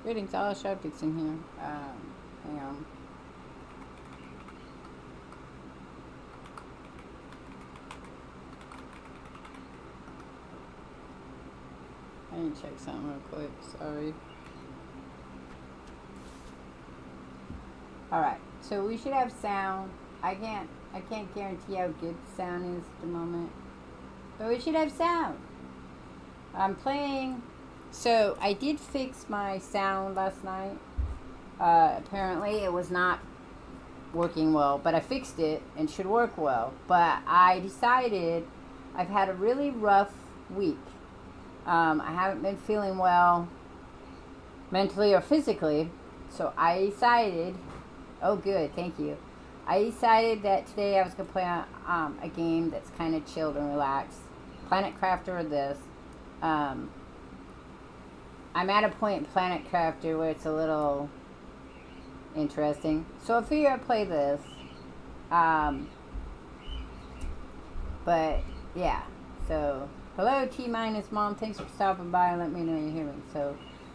Greetings, Alot Shardvixen here. Hang on. I need to check something real quick. Sorry. Alright, so we should have sound. I can't guarantee how good the sound is at the moment. But we should have sound. I'm playing. So I did fix my sound last night. Apparently it was not working well, but I fixed it and should work well. But I decided I've had a really rough week. I haven't been feeling well mentally or physically, so I decided, oh good, thank you. I decided that today I was going to play a game that's kind of chilled and relaxed. Planet Crafter or this. I'm at a point in Planet Crafter where it's a little interesting. So I figure I'd play this. But, yeah. So, hello T-minus mom. Thanks for stopping by and let me know you hear me.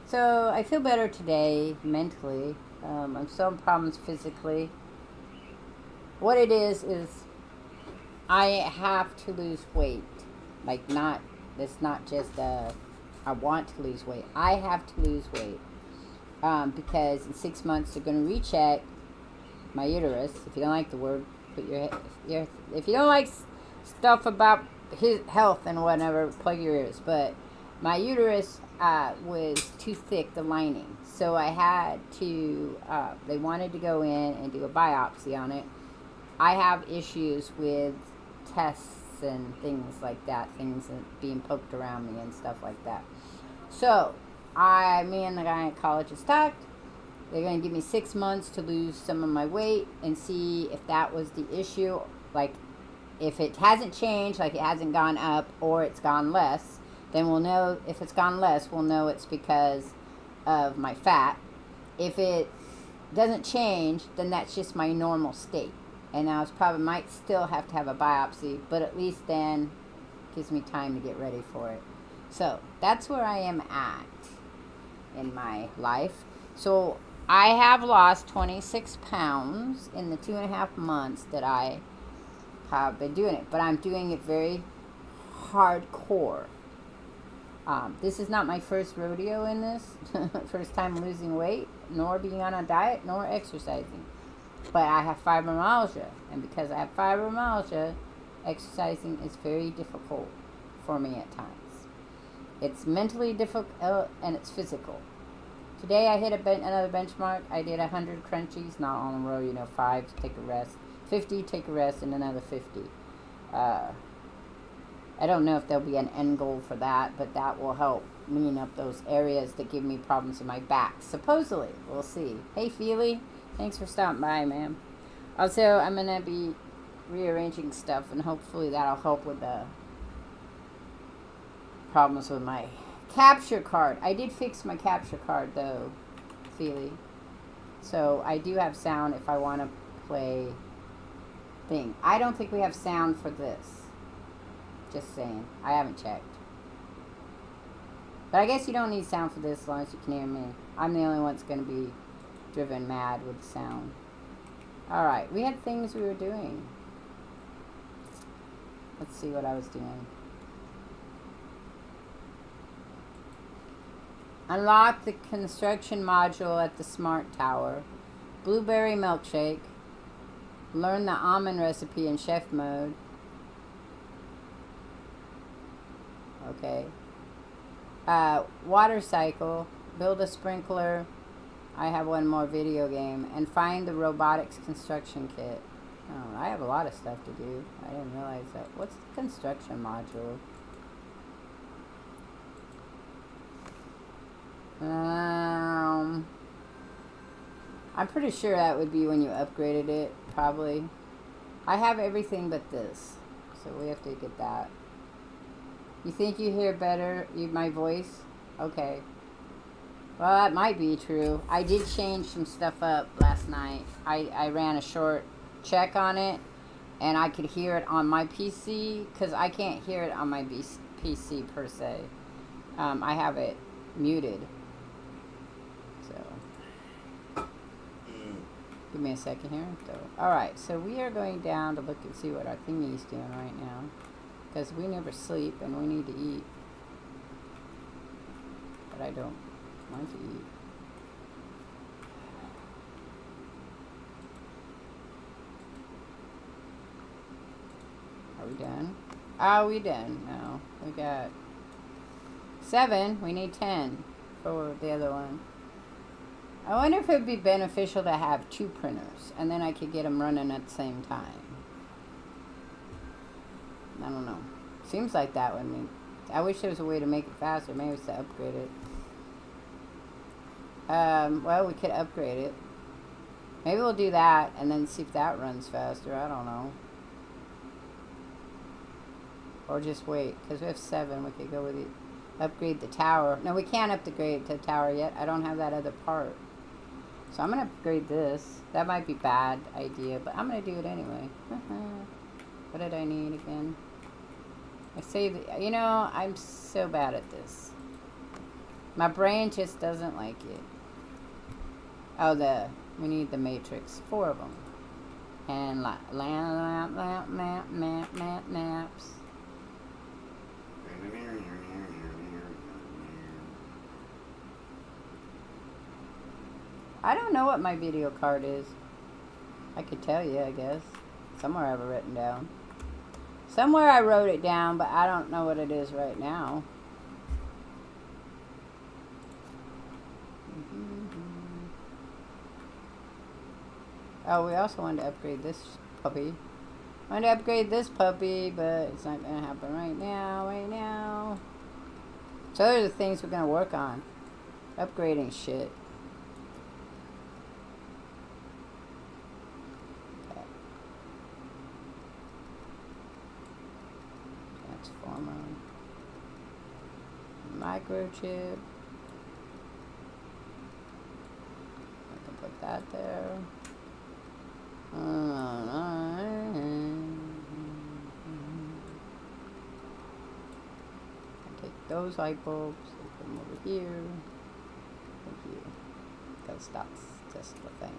So I feel better today, mentally. I'm still having problems physically. What it is I have to lose weight. Like, it's not just I want to lose weight. I have to lose weight. Because in 6 months they're going to recheck my uterus. If you don't like the word, if you don't like stuff about his health and whatever, plug your ears. But my uterus was too thick, the lining. So I had to, they wanted to go in and do a biopsy on it. I have issues with tests and things like that, things being poked around me and stuff like that. So, me and the gynecologist talked. They're going to give me 6 months to lose some of my weight and see if that was the issue. Like, if it hasn't changed, like it hasn't gone up or it's gone less, then we'll know. If it's gone less, we'll know it's because of my fat. If it doesn't change, then that's just my normal state. And I probably might still have to have a biopsy, but at least then it gives me time to get ready for it. So that's where I am at in my life. So I have lost 26 pounds in the 2.5 months that I have been doing it, but I'm doing it very hardcore. This is not my first rodeo in this, first time losing weight, nor being on a diet, nor exercising. But I have fibromyalgia, and because I have fibromyalgia, exercising is very difficult for me at times. It's mentally difficult and it's physical. Today I hit another benchmark. I did 100 crunchies, not all in a row, 5 to take a rest, 50, take a rest, and another 50. I don't know if there'll be an end goal for that, but that will help lean up those areas that give me problems in my back. Supposedly. We'll see. Hey, Feely. Thanks for stopping by, ma'am. Also, I'm going to be rearranging stuff, and hopefully that'll help with the problems with my capture card. I did fix my capture card, though, Feely. So I do have sound if I want to play thing. I don't think we have sound for this. Just saying. I haven't checked. But I guess you don't need sound for this as long as you can hear me. I'm the only one that's going to be driven mad with the sound. Alright, we had things we were doing. Let's see what I was doing. Unlock the construction module at the Smart Tower. Blueberry milkshake. Learn the almond recipe in chef mode. Okay. Water cycle. Build a sprinkler. I have one more video game. And find the robotics construction kit. Oh, I have a lot of stuff to do. I didn't realize that. What's the construction module? I'm pretty sure that would be when you upgraded it, probably. I have everything but this. So we have to get that. You think you hear better my voice? Okay. Well, that might be true. I did change some stuff up last night. I ran a short check on it, and I could hear it on my PC, because I can't hear it on my PC per se. I have it muted. Give me a second here. So, alright, so we are going down to look and see what our thingy's doing right now. Because we never sleep and we need to eat. But I don't want to eat. Are we done? Are we done? No. We got 7. We need 10 for the other one. I wonder if it would be beneficial to have 2 printers, and then I could get them running at the same time. I don't know. Seems like that would mean. I wish there was a way to make it faster. Maybe it's to upgrade it. Well, we could upgrade it. Maybe we'll do that, and then see if that runs faster. I don't know. Or just wait, because we have 7. We could go with it. Upgrade the tower. No, we can't upgrade the tower yet. I don't have that other part. So I'm going to upgrade this. That might be a bad idea, but I'm going to do it anyway. What did I need again? I say that, you know, I'm so bad at this. My brain just doesn't like it. Oh, we need the matrix. 4 of them. And maps. I don't know what my video card is. I could tell you, I guess. Somewhere I have it written down. Somewhere I wrote it down, but I don't know what it is right now. Oh, we also wanted to upgrade this puppy. I wanted to upgrade this puppy, but it's not going to happen right now. So those are the things we're going to work on. Upgrading shit. Okay. Transformer. Microchip. I can put that there. Take those light bulbs and put them over here. Thank you. Because that's just the thing.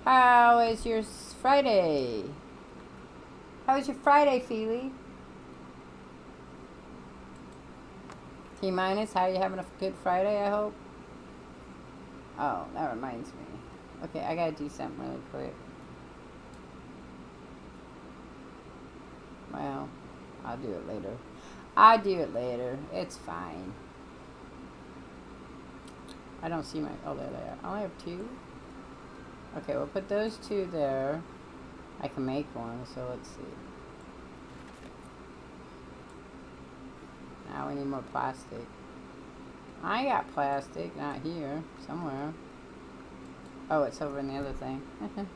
How is your Friday? How was your Friday, Feely? T-, how are you having a good Friday, I hope? Oh, that reminds me. Okay, I gotta do something really quick. Well, I'll do it later. It's fine. I don't see my... Oh, there they are. I only have 2. Okay, we'll put those 2 there. I can make one, so let's see. Now we need more plastic. I got plastic, not here. Somewhere. Oh, it's over in the other thing. I don't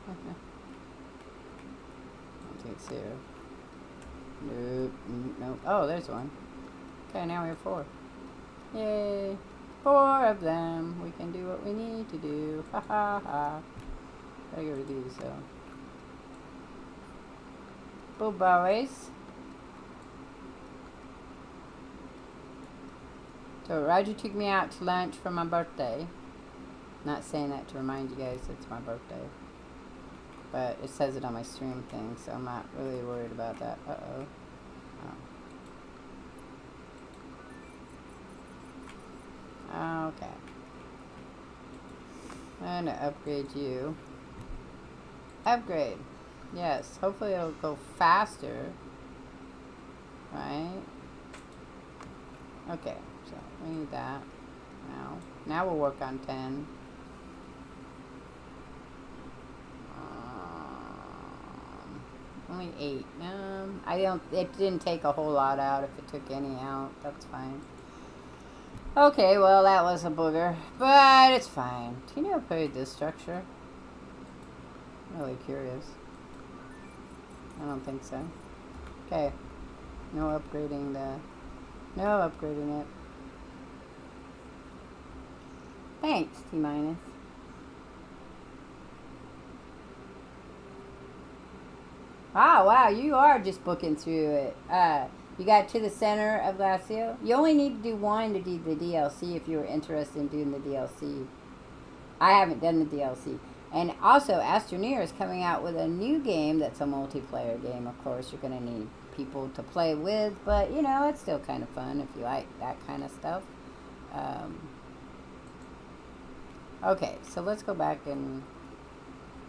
think it's here. Nope. Nope. Oh, there's one. Okay, now we have 4. Yay. 4 of them. We can do what we need to do. Ha ha ha. Gotta get rid of these, so. Boo boys. So Roger took me out to lunch for my birthday. Not saying that to remind you guys it's my birthday. But it says it on my stream thing, so I'm not really worried about that. Uh-oh. Oh. Okay. I'm going to upgrade you. Upgrade. Yes. Hopefully it'll go faster. Right? Okay. So we need that. Now we'll work on 10. Only 8. It didn't take a whole lot out. If it took any out, that's fine. Okay, well, that was a booger. But it's fine. Do you know how to upgrade this structure? I'm really curious. I don't think so. Okay. No upgrading it. Thanks, T-. Wow, you are just booking through it. You got to the center of Glacio. You only need to do 1 to do the DLC if you were interested in doing the DLC. I haven't done the DLC. And also, Astroneer is coming out with a new game that's a multiplayer game. Of course, you're going to need people to play with, but you know, it's still kind of fun if you like that kind of stuff. Okay, so let's go back and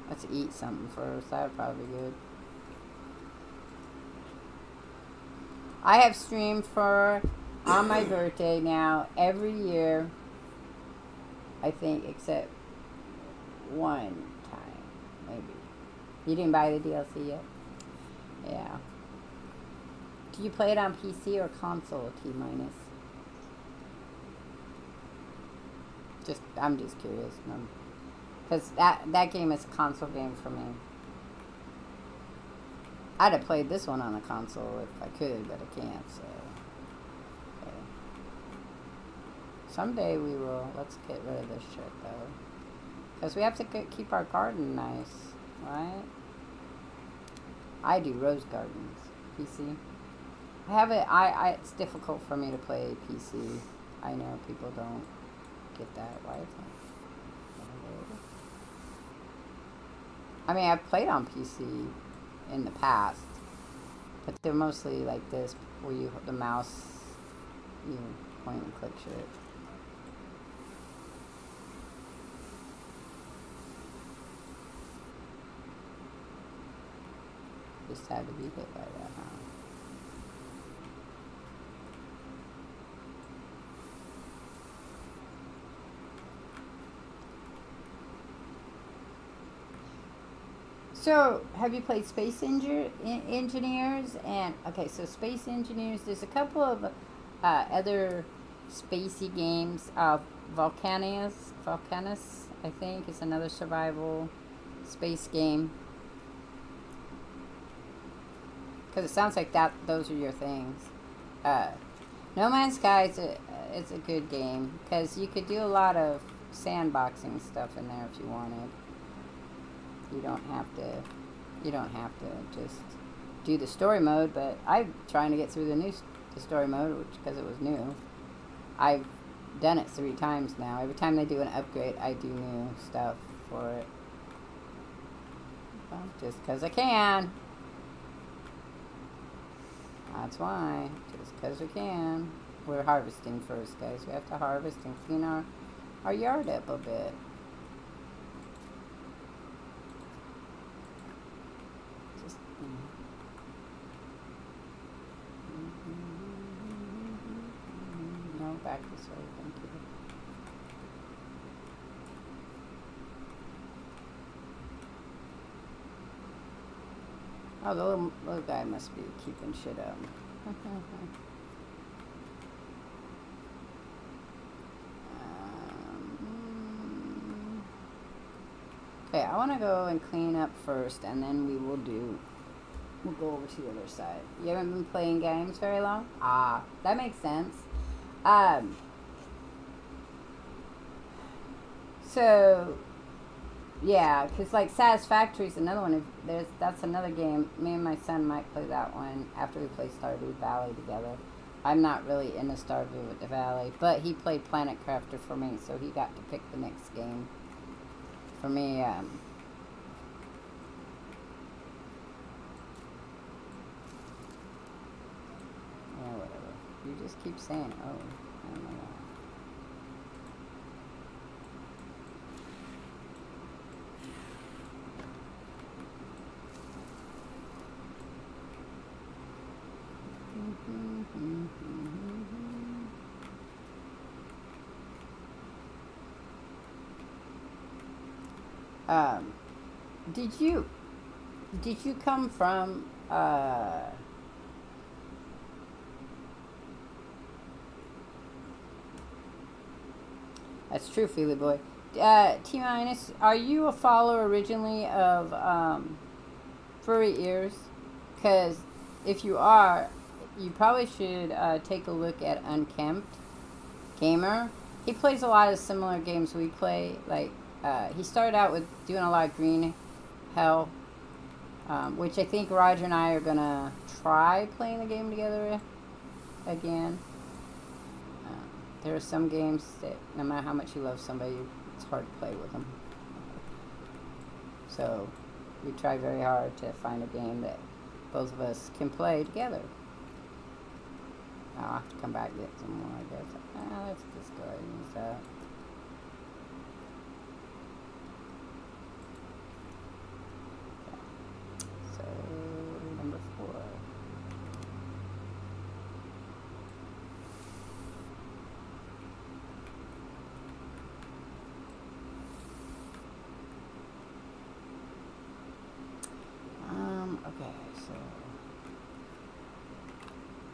let's eat something first. That would probably be good. I have streamed for on my birthday now every year, I think, except one time, maybe. You didn't buy the DLC yet? Yeah. Do you play it on PC or console, T minus? I'm just curious, because that game is a console game for me. I'd have played this one on a console if I could, but I can't. So, okay. Someday we will. Let's get rid of this shit though, because we have to keep our garden nice, right? I do rose gardens. PC. I have it. It's difficult for me to play PC. I know people don't get that. Why is that? I mean, I've played on PC in the past, but they're mostly like this, where you the mouse, you point and click shit. Just had to be hit by that, huh? So, have you played Space Engineers? And okay, so Space Engineers. There's a couple of other spacey games. Volcanus, I think, is another survival space game. Because it sounds like those are your things. No Man's Sky is a good game because you could do a lot of sandboxing stuff in there if you wanted. You don't have to just do the story mode, but I'm trying to get through the story mode, because it was new. I've done it 3 times now. Every time they do an upgrade, I do new stuff for it. Well, just because I can. That's why. Just because we can. We're harvesting first, guys. We have to harvest and clean our yard up a bit. No, back this way, thank you. Oh, the little guy must be keeping shit up. Okay, I want to go and clean up first, and then we'll go over to the other side. You haven't been playing games very long? Ah, that makes sense. So, yeah, because like Satisfactory is another one. That's another game. Me and my son might play that one after we play Stardew Valley together. I'm not really into Stardew Valley, but he played Planet Crafter for me, so he got to pick the next game. For me, yeah, whatever. You just keep saying, oh, I don't know. Did you come from that's true, Feely Boy. T minus, are you a follower originally of Furry Ears? Because if you are, you probably should take a look at Unkempt Gamer. He plays a lot of similar games we play. Like he started out with doing a lot of Green Hell, which I think Roger and I are gonna try playing the game together again. There are some games that no matter how much you love somebody, it's hard to play with them. So we try very hard to find a game that both of us can play together. I'll have to come back and get some more, I guess. Let's just go ahead and use that. Okay. So, number 4. Okay, so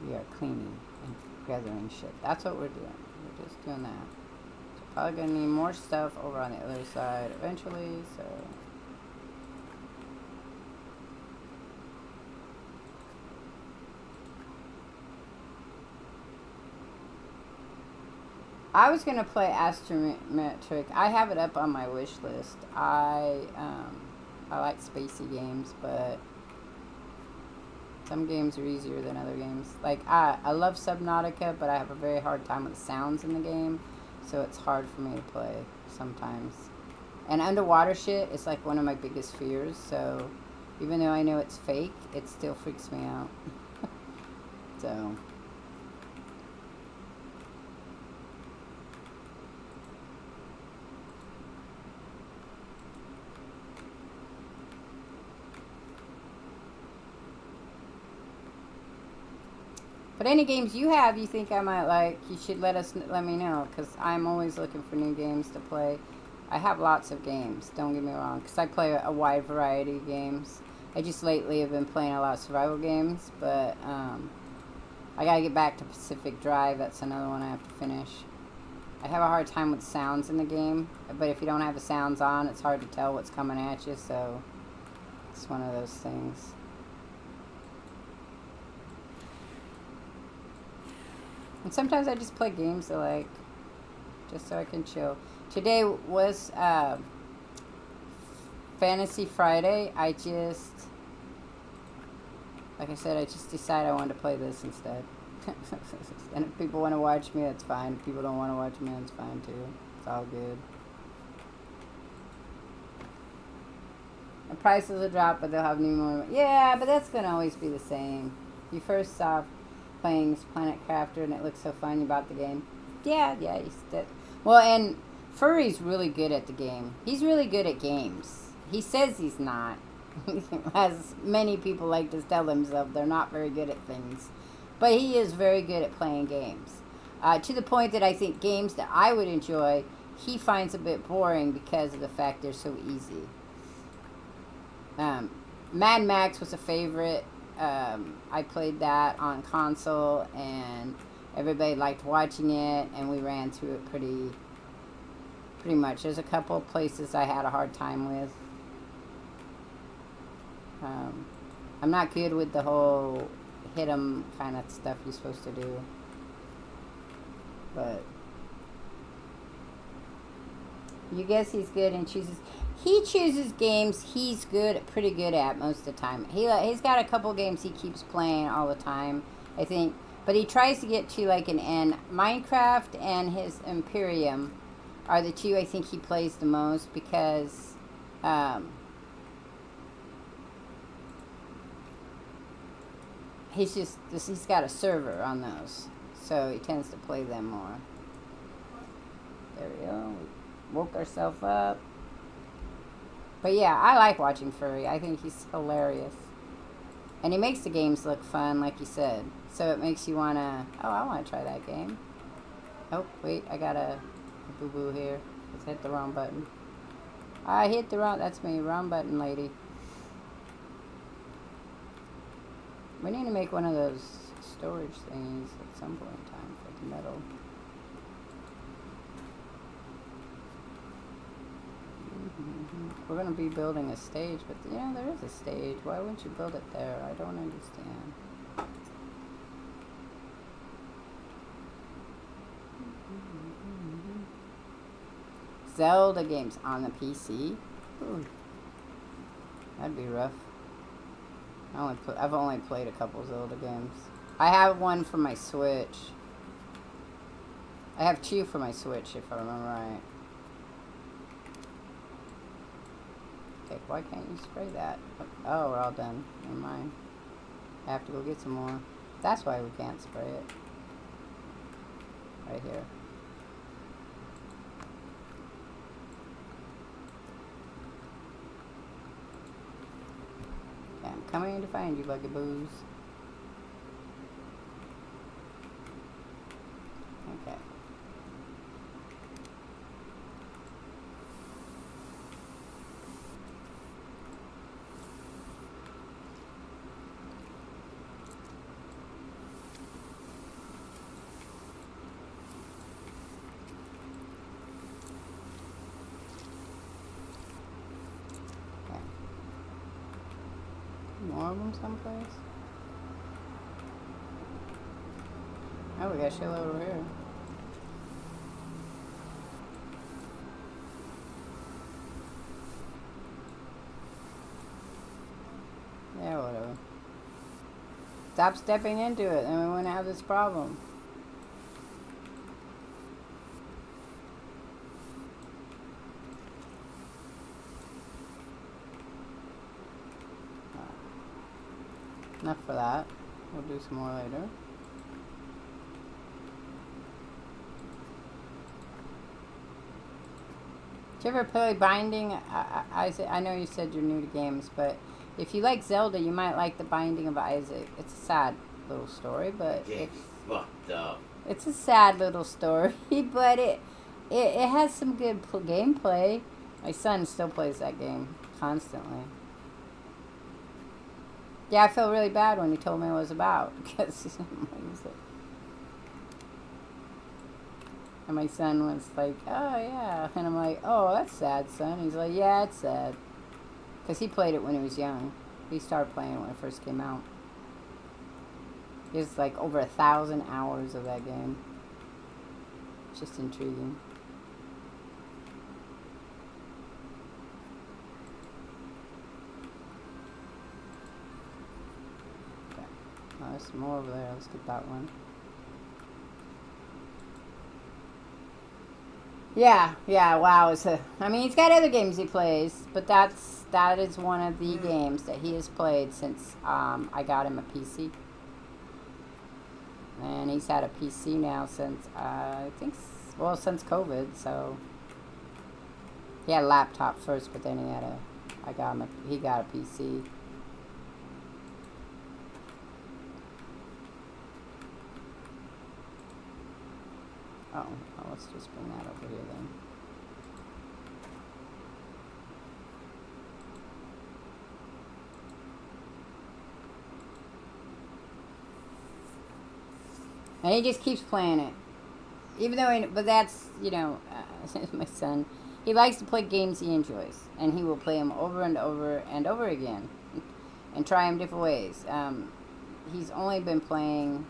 we are cleaning and gathering shit. That's what we're doing. We're just doing that. So probably gonna need more stuff over on the other side eventually, so. I was gonna play Astrometric. I have it up on my wish list. I like spacey games, but some games are easier than other games. Like, I love Subnautica, but I have a very hard time with the sounds in the game, so it's hard for me to play sometimes. And underwater shit is like one of my biggest fears, so even though I know it's fake, it still freaks me out. So. But any games you have you think I might like, you should let me know, because I'm always looking for new games to play. I have lots of games, don't get me wrong, because I play a wide variety of games. I just lately have been playing a lot of survival games, but I gotta get back to Pacific Drive. That's another one I have to finish. I have a hard time with sounds in the game, but if you don't have the sounds on, it's hard to tell what's coming at you, so it's one of those things. And sometimes I just play games that like, just so I can chill. Today was Fantasy Friday. I just, like I said, I just decided I wanted to play this instead. And if people want to watch me, that's fine. If people don't want to watch me, that's fine too. It's all good. The prices will drop, but they'll have new more. Yeah, but that's going to always be the same. You first saw playing Planet Crafter and it looks so fun, you bought the game. Yeah, he's dead. Well, and Furry's really good at the game. He's really good at games. He says he's not. As many people like to tell themselves, they're not very good at things. But he is very good at playing games. To the point that I think games that I would enjoy, he finds a bit boring because of the fact they're so easy. Mad Max was a favorite. I played that on console, and everybody liked watching it, and we ran through it pretty much. There's a couple of places I had a hard time with. I'm not good with the whole hit 'em kind of stuff you're supposed to do, but you guess he's good and he chooses games he's pretty good at most of the time. He's got a couple games he keeps playing all the time, I think, but he tries to get to like an end. Minecraft and his Imperium are the two I think he plays the most, because he's got a server on those, so he tends to play them more. There we go. We woke ourselves up. But yeah, I like watching Furry. I think he's hilarious. And he makes the games look fun, like you said. So it makes you want to, I want to try that game. Oh, wait, I got a boo-boo here. Let's hit the wrong button. I hit the wrong, that's me, wrong button, lady. We need to make one of those storage things at some point in time for the metal. We're going to be building a stage, but there is a stage. Why wouldn't you build it there? I don't understand. Zelda games on the PC? Ooh. That'd be rough. I've only played a couple Zelda games. I have one for my Switch. I have two for my Switch, if I remember right. epic. Why can't you spray that? Oh, we're all done. Never mind. I have to go get some more. That's why we can't spray it. Right here. Okay, I'm coming to find you, bugaboos. Okay. More of them someplace? Oh, we got a shitload over here. Yeah, whatever. Stop stepping into it and we wouldn't have this problem. Enough for that. We'll do some more later. Did you ever play Binding? I know you said you're new to games, but if you like Zelda, you might like The Binding of Isaac. It's a sad little story, but it's fucked up. It's a sad little story, but it has some good gameplay. My son still plays that game constantly. Yeah, I felt really bad when he told me what it was about, because and my son was like, oh yeah, and I'm like, oh, that's sad, son. He's like, yeah, it's sad, because he played it when he was young. He started playing it when it first came out. He has like over 1,000 hours of that game. It's just intriguing. Oh, there's some more over there. Let's get that one. Yeah, wow. I mean, he's got other games he plays, but that is one of the games that he has played since I got him a PC. And he's had a PC now since, I think, well, since COVID, so. He had a laptop first, but then he got a PC. Oh, let's just bring that over here then. And he just keeps playing it. Even though, but that's, my son. He likes to play games he enjoys. And he will play them over and over and over again. And try them different ways. He's only been playing,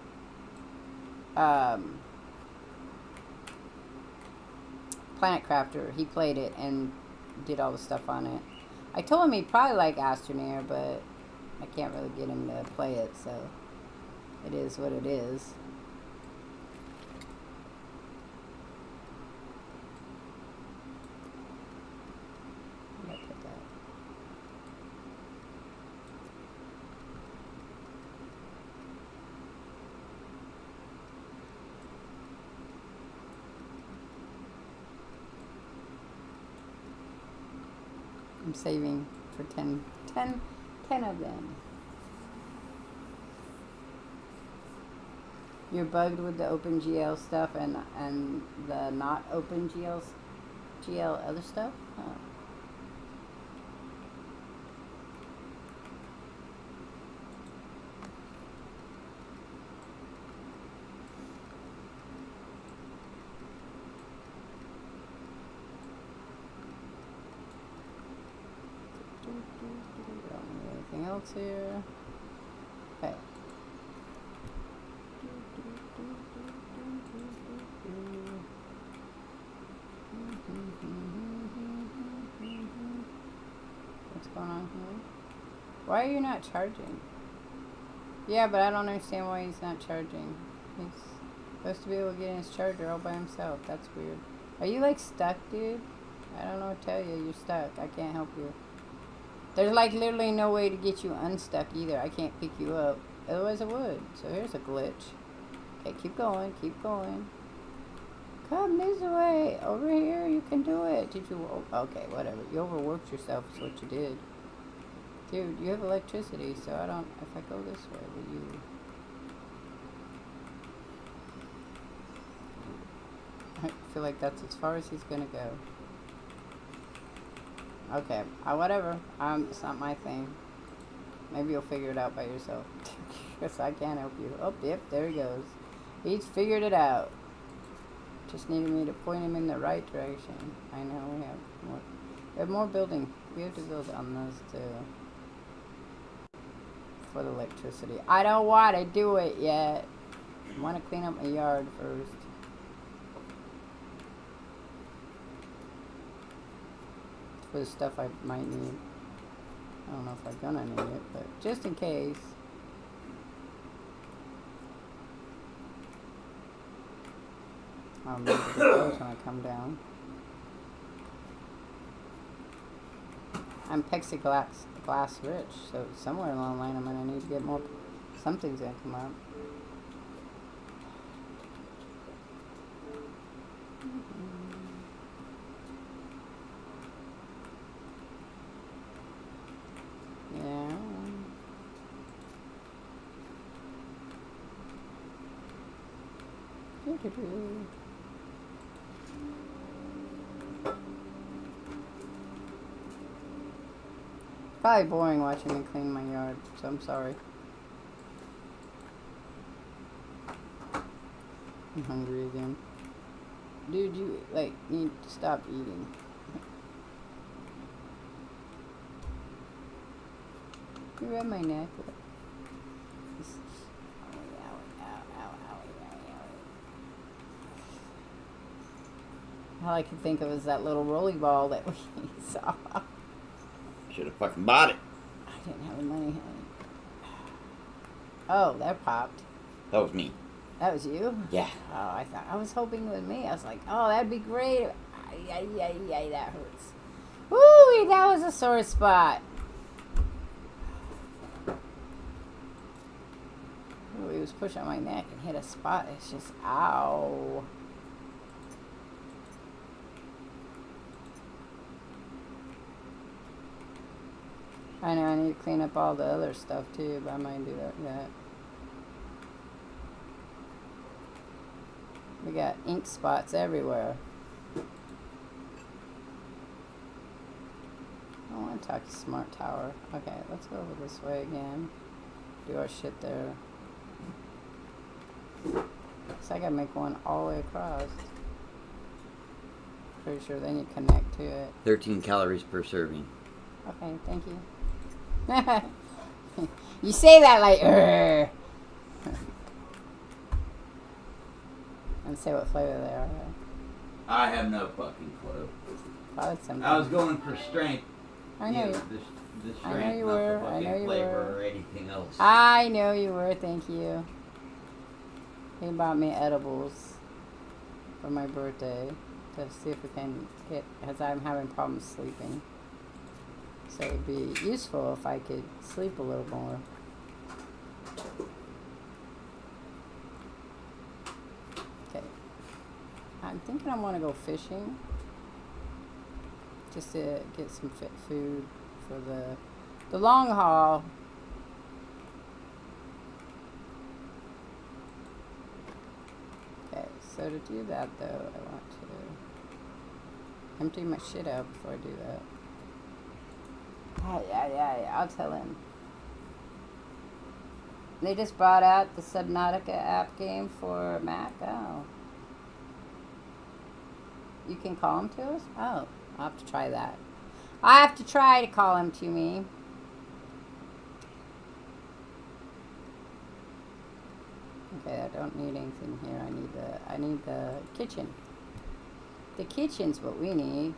Planet Crafter. He played it and did all the stuff on it. I told him he'd probably like Astroneer, but I can't really get him to play it, so it is what it is. Where did I put that? I'm saving for 10 of them. You're bugged with the OpenGL stuff and the not OpenGL other stuff? Huh. Anything else here? Okay. What's going on here? Why are you not charging? Yeah, but I don't understand why he's not charging. He's supposed to be able to get in his charger all by himself. That's weird. Are you like stuck, dude? I don't know what to tell you. You're stuck. I can't help you. There's like literally no way to get you unstuck either. I can't pick you up. Otherwise I would. So here's a glitch. Okay, keep going. Keep going. Come this way. Over here. You can do it. Did you... Okay, whatever. You overworked yourself is what you did. Dude, you have electricity, so I don't... If I go this way, will you... I feel like that's as far as he's gonna go. Okay, whatever. It's not my thing. Maybe you'll figure it out by yourself. Because I can't help you. Oh, yep, there he goes. He's figured it out. Just needed me to point him in the right direction. I know, we have more building. We have to build on those too. For the electricity. I don't want to do it yet. I want to clean up my yard first. For the stuff I might need. I don't know if I'm gonna need it, but just in case. I'll need to get those when I come down. I'm glass rich, so somewhere along the line I'm gonna need to get more. Something's gonna come up. Probably boring watching me clean my yard, so I'm sorry. I'm hungry again. Dude, you, like, need to stop eating. You read my neck. All I could think of is that little rolly ball that we saw. Should have fucking bought it. I didn't have the money, honey. Oh, that popped. That was me. That was you? Yeah. Oh, I was hoping it was me. I was like, oh, that'd be great. Ay, that hurts. Woo, that was a sore spot. Ooh, he was pushing on my neck and hit a spot. It's just, ow. I know I need to clean up all the other stuff too, but I might do that yet. We got ink spots everywhere. I want to talk to Smart Tower. Okay, let's go over this way again. Do our shit there. So I gotta make one all the way across. Pretty sure then you connect to it. 13 calories per serving. Okay, thank you. You say that like, Urgh. And say what flavor they are. I have no fucking clue. Probably something. I was going for strength. I know you. The strength, I know you not were. the I fucking know you flavor were. or anything else. I know you were. Thank you. He bought me edibles for my birthday to see if we can get, because I'm having problems sleeping. So it would be useful if I could sleep a little more. Okay. I'm thinking I want to go fishing. Just to get some fit food for the long haul. Okay, so to do that though, I want to empty my shit out before I do that. Yeah, I'll tell him. They just brought out the Subnautica app game for Mac. Oh. You can call him to us? Oh, I'll have to try that. I have to try to call him to me. Okay, I don't need anything here. I need the kitchen. The kitchen's what we need.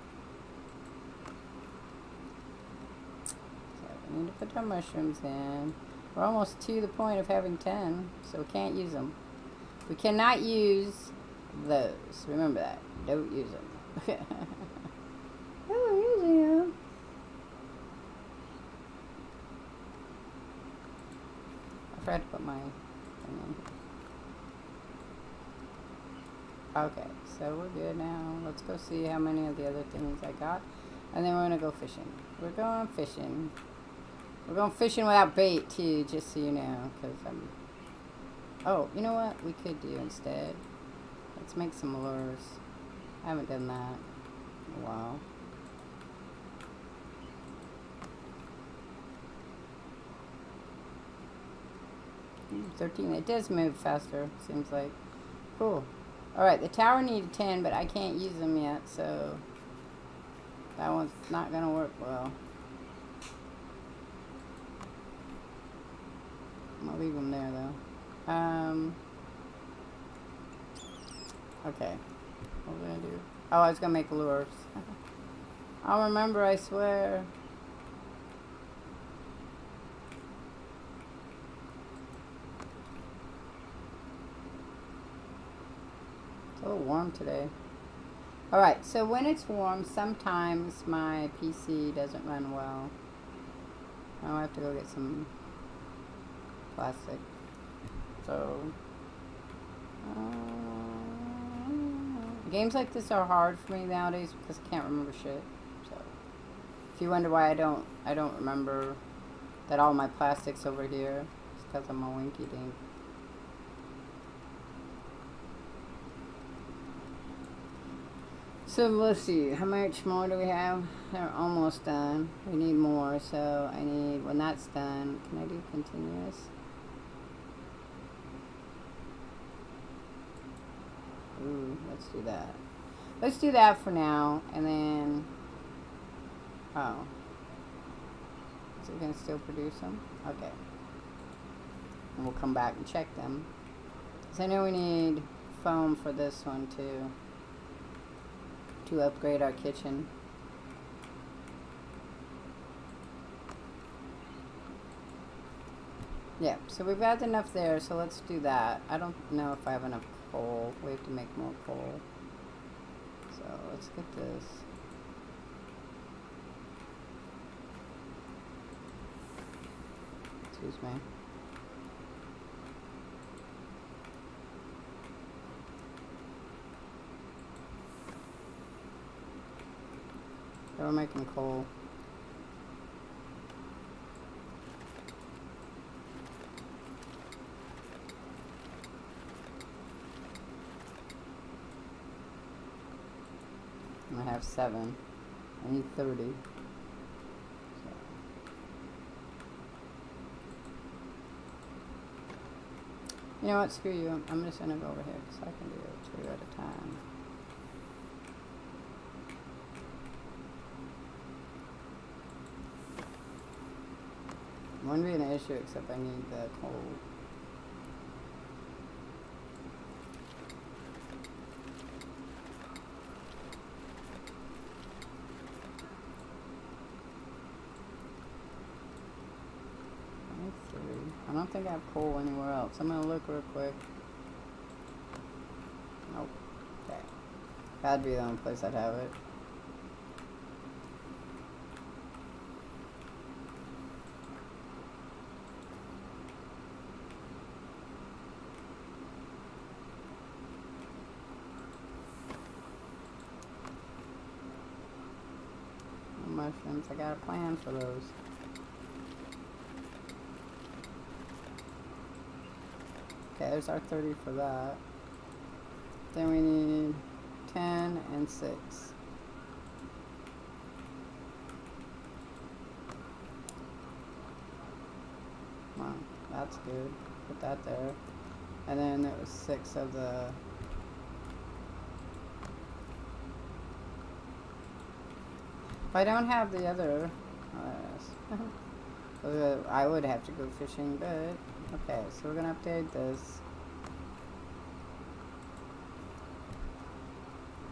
We need to put our mushrooms in. We're almost to the point of having 10, so we can't use them. We cannot use those. Remember that. Don't use them. Oh, we're using them. forgot to put my thing in. Okay, so we're good now. Let's go see how many of the other things I got. And then we're gonna go fishing. We're going fishing. We're going fishing without bait too, just so you know, because I'm... Oh, you know what we could do instead? Let's make some lures. I haven't done that in a while. Ooh, 13. It does move faster, seems like. Cool. Alright, the tower needed 10, but I can't use them yet, so that one's not going to work well. I'm going to leave them there, though. Okay. What was I going to do? Oh, I was going to make lures. I'll remember, I swear. It's a little warm today. Alright, so when it's warm, sometimes my PC doesn't run well. Now I have to go get some plastic. So, games like this are hard for me nowadays because I can't remember shit. So, if you wonder why I don't remember that all my plastic's over here, it's because I'm a winky dink. So let's see, how much more do we have? They're almost done. We need more, so I need, when that's done, can I do continuous? Ooh, let's do that. Let's do that for now, and then, oh. Is it going to still produce them? Okay. And we'll come back and check them. So I know we need foam for this one, too, to upgrade our kitchen. Yeah, so we've got enough there, so let's do that. I don't know if I have enough coal. We have to make more coal. So let's get this. Excuse me. We're making coal. I have 7. I need 30. So. You know what? Screw you. I'm just gonna go over here because I can do 2 at a time. Wouldn't be an issue except I need the coal. I don't think I have coal anywhere else. I'm gonna look real quick. Nope. Okay. That'd be the only place I'd have it. Mushrooms. I got a plan for those. Okay, there's our 30 for that. Then we need 10 and 6. Come on, that's good. Put that there. And then there was 6 of the... If I don't have the other... I would have to go fishing, but... Okay, so we're going to update this.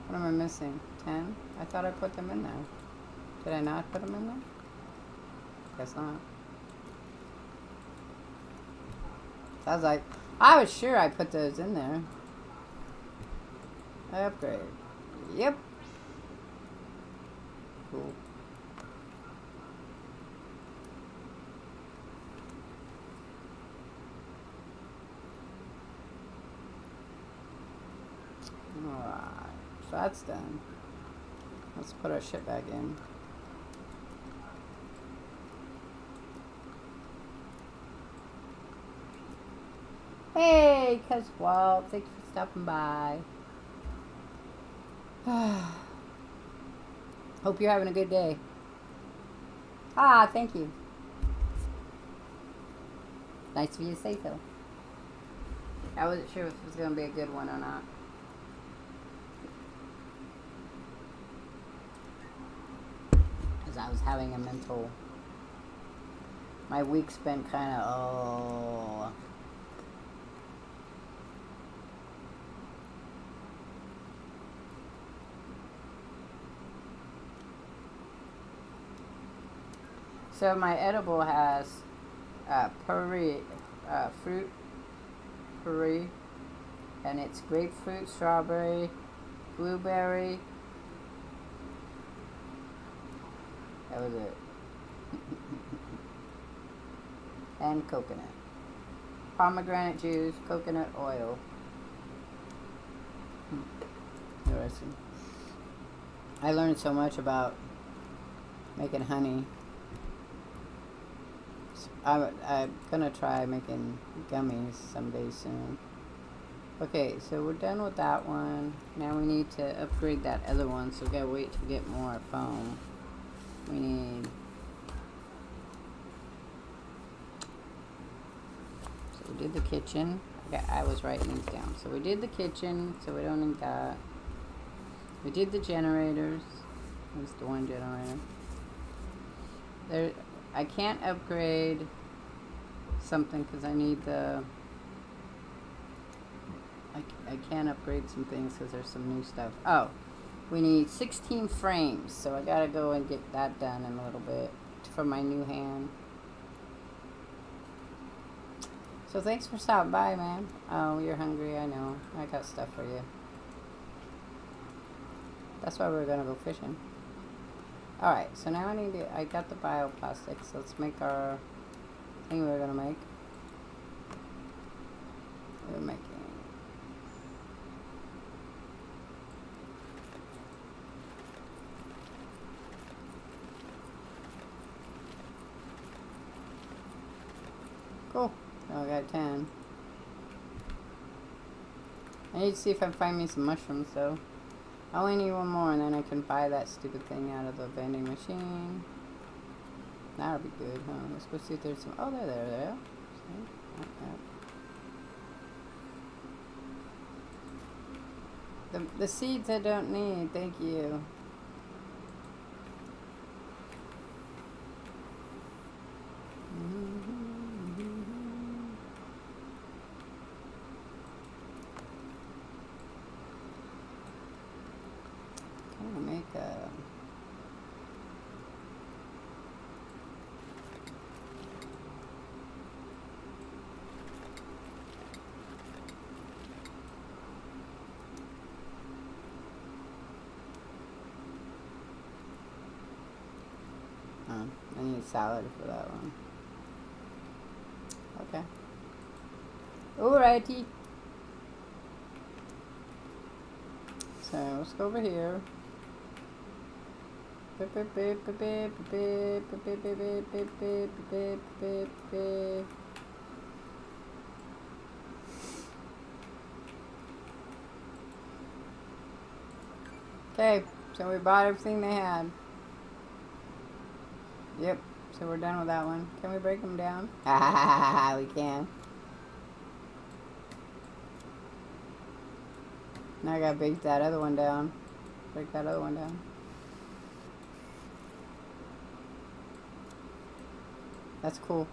What am I missing? 10? I thought I put them in there. Did I not put them in there? Guess not. I was like, I was sure I put those in there. Upgrade. Yep. Cool. Alright, so that's done. Let's put our shit back in. Hey, Cuz Walt, thanks for stopping by. Hope you're having a good day. Ah, thank you. Nice of you to say so. I wasn't sure if it was going to be a good one or not. Because I was having a mental... My week's been kind of, oh... So my edible has fruit puree, and it's grapefruit, strawberry, blueberry. That was it. And coconut. Pomegranate juice, coconut oil. Interesting. I learned so much about making honey. I'm gonna try making gummies someday soon. Okay, so we're done with that one. Now we need to upgrade that other one, so we gotta wait to get more foam. We need... So we did the kitchen. Okay, I was writing these down. So we did the kitchen, so we don't need that. We did the generators. There's the one generator. There... I can't upgrade something because I need the... I can't upgrade some things because there's some new stuff. Oh, we need 16 frames, so I gotta go and get that done in a little bit for my new hand. So thanks for stopping by, man. Oh, you're hungry, I know. I got stuff for you. That's why we're gonna go fishing. Alright, so now I got the bioplastics. Let's make our thing we're gonna make. We're making... Cool. Now I got 10. I need to see if I can find me some mushrooms, though. I only need one more, and then I can buy that stupid thing out of the vending machine. That'll be good, huh? Let's go see if there's some... Oh, there. See? The seeds I don't need, thank you. I need salad for that one. Okay. Alrighty. So let's go over here. Okay, so we bought everything they had. Yep, so we're done with that one. Can we break them down? We can. Now I gotta break that other one down. Break that other one down. That's cool.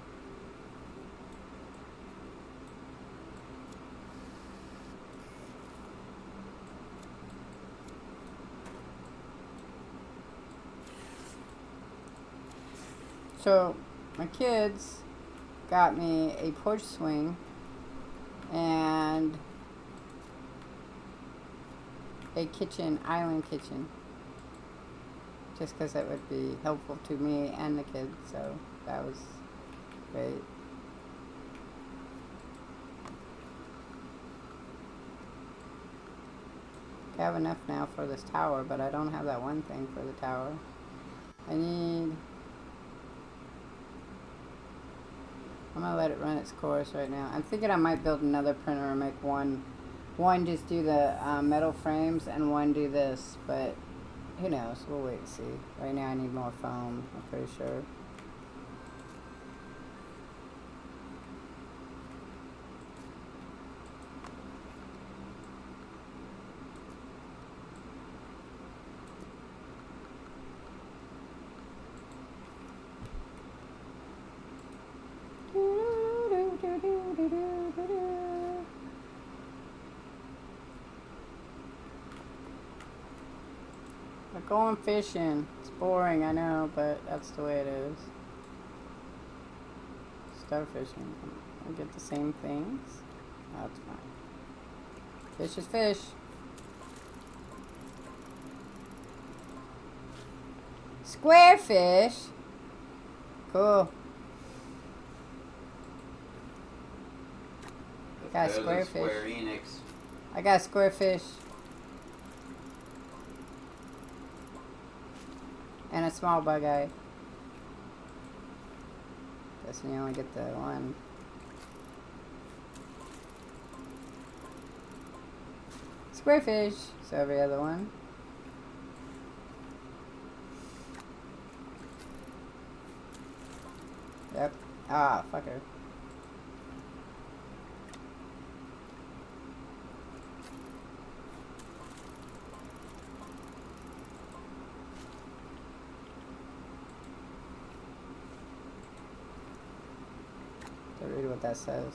So, my kids got me a porch swing and a island kitchen. Just because it would be helpful to me and the kids, so that was great. I have enough now for this tower, but I don't have that one thing for the tower. I need... I'm gonna let it run its course right now. I'm thinking I might build another printer and make one just do the metal frames and one do this, but who knows? We'll wait and see. Right now I need more foam, I'm pretty sure. We're going fishing. It's boring, I know, but that's the way it is. Starfishing. I get the same things. That's fine. Fish is fish. Square fish. Cool. Got a square fish. Square Enix. I got a square fish. And a small bug eye. Guess you only get the one. Square fish. So every other one. Yep. Ah, fucker. Read what that says.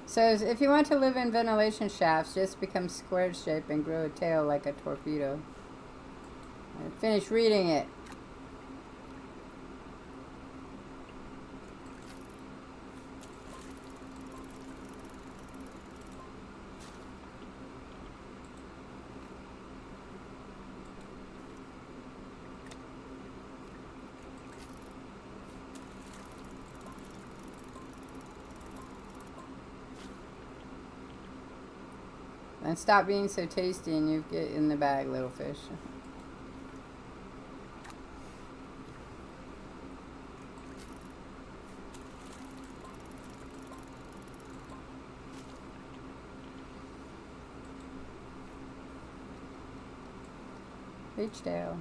Says, if you want to live in ventilation shafts, just become square shaped and grow a tail like a torpedo. I finished reading it. And stop being so tasty and you get in the bag, little fish. Beachdale.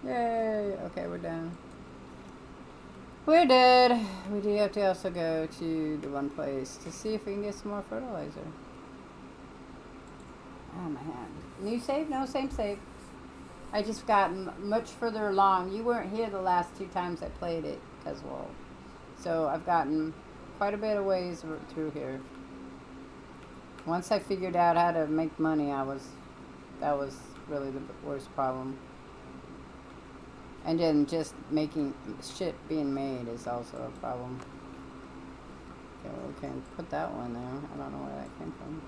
Yay! Okay, we're done. We're dead. We do have to also go to the one place to see if we can get some more fertilizer. Oh my hand. New save? No, same save. I just got much further along. You weren't here the last 2 times I played it, because, well, so I've gotten quite a bit of ways through here. Once I figured out how to make money, that was really the worst problem. And then just making shit being made is also a problem. Okay, well, we can put that one there. I don't know where that came from.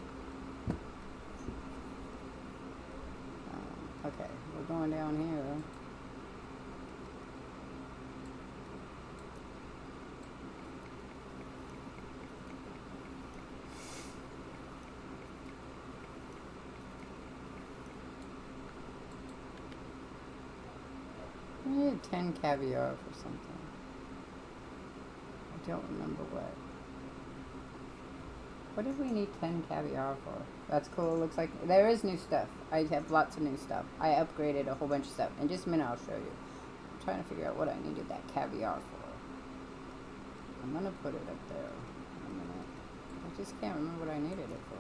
Okay, we're going down here. We need 10 caviar for something. I don't remember what. What did we need 10 caviar for? That's cool. Looks like there is new stuff. I have lots of new stuff. I upgraded a whole bunch of stuff. In just a minute, I'll show you. I'm trying to figure out what I needed that caviar for. I'm gonna put it up there in a minute. I just can't remember what I needed it for.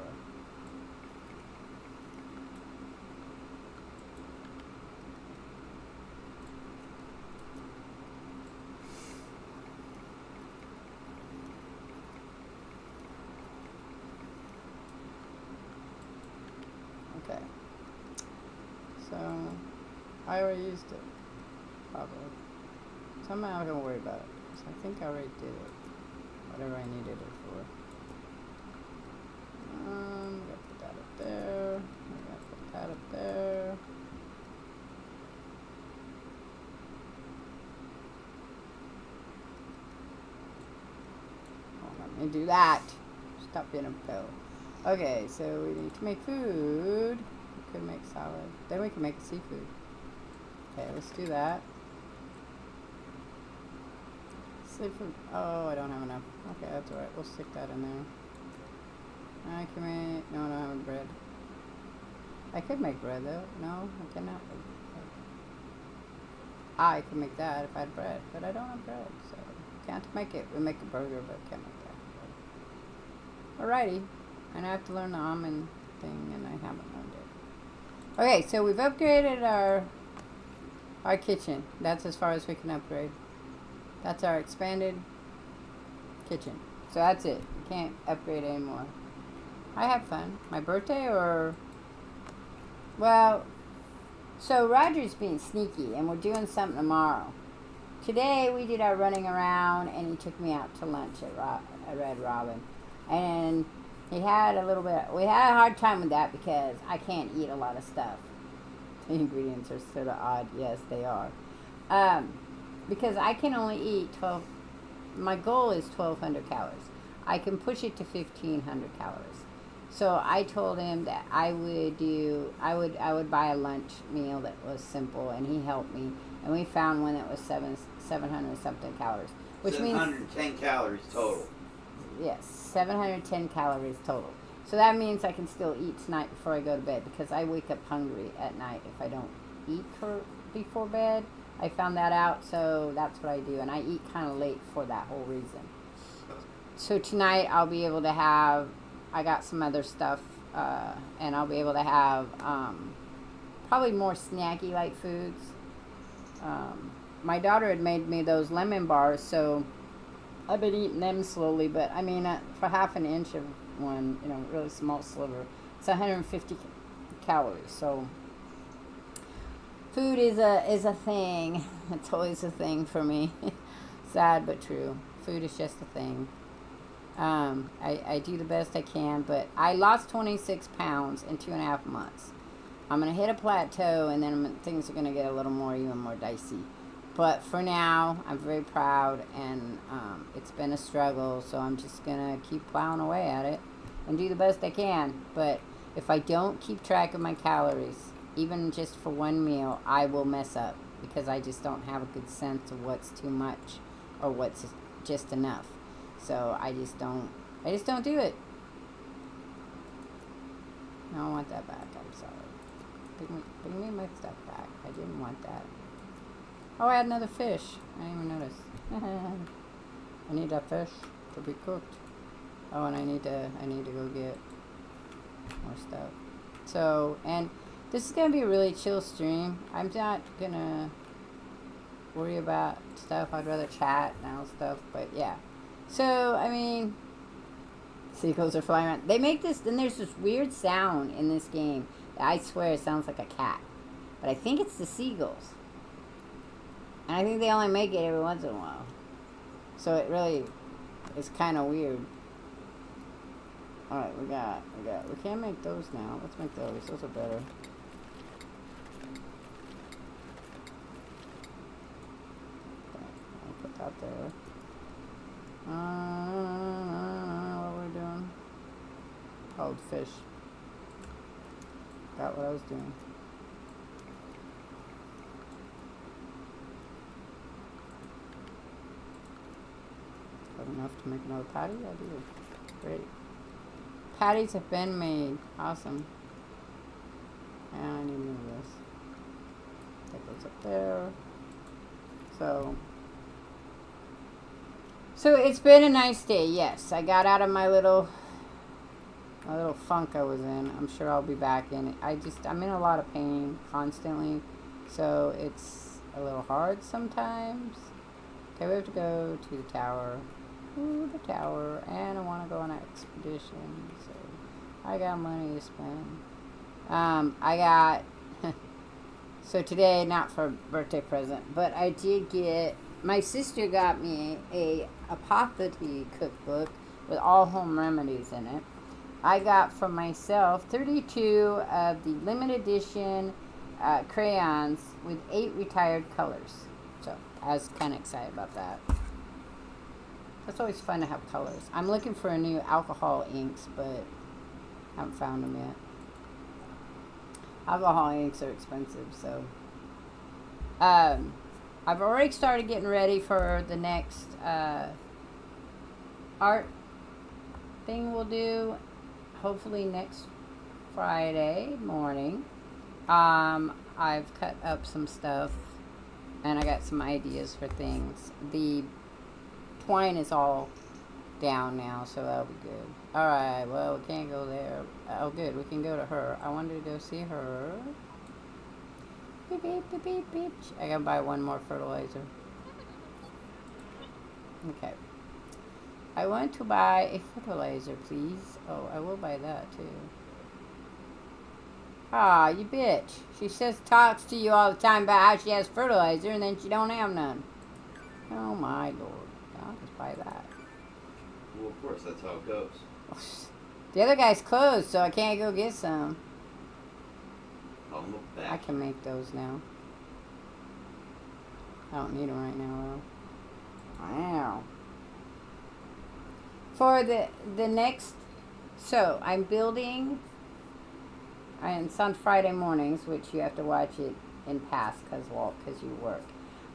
Okay. So, I already used it. Probably. So I'm not going to worry about it. So I think I already did it. Whatever I needed it for. I'm going to put that up there. I'm going to put that up there. Oh, let me do that. Stop being a pill. Okay, so we need to make food. We could make salad. Then we can make seafood. Okay, let's do that. Seafood. Oh, I don't have enough. Okay, that's alright. We'll stick that in there. I can make... No, I don't have bread. I could make bread, though. No, I cannot make bread. I could make that if I had bread, but I don't have bread, so can't make it. We make a burger, but can't make that. Alrighty. And I have to learn the almond thing, and I haven't learned it. Okay, so we've upgraded our kitchen. That's as far as we can upgrade. That's our expanded kitchen. So that's it. We can't upgrade anymore. I have fun. My birthday or... Well, so Roger's being sneaky, and we're doing something tomorrow. Today we did our running around, and he took me out to lunch at Red Robin. And he had a little bit... We had a hard time with that because I can't eat a lot of stuff. The ingredients are sort of odd. Yes, they are. Because I can only eat 12... My goal is 1,200 calories. I can push it to 1,500 calories. So I told him that I would buy a lunch meal that was simple, and he helped me. And we found one that was 700 something calories, which 710 means calories total. Yes, 710 calories total. So that means I can still eat tonight before I go to bed, because I wake up hungry at night if I don't eat before bed. I found that out, so that's what I do, and I eat kind of late for that whole reason. So tonight I'll be able to have, I got some other stuff, and I'll be able to have probably more snacky like foods. My daughter had made me those lemon bars, so I've been eating them slowly, but I mean, for half an inch of one, really small sliver, it's 150 calories, so food is a thing. It's always a thing for me. Sad but true. Food is just a thing. I do the best I can, but I lost 26 pounds in 2.5 months. I'm going to hit a plateau, and then things are going to get even more dicey. But for now, I'm very proud, and it's been a struggle, so I'm just going to keep plowing away at it and do the best I can. But if I don't keep track of my calories, even just for one meal, I will mess up, because I just don't have a good sense of what's too much or what's just enough. So I just don't do it. I don't want that back. I'm sorry. Bring me my stuff back. I didn't want that. Oh, I had another fish. I didn't even notice. I need that fish to be cooked. Oh, and I need to go get more stuff. So, and this is gonna be a really chill stream. I'm not gonna worry about stuff. I'd rather chat now stuff, but yeah. So, I mean, seagulls are flying around. They make this, and there's this weird sound in this game that I swear it sounds like a cat. But I think it's the seagulls. And I think they only make it every once in a while. So it really is kind of weird. Alright, we can't make those now. Let's make those. Those are better. Okay, I'll put that there. What were we doing? Oh, fish. Got what I was doing. Got enough to make another patty? I do. Great. Patties have been made. Awesome. And I need more of this. That goes up there. So it's been a nice day, yes. I got out of my little a little funk I was in. I'm sure I'll be back in it. I'm in a lot of pain constantly, so it's a little hard sometimes. Okay, we have to go to the tower. Ooh, the tower. And I want to go on an expedition, so I got money to spend. I got... So today, not for a birthday present, but I did get... My sister got me a apothecary cookbook with all home remedies in it. I got for myself 32 of the limited edition crayons with 8 retired colors. So I was kind of excited about that. It's always fun to have colors. I'm looking for a new alcohol inks, but I haven't found them yet. Alcohol inks are expensive, so. I've already started getting ready for the next art thing we'll do. Hopefully next Friday morning. I've cut up some stuff, and I got some ideas for things. The twine is all down now, so that'll be good. Alright, well, we can't go there. Oh, good, we can go to her. I wanted to go see her. Beep, beep, beep, beep, beep. I gotta buy one more fertilizer. Okay. I want to buy a fertilizer, please. Oh, I will buy that, too. Ah, you bitch. She says, talks to you all the time about how she has fertilizer, and then she don't have none. Oh, my Lord. I'll just buy that. Well, of course, that's how it goes. The other guy's closed, so I can't go get some. I'll look back. I can make those now. I don't need them right now, though. Wow. For the next... So, I'm building... And it's on Friday mornings, which you have to watch it in past, because you work.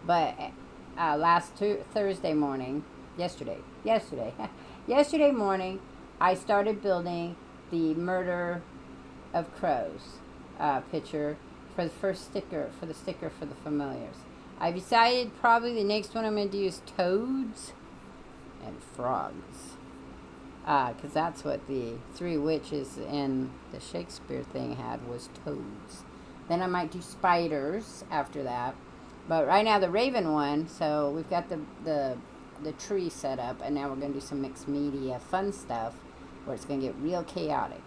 But Thursday morning... Yesterday morning, I started building the Murder of Crows picture for the first sticker, for the familiars. I decided probably the next one I'm going to do is toads and frogs. Because that's what the 3 witches in the Shakespeare thing had, was toads. Then I might do spiders after that. But right now the raven one, so we've got the tree set up, and now we're going to do some mixed media fun stuff where it's going to get real chaotic.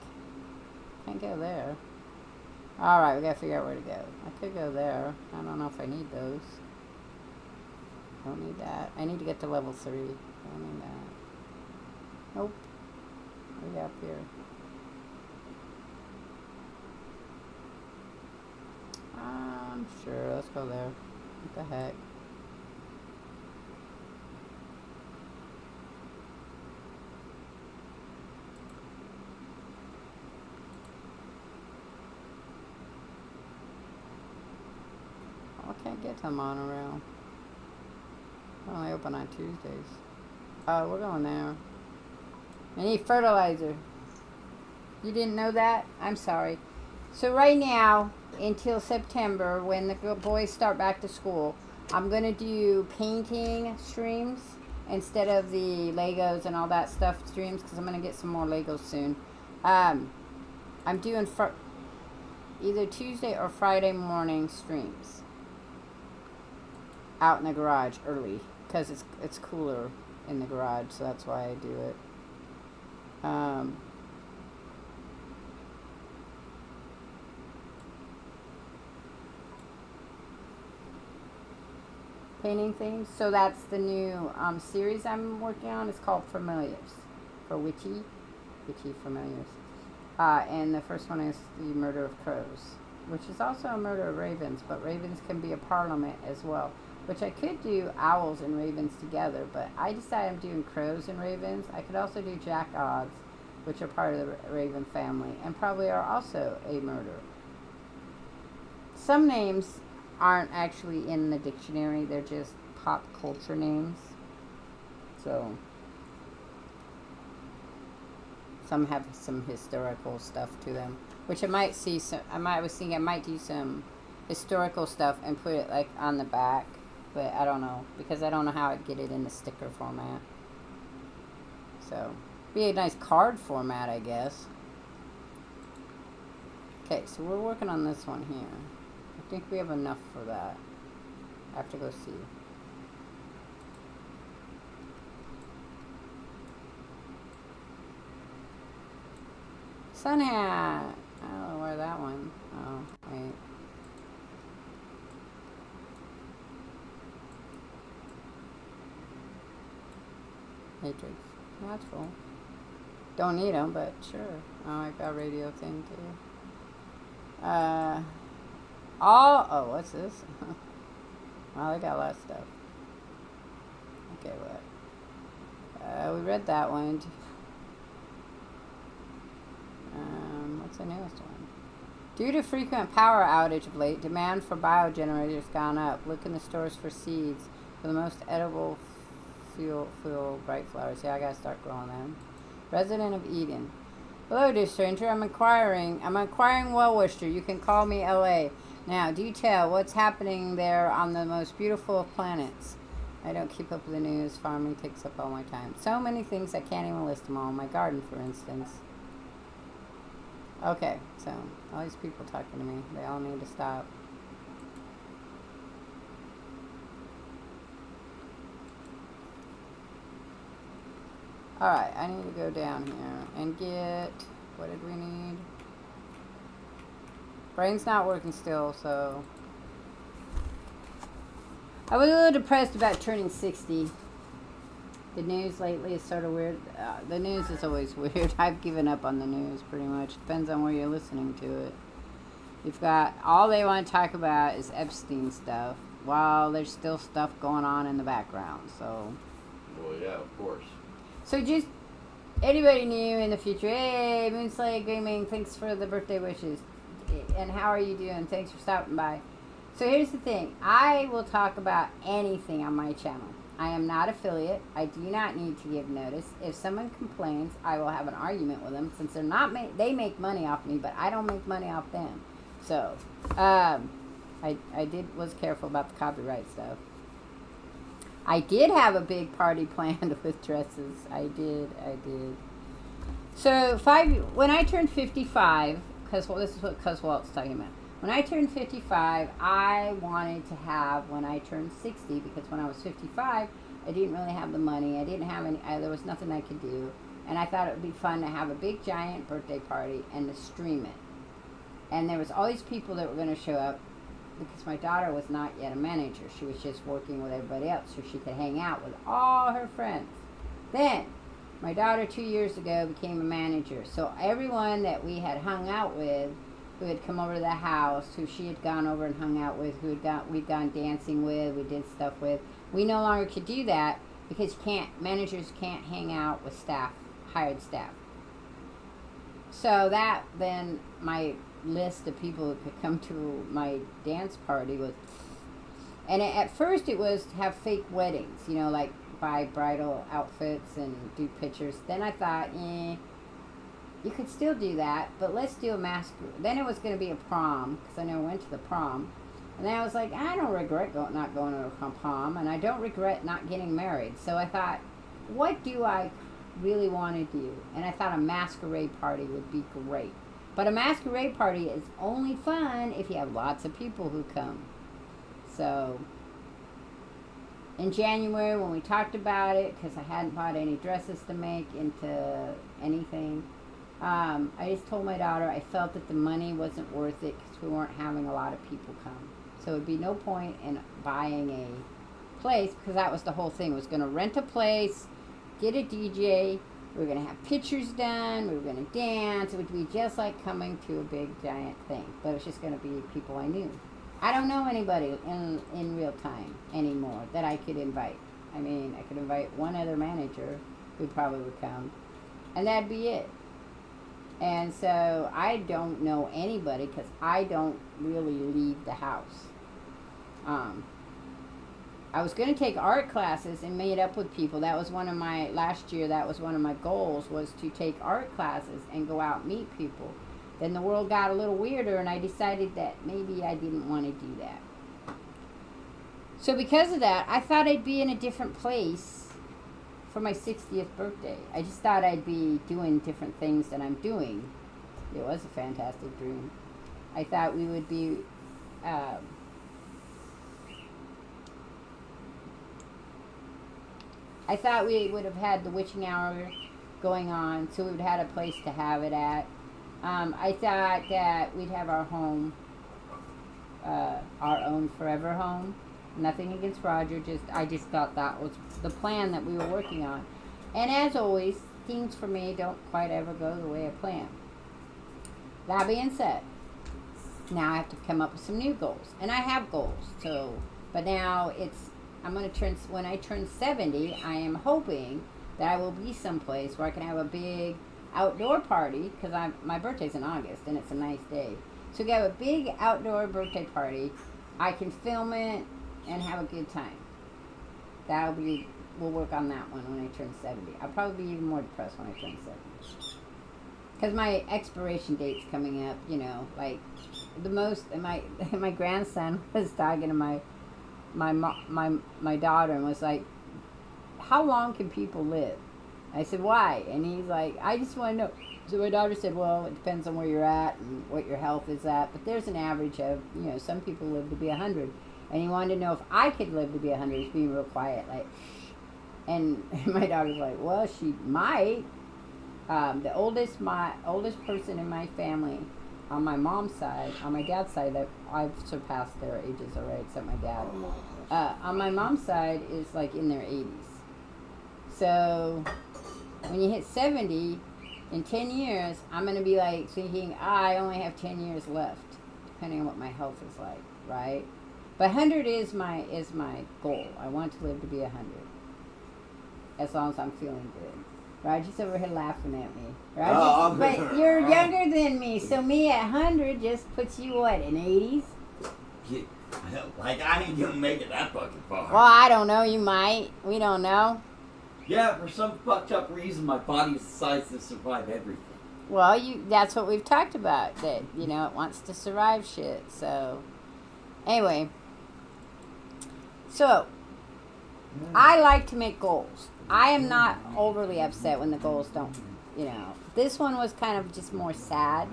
Can't go there. Alright, we got to figure out where to go. I could go there. I don't know if I need those. Don't need that. I need to get to level 3. Don't need that. Nope. Way up here. Sure, let's go there. What the heck? I can't get to the monorail. They're only open on Tuesdays. We're going there. I need fertilizer. You didn't know that? I'm sorry. So right now, until September, when the boys start back to school, I'm going to do painting streams instead of the Legos and all that stuff streams, because I'm going to get some more Legos soon. I'm doing either Tuesday or Friday morning streams out in the garage early, because it's cooler in the garage, so that's why I do it. Painting things. So that's the new series I'm working on. It's called Familiars, for witchy familiars. And the first one is the Murder of Crows, which is also a murder of ravens, but ravens can be a parliament as well, which I could do owls and ravens together, but I decided I'm doing crows and ravens. I could also do jackdaws, which are part of the raven family, and probably are also a murder. Some names aren't actually in the dictionary, they're just pop culture names. So some have some historical stuff to them, which I might see some. I was thinking I might do some historical stuff and put it like on the back, but I don't know, because I don't know how I'd get it in the sticker format. So be a nice card format, I guess. Okay, so we're working on this one here. I think we have enough for that. I have to go see. Sun hat. I don't know where that one. Oh, wait. Matrix. That's cool. Don't need them, but sure. Oh, I got a radio thing too. Oh, what's this? Well, they got a lot of stuff. Okay, what? We read that one. What's the newest one? Due to frequent power outage of late, demand for biogenerators gone up. Look in the stores for seeds for the most edible fuel bright flowers. Yeah, I gotta start growing them. Resident of Eden. Hello, dear stranger. I'm inquiring well-wisher. You can call me LA. Now, do tell what's happening there on the most beautiful of planets. I don't keep up with the news. Farming takes up all my time. So many things I can't even list them all. My garden, for instance. Okay, so all these people talking to me. They all need to stop. Alright, I need to go down here and get... What did we need? Brain's not working still, so... I was a little depressed about turning 60. The news lately is sort of weird. The news is always weird. I've given up on the news pretty much. Depends on where you're listening to it. You've got... All they want to talk about is Epstein stuff, while there's still stuff going on in the background, so... Well, yeah, of course. So just anybody new in the future, hey, Moonslade Gaming, thanks for the birthday wishes. And how are you doing? Thanks for stopping by. So here's the thing. I will talk about anything on my channel. I am not affiliate. I do not need to give notice. If someone complains, I will have an argument with them since they're not they make money off me, but I don't make money off them. So, I was careful about the copyright stuff. I did have a big party planned with dresses. I did. So when I turned 55, because this is what Cuswalt's talking about. When I turned 55, I wanted to have when I turned 60, because when I was 55, I didn't really have the money. I didn't have any. There was nothing I could do, and I thought it would be fun to have a big giant birthday party and to stream it. And there was all these people that were going to show up. Because my daughter was not yet a manager. She was just working with everybody else so she could hang out with all her friends. Then, my daughter 2 years ago became a manager. So everyone that we had hung out with, who had come over to the house, who she had gone over and hung out with, we'd gone dancing with, we did stuff with, we no longer could do that because managers can't hang out with staff, hired staff. So then my list of people who could come to my dance party was, and at first it was to have fake weddings, like buy bridal outfits and do pictures. Then I thought, you could still do that, but let's do a masquerade. Then it was going to be a prom, because I never went to the prom. And then I was like, I don't regret not going to a prom, and I don't regret not getting married. So I thought, what do I really want to do? And I thought a masquerade party would be great. But a masquerade party is only fun if you have lots of people who come. So, in January when we talked about it, because I hadn't bought any dresses to make into anything, I just told my daughter I felt that the money wasn't worth it because we weren't having a lot of people come. So it would be no point in buying a place, because that was the whole thing. Was going to rent a place, get a DJ, we were going to have pictures done, we were going to dance. It would be just like coming to a big giant thing, but it was just going to be people I knew. I don't know anybody in real time anymore that I could invite. I mean, I could invite one other manager who probably would come, and that'd be it. And so I don't know anybody because I don't really leave the house. I was going to take art classes and meet up with people. That was last year, that was one of my goals, was to take art classes and go out and meet people. Then the world got a little weirder, and I decided that maybe I didn't want to do that. So because of that, I thought I'd be in a different place for my 60th birthday. I just thought I'd be doing different things than I'm doing. It was a fantastic dream. I thought we would be. I thought we would have had the witching hour going on, so we would have had a place to have it at. I thought that we'd have our home, our own forever home. Nothing against Roger, I just thought that was the plan that we were working on. And as always, things for me don't quite ever go the way I plan. That being said, now I have to come up with some new goals. And I have goals, but now when I turn 70, I am hoping that I will be someplace where I can have a big outdoor party, because my birthday's in August and it's a nice day. So we have a big outdoor birthday party. I can film it and have a good time. We'll work on that one when I turn 70. I'll probably be even more depressed when I turn 70. Because my expiration date's coming up, like the most, and my grandson was talking to my daughter and was like, how long can people live? I said, why? And he's like, I just want to know. So my daughter said, well, it depends on where you're at and what your health is at, but there's an average of, some people live to be 100. And he wanted to know if I could live to be 100. He's being real quiet, like, and my daughter's like, well, she might. The oldest person in my family, on my mom's side, on my dad's side, that I've surpassed their ages already, except my dad. On my mom's side is like in their 80s. So when you hit 70, in 10 years, I'm going to be like thinking, I only have 10 years left, depending on what my health is like, right? But 100 is my goal. I want to live to be 100, as long as I'm feeling good. Roger's over here laughing at me. But you're younger than me, so me at 100 just puts you what, in 80s? Yeah, like I ain't gonna make it that fucking far. Well, I don't know. You might. We don't know. Yeah, for some fucked up reason, my body decides to survive everything. Well, that's what we've talked about, that, it wants to survive shit. So, anyway. So, I like to make goals. I am not overly upset when the goals don't, This one was kind of just more sad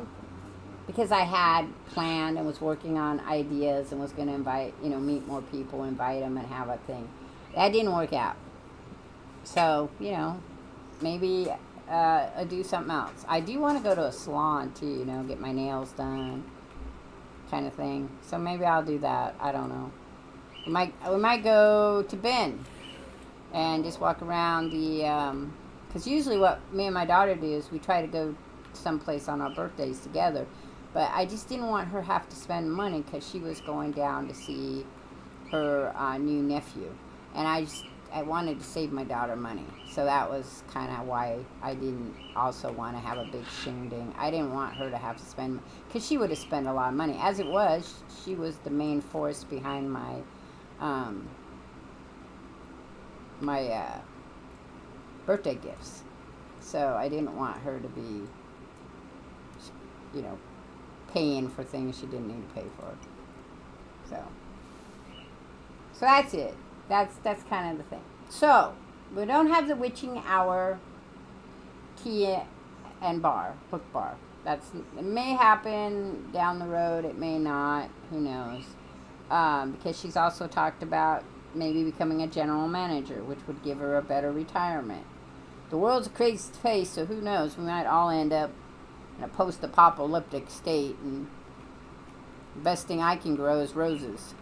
because I had planned and was working on ideas and was going to invite, meet more people, invite them and have a thing. That didn't work out. So, maybe I do something else. I do want to go to a salon too, get my nails done, kind of thing. So maybe I'll do that. I don't know. We might go to Bend and just walk around because usually what me and my daughter do is we try to go someplace on our birthdays together. But I just didn't want her have to spend money because she was going down to see her new nephew. And I wanted to save my daughter money. So that was kind of why I didn't also want to have a big shindig. I didn't want her to have to spend, because she would have spent a lot of money. As it was, she was the main force behind my birthday gifts. So I didn't want her to be, paying for things she didn't need to pay for. So that's it. That's kind of the thing. So, we don't have the witching hour tea and book bar. It may happen down the road. It may not. Who knows? Because she's also talked about maybe becoming a general manager, which would give her a better retirement. The world's a crazy place, so who knows? We might all end up in a post-apocalyptic state, and the best thing I can grow is roses.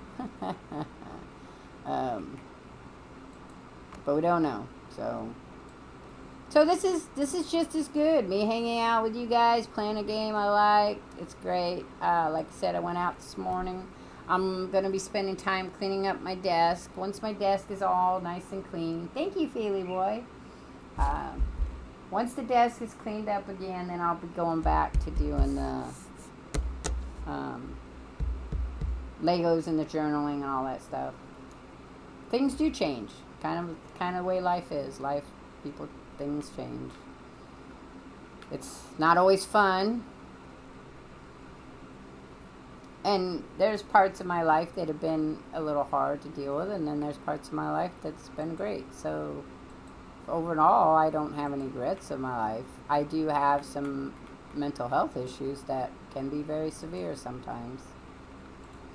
But we don't know. So this is just as good. Me hanging out with you guys, playing a game I like. It's great. Like I said, I went out this morning. I'm going to be spending time cleaning up my desk. Once my desk is all nice and clean. Thank you, Feely Boy. Once the desk is cleaned up again, then I'll be going back to doing the Legos and the journaling and all that stuff. Things do change. Kind of the way life is. Things change. It's not always fun. And there's parts of my life that have been a little hard to deal with, and then there's parts of my life that's been great. So overall, I don't have any regrets of my life. I do have some mental health issues that can be very severe sometimes.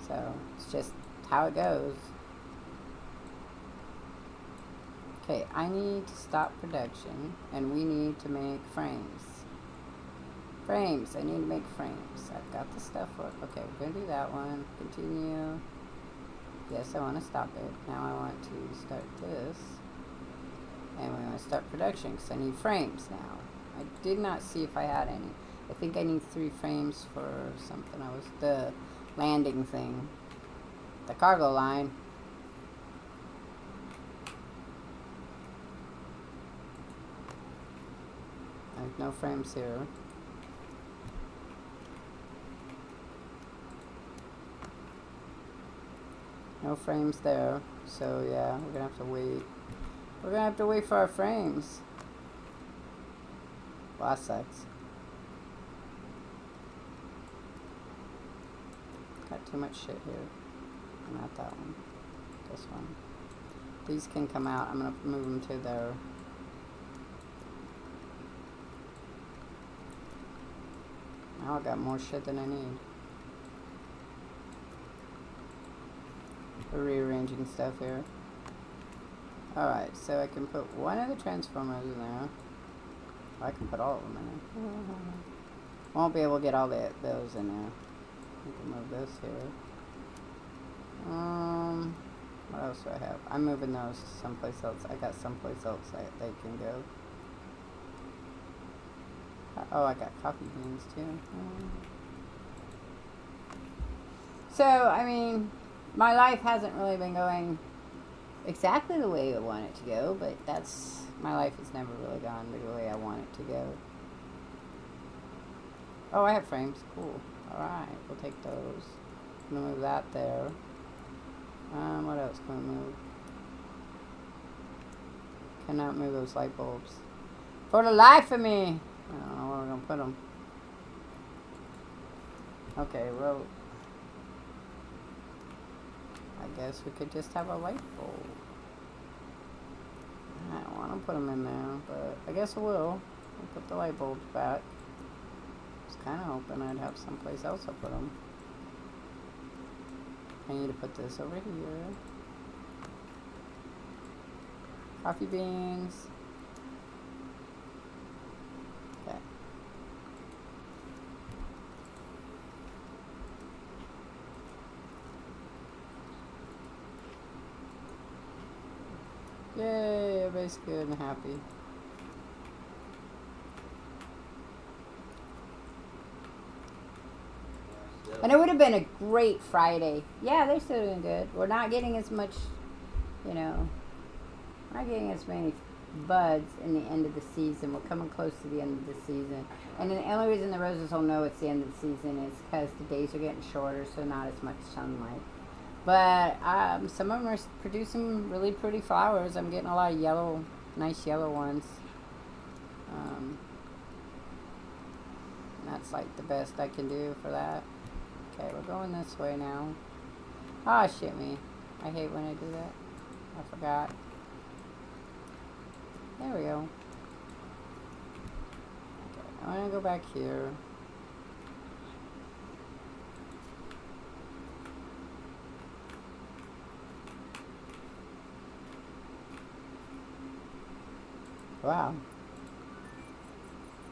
So it's just how it goes. Okay, I need to stop production, and we need to make frames. Frames, I need to make frames. I've got the stuff for it. Okay, we're gonna do that one. Continue. Yes, I want to stop it. Now I want to start this. And we want to start production because I need frames now. I did not see if I had any. I think I need 3 frames for something. The landing thing. The cargo line. There's no frames here. No frames there. So yeah, we're gonna have to wait. We're gonna have to wait for our frames. Well, that sucks. Got too much shit here. Not that one. This one. These can come out. I'm gonna move them to there. Now I got more shit than I need. We're rearranging stuff here. Alright, so I can put one of the transformers in there. I can put all of them in there. Won't be able to get all those in there. I can move this here. What else do I have? I'm moving those someplace else. I got someplace else that they can go. Oh, I got coffee beans too. So, I mean, my life hasn't really been going exactly the way I want it to go, but my life has never really gone the way I want it to go. Oh, I have frames. Cool. Alright, we'll take those. I'm gonna move that there. What else can we move? Cannot move those light bulbs. For the life of me! I don't know where we're gonna put them. Okay, well, I guess we could just have a light bulb. I don't want to put them in there, but I guess I will. We'll put the light bulbs back. I was kind of hoping I'd have someplace else to put them. I need to put this over here. Coffee beans. Okay. Yay, everybody's good and happy. And it would have been a great Friday. Yeah, they're still doing good. We're not getting as much, you know, not getting as many buds in the end of the season. We're coming close to the end of the season. And the only reason the roses will know it's the end of the season is because the days are getting shorter, so not as much sunlight. But some of them are producing really pretty flowers. I'm getting a lot of yellow, nice yellow ones. That's like the best I can do for that. Okay, we're going this way now. Ah, shit me. I hate when I do that. I forgot. There we go. Okay, I'm gonna go back here. Wow.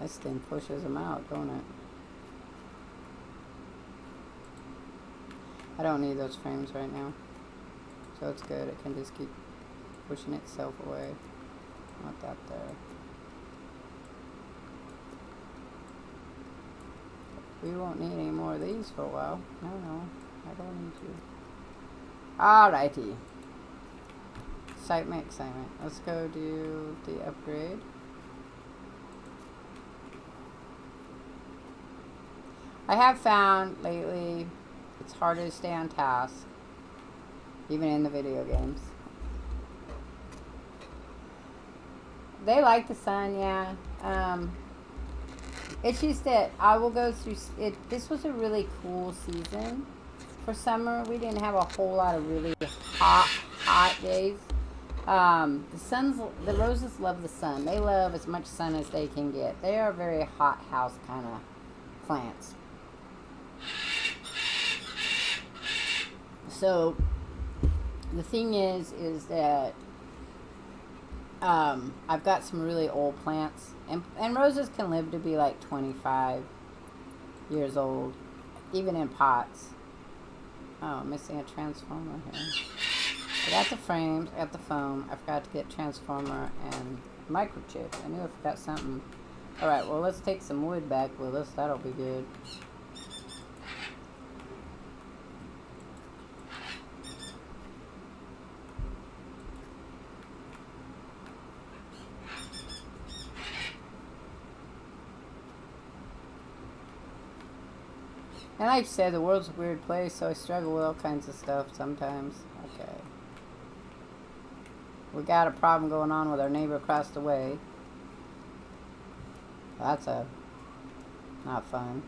This thing pushes them out, don't it? I don't need those frames right now. So it's good. It can just keep pushing itself away. Not that there. We won't need any more of these for a while. No, I don't need you. Alrighty. Excitement. Let's go do the upgrade. I have found lately it's harder to stay on task, even in the video games. They like the sun, yeah. It's just that I will go through it. This was a really cool season for summer. We didn't have a whole lot of really hot days. The roses love the sun. They love as much sun as they can get. They are very hot house kind of plants. So the thing is that I've got some really old plants, and roses can live to be like 25 years old, even in pots. Oh, I'm missing a transformer here. I got the frames, I got the foam. I forgot to get transformer and microchip. I knew I forgot something. Alright, well, let's take some wood back with us. That'll be good. And like I said, the world's a weird place, so I struggle with all kinds of stuff sometimes. Okay. We got a problem going on with our neighbor across the way. That's not fun.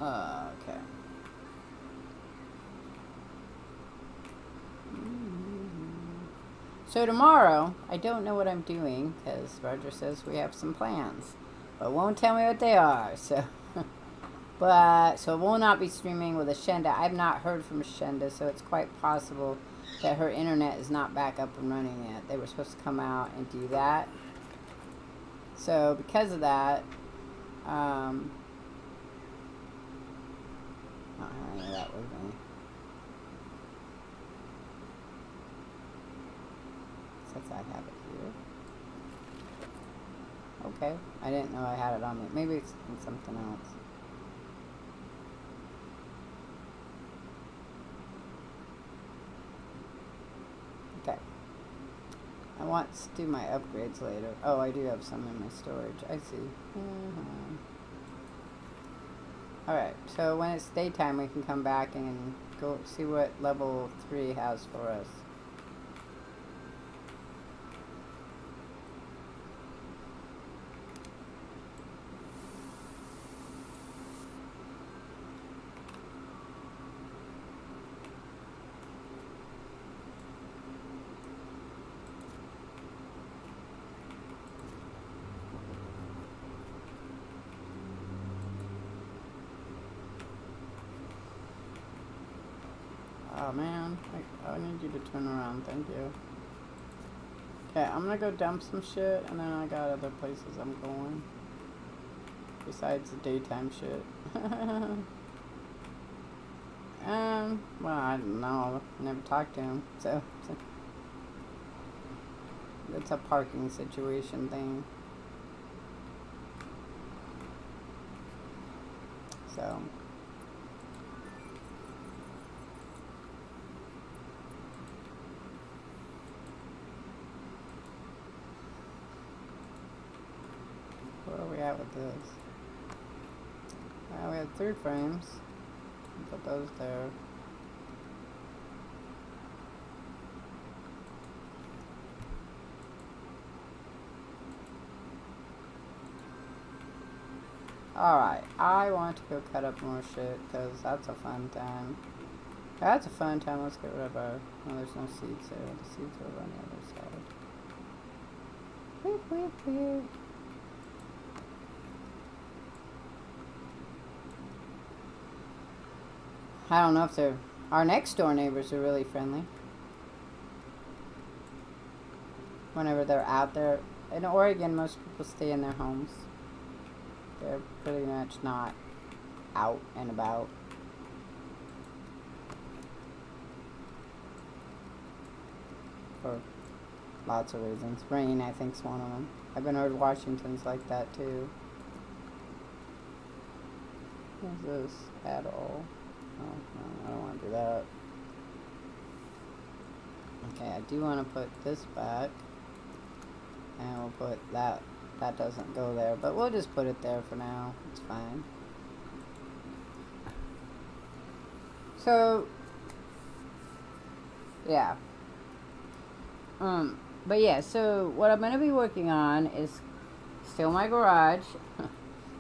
Okay. So tomorrow, I don't know what I'm doing, because Roger says we have some plans, but won't tell me what they are, so... So I will not be streaming with Ashenda. I've not heard from Ashenda, so it's quite possible that her internet is not back up and running yet. They were supposed to come out and do that. So because of that, I don't have any of that with me. Since I have it here. Okay, I didn't know I had it on me. Maybe it's in something else. Okay. I want to do my upgrades later. Oh, I do have some in my storage. I see. Alright, so when it's daytime, we can come back and go see what level 3 has for us. Oh man, I need you to turn around, thank you. Okay, I'm gonna go dump some shit, and then I got other places I'm going. Besides the daytime shit. Well, I don't know. I never talked to him, so... It's a parking situation thing. So... Where are we at with this? We had 3 frames. Put those there. Alright, I want to go cut up more shit, because that's a fun time. That's a fun time. Let's get rid of our... Oh, there's no seeds there. The seeds are over on the other side. Weep, weep, weep. I don't know if they're... Our next door neighbors are really friendly. Whenever they're out there. In Oregon, most people stay in their homes. They're pretty much not out and about. For lots of reasons. Rain, I think, is one of them. I've been heard Washington's like that, too. What's this? At all? Oh, no, I don't want to do that. Okay, I do want to put this back. And we'll put that. That doesn't go there. But we'll just put it there for now. It's fine. So, yeah. But yeah, so what I'm going to be working on is still my garage.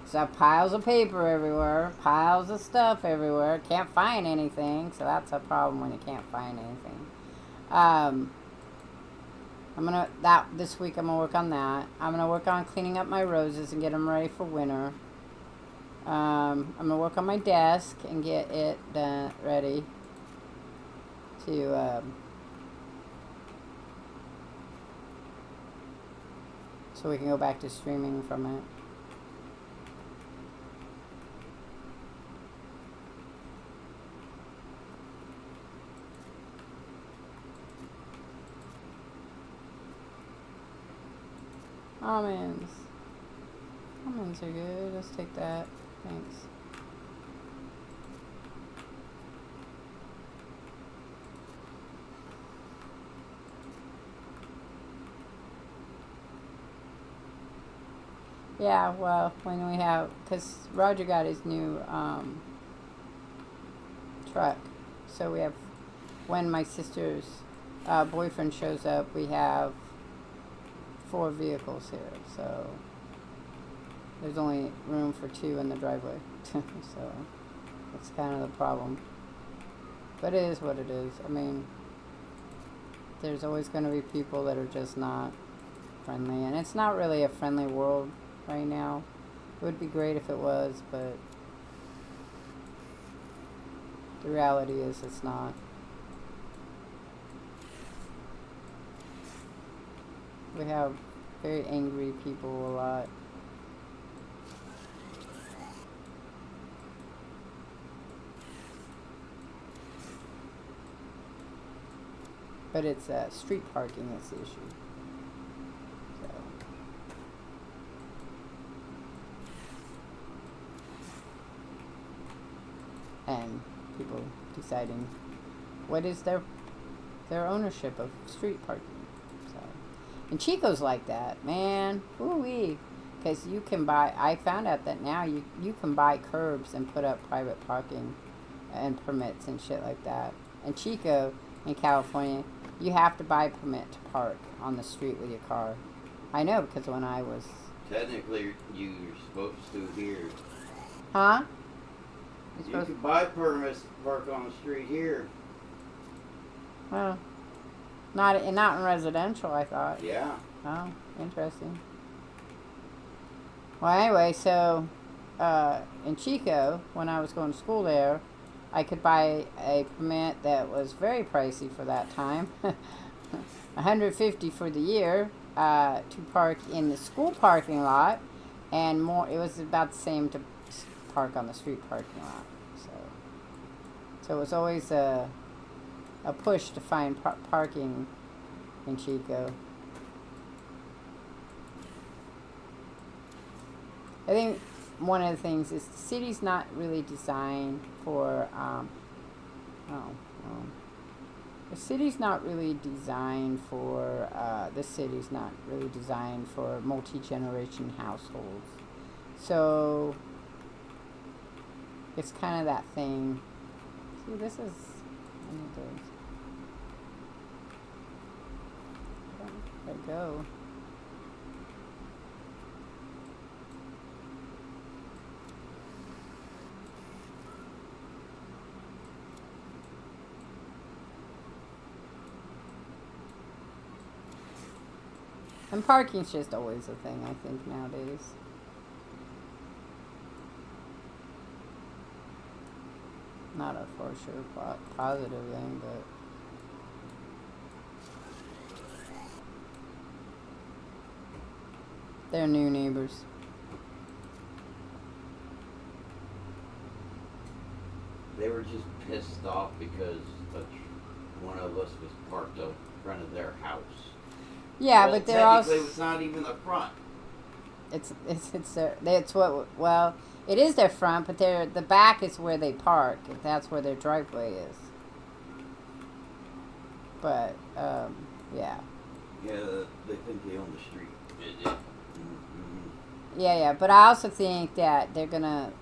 So piles of paper everywhere, piles of stuff everywhere. Can't find anything, so that's a problem when you can't find anything. I'm gonna this week. I'm gonna work on that. I'm gonna work on cleaning up my roses and get them ready for winter. I'm gonna work on my desk and get it done, ready to so we can go back to streaming from it. Almonds. Almonds are good. Let's take that. Thanks. Yeah, well, when we have, because Roger got his new truck, so we have, when my sister's boyfriend shows up, we have 4 vehicles here, so there's only room for 2 in the driveway, so that's kind of the problem. But it is what it is. I mean, there's always going to be people that are just not friendly, and it's not really a friendly world right now. It would be great if it was, but the reality is it's not. We have very angry people a lot. But it's street parking that's the issue. So. And people deciding what is their ownership of street parking. So. And Chico's like that, man. Ooh-wee. Because you can buy, I found out that now you can buy curbs and put up private parking and permits and shit like that. And Chico, in California, you have to buy a permit to park on the street with your car. I know, because when I was... Technically, you're supposed to here. Huh? You can buy permits to park on the street here. Well, not in residential, I thought. Yeah. Oh, interesting. Well, anyway, so in Chico, when I was going to school there, I could buy a permit that was very pricey for that time, $150 for the year, to park in the school parking lot, and more. It was about the same to park on the street parking lot. So it was always a push to find parking in Chico. I think one of the things is the city's not really designed for, the city's not really designed for, multi-generation households. So, it's kind of that thing. See, this is, there we go. And parking's just always a thing, I think, nowadays. Not a for sure positive thing, but... They're new neighbors. They were just pissed off because one of us was parked up in front of their house. Yeah, well, but they're also... Technically, it's not even the front. It is their front, but the back is where they park. That's where their driveway is. But, yeah. Yeah, they think they own the street. Mm-hmm. Yeah, but I also think that they're gonna,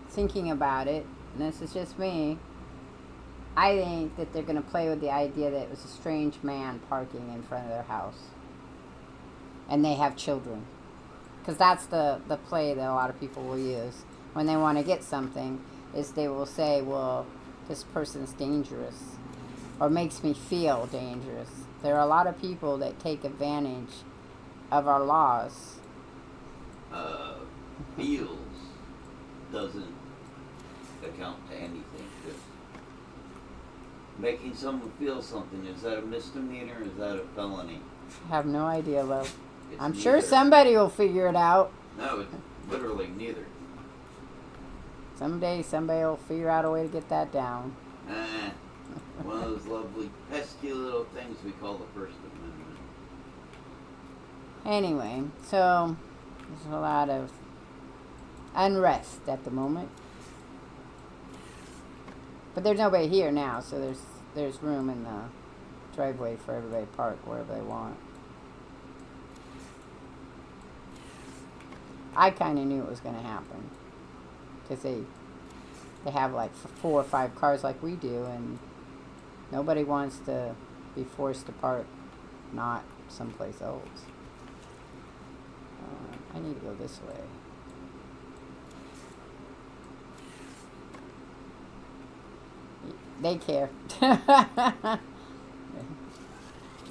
thinking about it, and this is just me, I think that they're gonna play with the idea that it was a strange man parking in front of their house. And they have children. Because that's the play that a lot of people will use when they want to get something, is they will say, well, this person's dangerous. or makes me feel dangerous. There are a lot of people that take advantage of our laws. Feels doesn't account to anything. Just making someone feel something, is that a misdemeanor or is that a felony? I have no idea, love. It's I'm sure neither. somebody will figure it out. No, it's literally neither. Someday somebody will figure out a way to get that down. One of those lovely pesky little things we call the First Amendment. Anyway, so there's a lot of unrest at the moment. But there's nobody here now, so there's room in the driveway for everybody to park wherever they want. I kind of knew it was going to happen. Because they have like 4 or 5 cars like we do, and nobody wants to be forced to park not someplace else. I need to go this way. They care.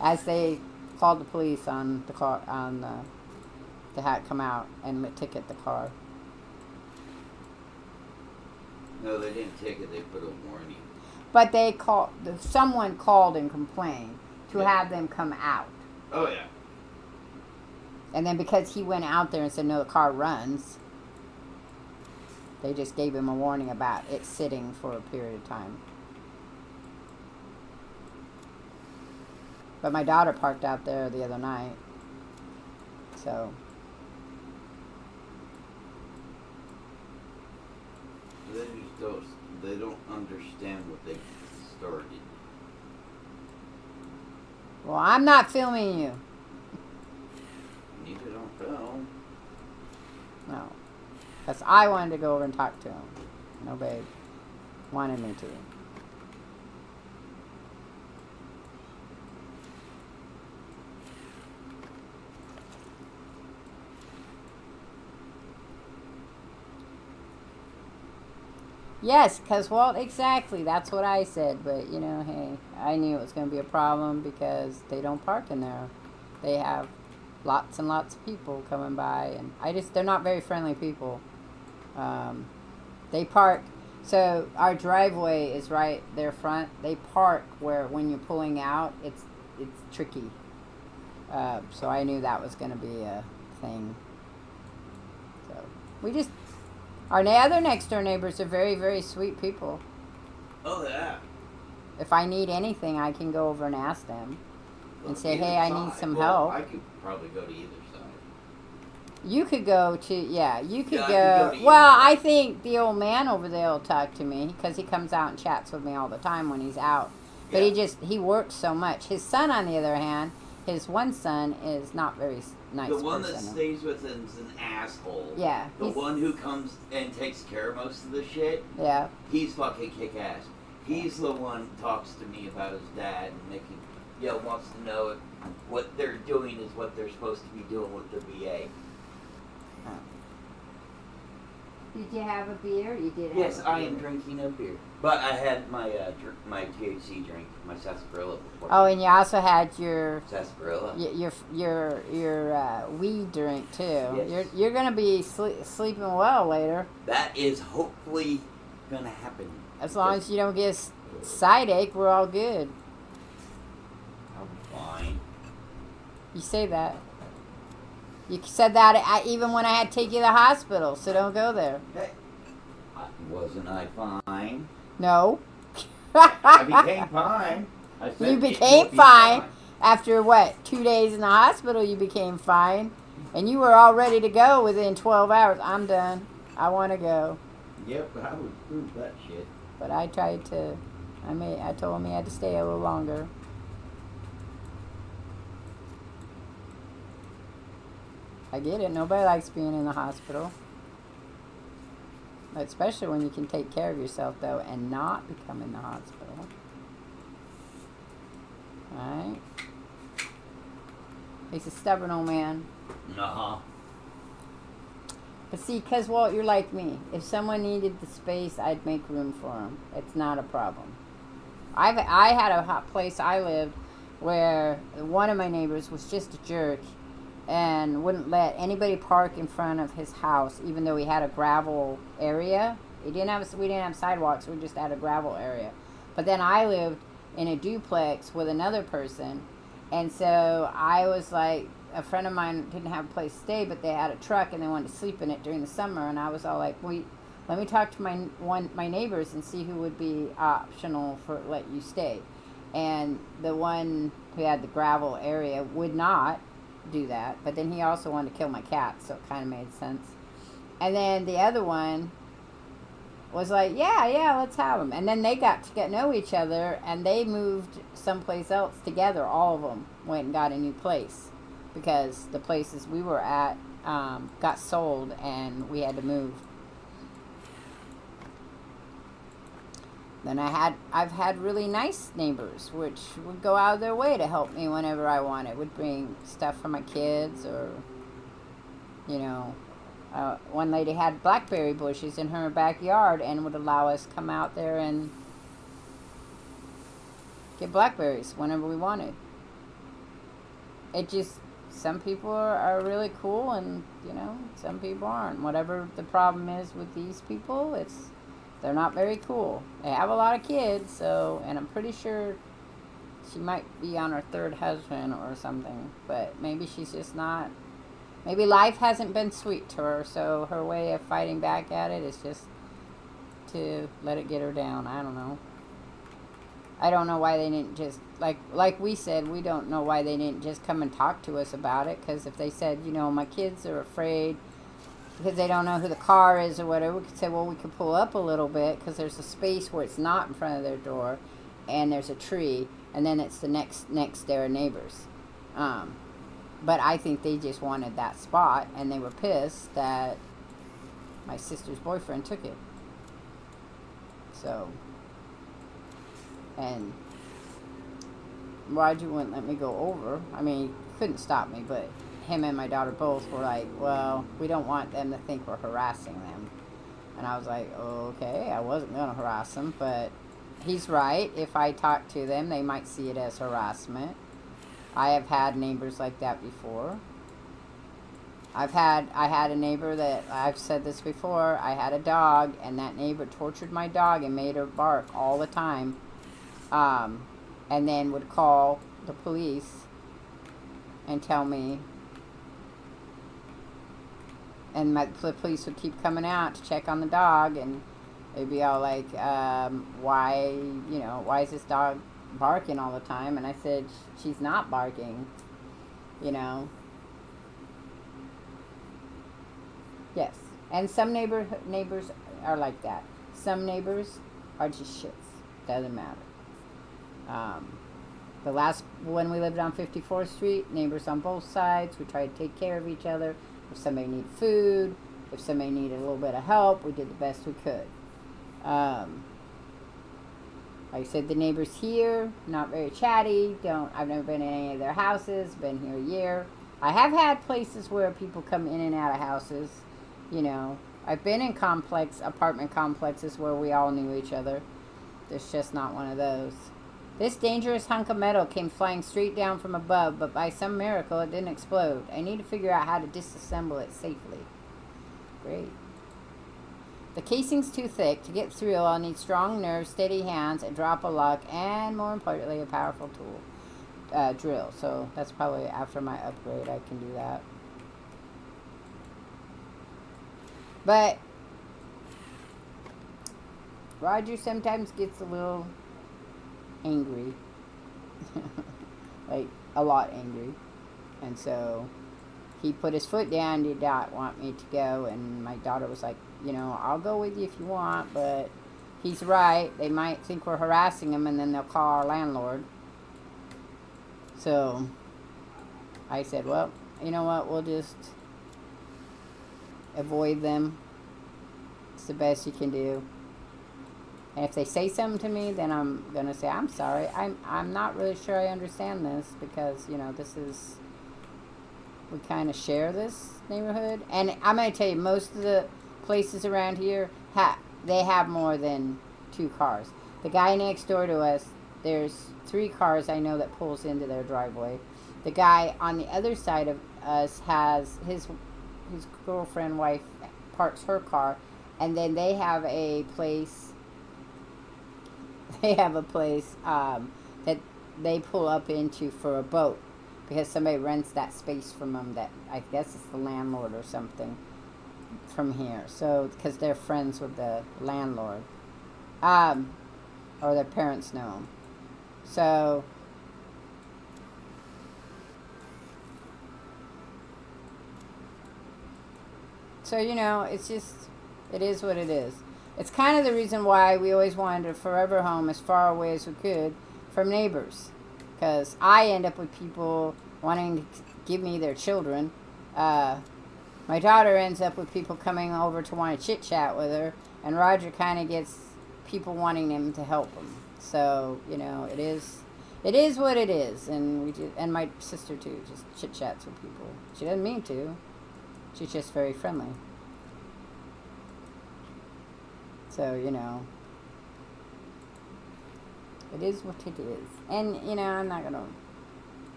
As they called the police on the car, to have come out and ticket the car. No, they didn't ticket, they put a warning. But they called. Someone called and complained to have them come out. Oh, yeah. And then because he went out there and said, no, the car runs, they just gave him a warning about it sitting for a period of time. But my daughter parked out there the other night. So. They don't understand what they started. Well, I'm not filming you. Neither don't film. No. Because I wanted to go over and talk to him. Nobody wanted me to. Yes, because, well, exactly. That's what I said. But, you know, hey, I knew it was going to be a problem because they don't park in there. They have lots and lots of people coming by. And they're not very friendly people. They park. So our driveway is right their front. They park where when you're pulling out, it's tricky. So I knew that was going to be a thing. So we just... Our other next door neighbors are very, very sweet people. Oh, yeah. If I need anything, I can go over and ask them and say, Either hey, I side. need some Well, help. I could probably go to either side. You could go to, you could Yeah, I go. could go to Well, either I side. think the old man over there will talk to me because he comes out and chats with me all the time when he's out. But Yeah. he works so much. His son, on the other hand, his one son is not very nice The one that person. stays with him is an asshole. Yeah. The one who comes and takes care of most of the shit, Yeah. he's fucking kick-ass. He's the one who talks to me about his dad and wants to know if what they're doing is what they're supposed to be doing with the bda. Did you have a beer? You did. Yes, I am drinking a beer. But I had my my THC drink, my sarsaparilla before. Oh, and you also had your Sarsaparilla. your weed drink too. Yes. You're gonna be sleeping well later, That is hopefully gonna happen. as long as you don't get a side ache. We're all good. I'll be fine. You say that. You said that even when I had to take you to the hospital, so don't go there. Hey, wasn't I fine? No. I became fine. I said You it became would be fine. After what? 2 days in the hospital, you became fine, and you were all ready to go within 12 hours. I'm done. I want to go. Yep, I would prove that shit. But I tried to. I told him he had to stay a little longer. I get it. Nobody likes being in the hospital. Especially when you can take care of yourself, though, and not become in the hospital. Alright? He's a stubborn old man. Uh-huh. But see, because, Walt, you're like me. If someone needed the space, I'd make room for him. It's not a problem. I had a hot place I lived where one of my neighbors was just a jerk and wouldn't let anybody park in front of his house, even though he had a gravel area. We didn't have sidewalks. We just had a gravel area. But then I lived in a duplex with another person, and so I was like, a friend of mine didn't have a place to stay, but they had a truck and they wanted to sleep in it during the summer, and I was all like, let me talk to my neighbors and see who would be optional for let you stay. And the one who had the gravel area would not do that, but then he also wanted to kill my cat, so it kind of made sense. And then the other one was like, yeah, let's have them. And then they got to know each other, and they moved someplace else together. All of them went and got a new place because the places we were at got sold, and we had to move. Then I've had really nice neighbors, which would go out of their way to help me whenever I wanted. Would bring stuff for my kids, or, one lady had blackberry bushes in her backyard and would allow us to come out there and get blackberries whenever we wanted. It just, some people are really cool, and, some people aren't. Whatever the problem is with these people, they're not very cool. They have a lot of kids, and I'm pretty sure she might be on her third husband or something, but maybe she's just not, maybe life hasn't been sweet to her, so her way of fighting back at it is just to let it get her down. I don't know. I don't know why they didn't just, like we said, we don't know why they didn't just come and talk to us about it, because if they said, my kids are afraid because they don't know who the car is or whatever, we could say, well, we could pull up a little bit because there's a space where it's not in front of their door, and there's a tree, and then it's the next door neighbors. But I think they just wanted that spot, and they were pissed that my sister's boyfriend took it. So, and Roger wouldn't let me go over. I mean, he couldn't stop me, but him and my daughter both were like, well, we don't want them to think we're harassing them. And I was like, okay, I wasn't going to harass them, but he's right. If I talk to them, they might see it as harassment. I have had neighbors like that before. I had a neighbor that, I've said this before, I had a dog, and that neighbor tortured my dog and made her bark all the time, and then would call the police and tell me, and the police would keep coming out to check on the dog, and they'd be all like, why is this dog barking all the time? And I said, she's not barking, Yes. And some neighbors are like that. Some neighbors are just shits. Doesn't matter. The last, when we lived on 54th Street, neighbors on both sides, we tried to take care of each other. If somebody needed food, if somebody needed a little bit of help, we did the best we could. Like I said, the neighbors here, not very chatty. I've never been in any of their houses, been here a year. I have had places where people come in and out of houses. I've been in apartment complexes where we all knew each other. There's just not one of those. This dangerous hunk of metal came flying straight down from above, but by some miracle it didn't explode. I need to figure out how to disassemble it safely. Great. The casing's too thick. To get through, I'll need strong nerves, steady hands, a drop of luck, and more importantly, a powerful tool. Drill. So that's probably after my upgrade I can do that. But Roger sometimes gets a little angry. Like, a lot angry. And so he put his foot down, did not want me to go, and my daughter was like, I'll go with you if you want, but he's right. They might think we're harassing him, and then they'll call our landlord. So I said, well, you know what, we'll just avoid them. It's the best you can do. And if they say something to me, then I'm going to say, I'm sorry. I'm not really sure I understand this, because, this is, we kind of share this neighborhood. And I'm going to tell you, most of the places around here, they have more than 2 cars. The guy next door to us, there's 3 cars I know that pulls into their driveway. The guy on the other side of us has his girlfriend, wife, parks her car, and then they have a place. They have a place that they pull up into for a boat because somebody rents that space from them. That I guess it's the landlord or something from here. So because they're friends with the landlord, or their parents know him. So you know, it's just, it is what it is. It's kind of the reason why we always wanted a forever home as far away as we could from neighbors. Because I end up with people wanting to give me their children. My daughter ends up with people coming over to want to chit-chat with her. And Roger kind of gets people wanting him to help him. So, you know, it is what it is. And and my sister, too, just chit-chats with people. She doesn't mean to. She's just very friendly. So, you know, it is what it is. And, you know, I'm not going to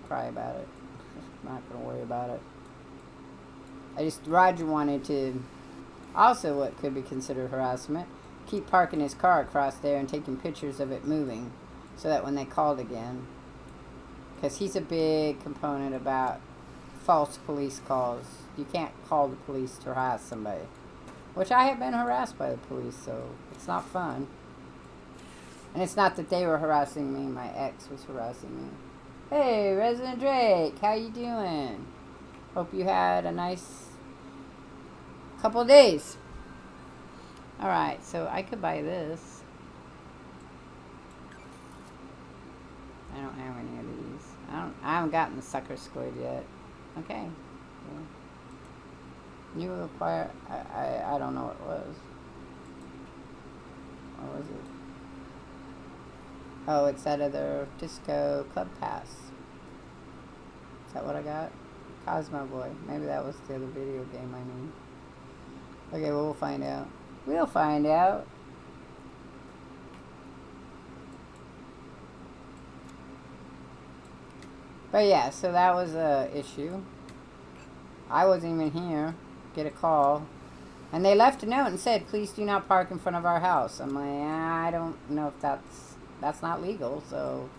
cry about it. I'm not going to worry about it. Roger wanted to, also what could be considered harassment, keep parking his car across there and taking pictures of it moving so that when they called again, because he's a big component about false police calls. You can't call the police to harass somebody. Which I have been harassed by the police, so it's not fun. And it's not that they were harassing me, my ex was harassing me. Hey, Resident Drake, how you doing? Hope you had a nice couple of days. Alright, so I could buy this. I don't have any of these. I haven't gotten the sucker squid yet. Okay. Yeah. You acquire. I don't know what it was. What was it? Oh, it's that other Disco Club Pass. Is that what I got? Cosmo Boy. Maybe that was the other video game I mean. Okay, well, we'll find out. We'll find out. But yeah, so that was a issue. I wasn't even here. Get a call. And they left a note and said, please do not park in front of our house. I'm like, I don't know if that's not legal, so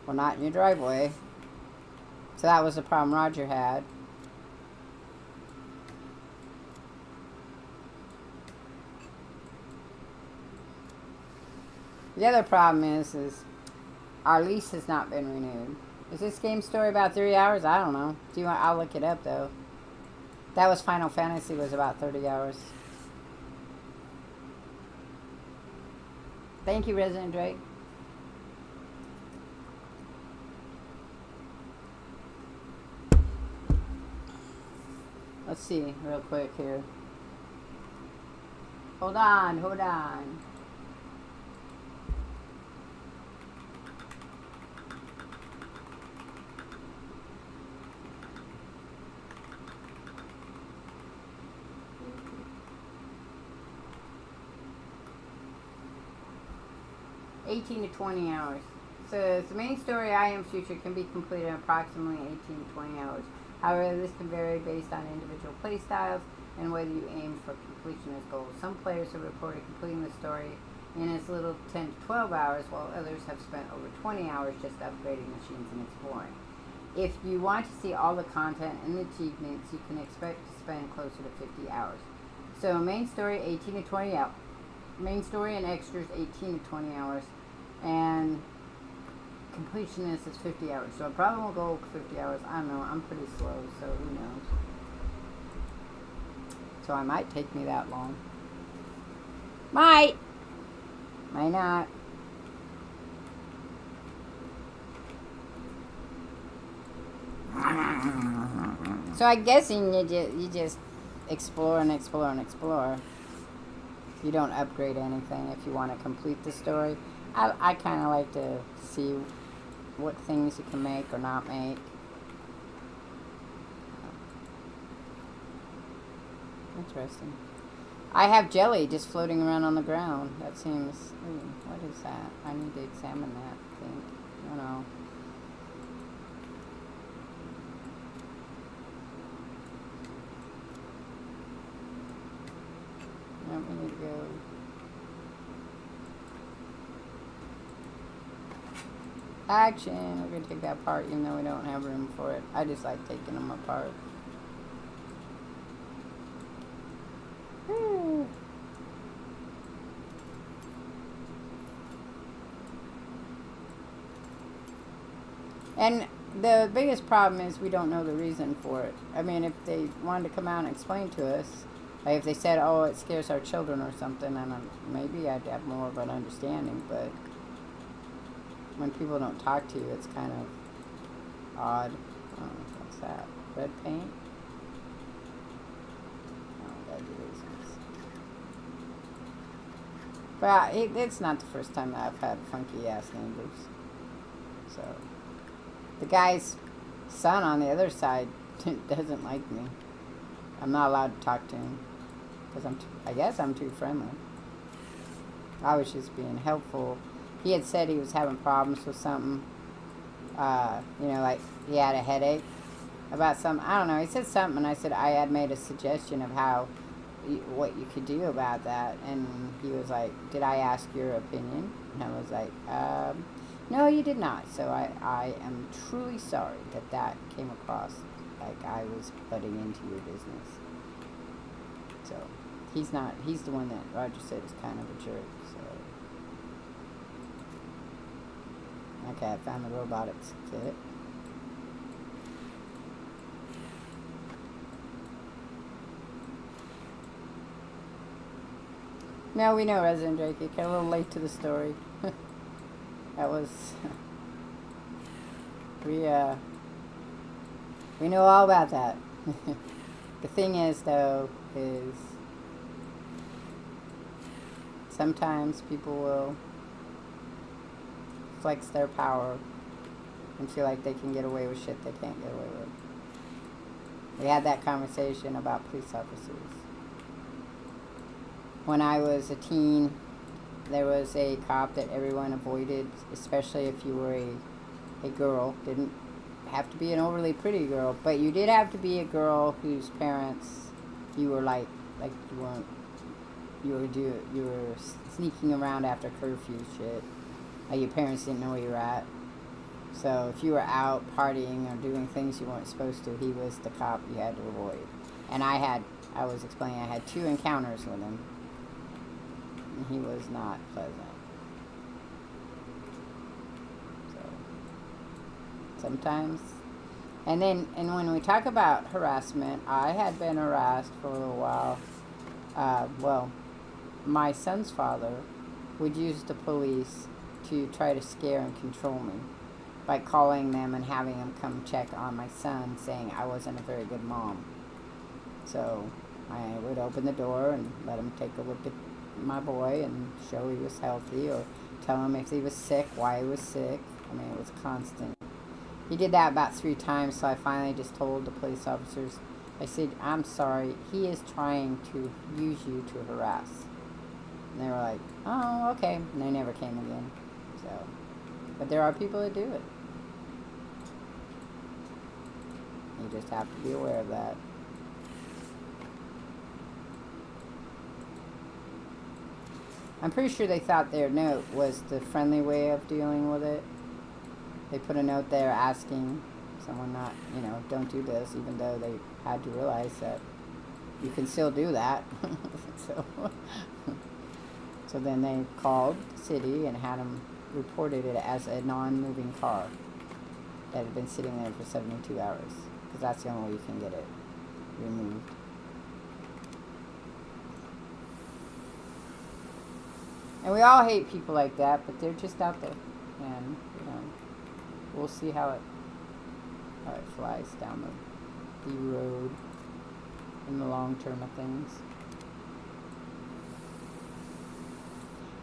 we're not in your driveway. So that was the problem Roger had. The other problem is our lease has not been renewed. Is this game story about 3 hours? I don't know. I'll look it up though. That was Final Fantasy, was about 30 hours. Thank you, Resident Drake. Let's see real quick here. Hold on. $18 to 20 hours. So the main story, I Am Future, can be completed in approximately 18 to 20 hours. However, this can vary based on individual play styles and whether you aim for completion as goals. Some players have reported completing the story in as little 10 to 12 hours, while others have spent over 20 hours just upgrading machines and exploring. If you want to see all the content and the achievements, you can expect to spend closer to 50 hours. So main story, 18 to 20 hours. Main story and extras, 18 to 20 hours. And completionist is 50 hours. So I probably won't go 50 hours. I don't know. I'm pretty slow, so who knows. So I might take me that long. Might not. So I'm guessing you just explore and explore and explore. You don't upgrade anything if you want to complete the story. I kind of like to see what things you can make or not make. Interesting. I have jelly just floating around on the ground. That seems... Ooh, what is that? I need to examine that, I think. I don't know. Nope, we need to go... Action! We're going to take that apart even though we don't have room for it. I just like taking them apart. And the biggest problem is we don't know the reason for it. I mean, if they wanted to come out and explain to us, like if they said, oh, it scares our children or something, and maybe I'd have more of an understanding, but when people don't talk to you, it's kind of odd. Oh, what's that? Red paint? Oh, gotta do these ones. But it's not the first time that I've had funky-ass neighbors. So... The guy's son on the other side doesn't like me. I'm not allowed to talk to him because I guess I'm too friendly. I was just being helpful. He had said he was having problems with something. Like he had a headache about something. I don't know. He said something, and I said I had made a suggestion of what you could do about that, and he was like, "Did I ask your opinion?" And I was like, "No, you did not." So I am truly sorry that came across like I was butting into your business. So he's the one that Roger said is kind of a jerk. So okay, I found the robotics kit. Now we know Resident Drake. You got a little late to the story. That was... we know all about that. The thing is, though, is... sometimes people will flex their power and feel like they can get away with shit they can't get away with. We had that conversation about police officers. When I was a teen, there was a cop that everyone avoided, especially if you were a girl. Didn't have to be an overly pretty girl, but you did have to be a girl whose parents you were like you were sneaking around after curfew shit. Like your parents didn't know where you were at. So if you were out partying or doing things you weren't supposed to, he was the cop you had to avoid. And I was explaining I had 2 encounters with him. And he was not pleasant. So sometimes, and when we talk about harassment, I had been harassed for a little while. My son's father would use the police to try to scare and control me by calling them and having them come check on my son, saying I wasn't a very good mom. So I would open the door and let him take a look at my boy and show he was healthy, or tell him if he was sick, why he was sick. I mean, it was constant. He did that about 3 times, so I finally just told the police officers, I said, I'm sorry, he is trying to use you to harass. And they were like, oh, okay. And they never came again. So, but there are people that do it. You just have to be aware of that. I'm pretty sure they thought their note was the friendly way of dealing with it. They put a note there asking someone not, don't do this, even though they had to realize that you can still do that. So then they called the city and had them reported it as a non-moving car that had been sitting there for 72 hours. Because that's the only way you can get it removed. And we all hate people like that, but they're just out there. And, we'll see how it flies down the road in the long term of things.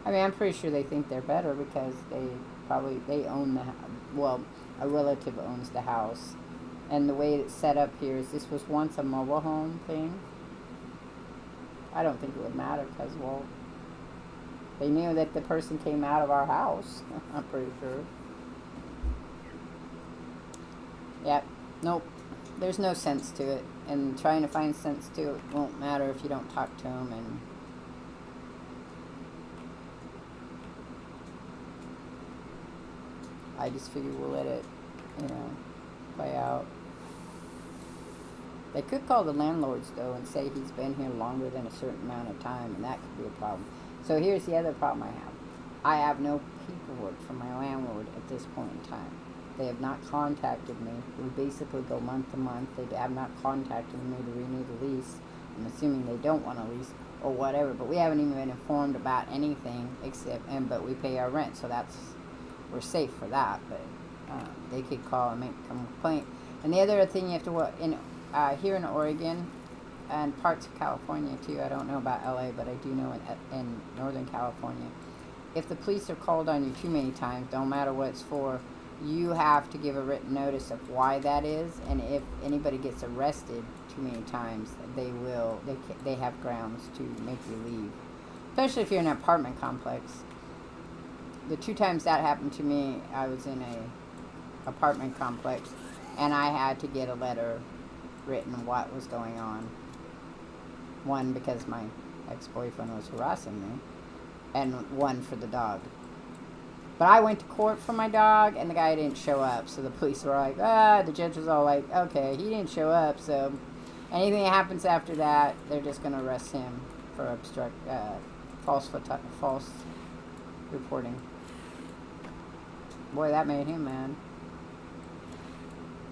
I mean, I'm pretty sure they think they're better because they own the house. Well, a relative owns the house. And the way it's set up here is this was once a mobile home thing. I don't think it would matter because, well, they knew that the person came out of our house. I'm pretty sure. Yep. Nope. There's no sense to it. And trying to find sense to it won't matter if you don't talk to them. And I just figure we'll let it, play out. They could call the landlords, though, and say he's been here longer than a certain amount of time, and that could be a problem. So here's the other problem I have. I have no paperwork from my landlord at this point in time. They have not contacted me. We basically go month to month. They have not contacted me to renew the lease. I'm assuming they don't want a lease or whatever, but we haven't even been informed about anything but we pay our rent, so we're safe for that. But they could call and make a complaint. And the other thing you have to here in Oregon and parts of California too. I don't know about LA, but I do know in Northern California, if the police are called on you too many times, don't matter what it's for, you have to give a written notice of why that is. And if anybody gets arrested too many times, they have grounds to make you leave, especially if you're in an apartment complex. The 2 times that happened to me, I was in a apartment complex, and I had to get a letter written what was going on. One, because my ex-boyfriend was harassing me, and one for the dog. But I went to court for my dog, and the guy didn't show up, so the police were like, the judge was all like, okay, he didn't show up, so anything that happens after that, they're just going to arrest him for false reporting. Boy, that made him mad.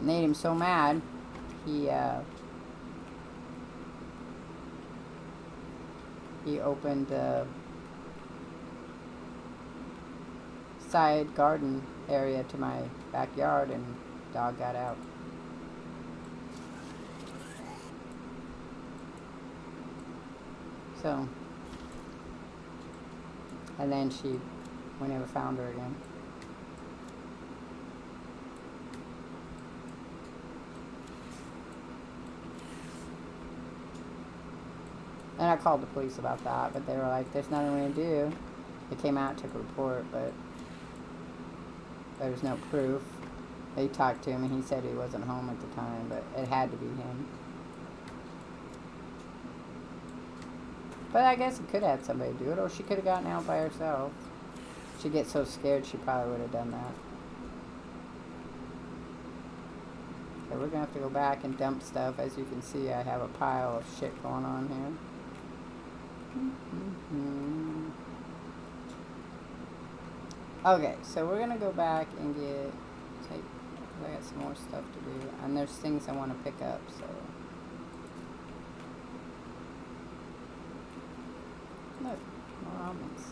Made him so mad, he opened the side garden area to my backyard, and dog got out. So, and then we never found her again. And I called the police about that, but they were like, there's nothing we can do. They came out, took a report, but there was no proof. They talked to him, and he said he wasn't home at the time, but it had to be him. But I guess it could have had somebody do it, or she could have gotten out by herself. She'd get so scared, she probably would have done that. Okay, we're going to have to go back and dump stuff. As you can see, I have a pile of shit going on here. Okay, so we're gonna go back and I got some more stuff to do, and there's things I want to pick up, so. Look, more almonds.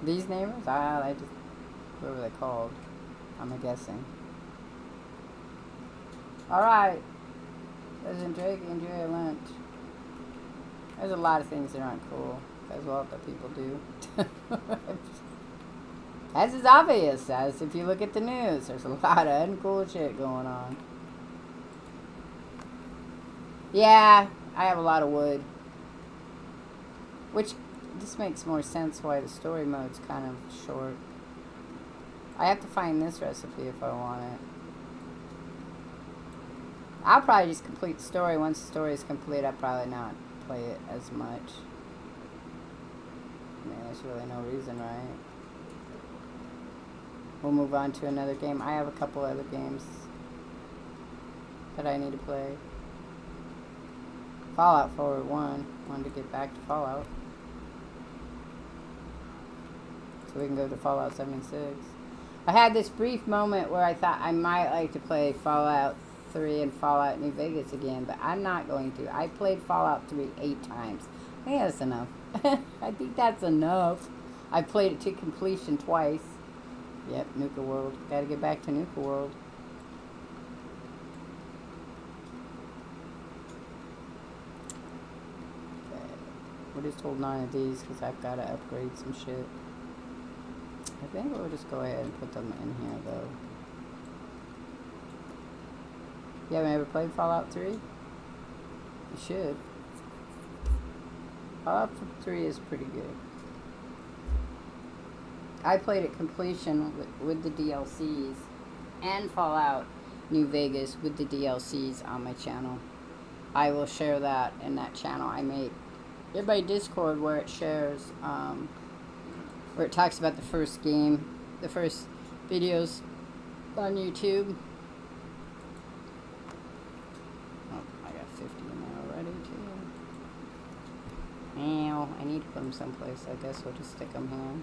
These neighbors? What were they called? I'm guessing. Alright. Let's enjoy your lunch. There's a lot of things that aren't cool. That's what the people do. As is obvious, as if you look at the news. There's a lot of uncool shit going on. Yeah, I have a lot of wood. Which this makes more sense why the story mode's kind of short. I have to find this recipe if I want it. I'll probably just complete the story. Once the story is complete, I'll probably not play it as much. I mean, there's really no reason, right? We'll move on to another game. I have a couple other games that I need to play. Fallout 4 wanted to get back to Fallout. So we can go to Fallout 76. I had this brief moment where I thought I might like to play Fallout 3 and Fallout New Vegas again, but I'm not going to. I played Fallout 3 8 times. I think that's enough. I think that's enough. I played it to completion twice. Yep, Nuka World. Gotta get back to Nuka World. Okay. We'll just hold 9 of these because I've got to upgrade some shit. think we'll just go ahead and put them in here, though. You haven't ever played Fallout 3? You should. Fallout 3 is pretty good. I played it completion with the DLCs and Fallout New Vegas with the DLCs on my channel. I will share that in that channel I made. Everybody Discord where it shares, where it talks about the first game, the first videos on YouTube. Oh, I got 50 in there already too. Ow, I need to put them someplace. I guess we'll just stick them here.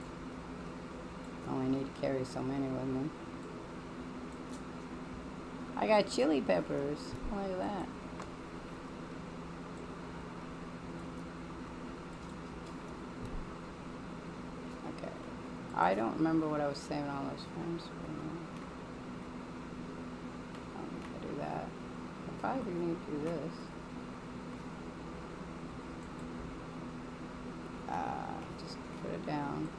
I only need to carry so many with me. I got chili peppers. Look at that. Okay. I don't remember what I was saving all those frames for. I don't need to do that. I probably need to do this. Just put it down.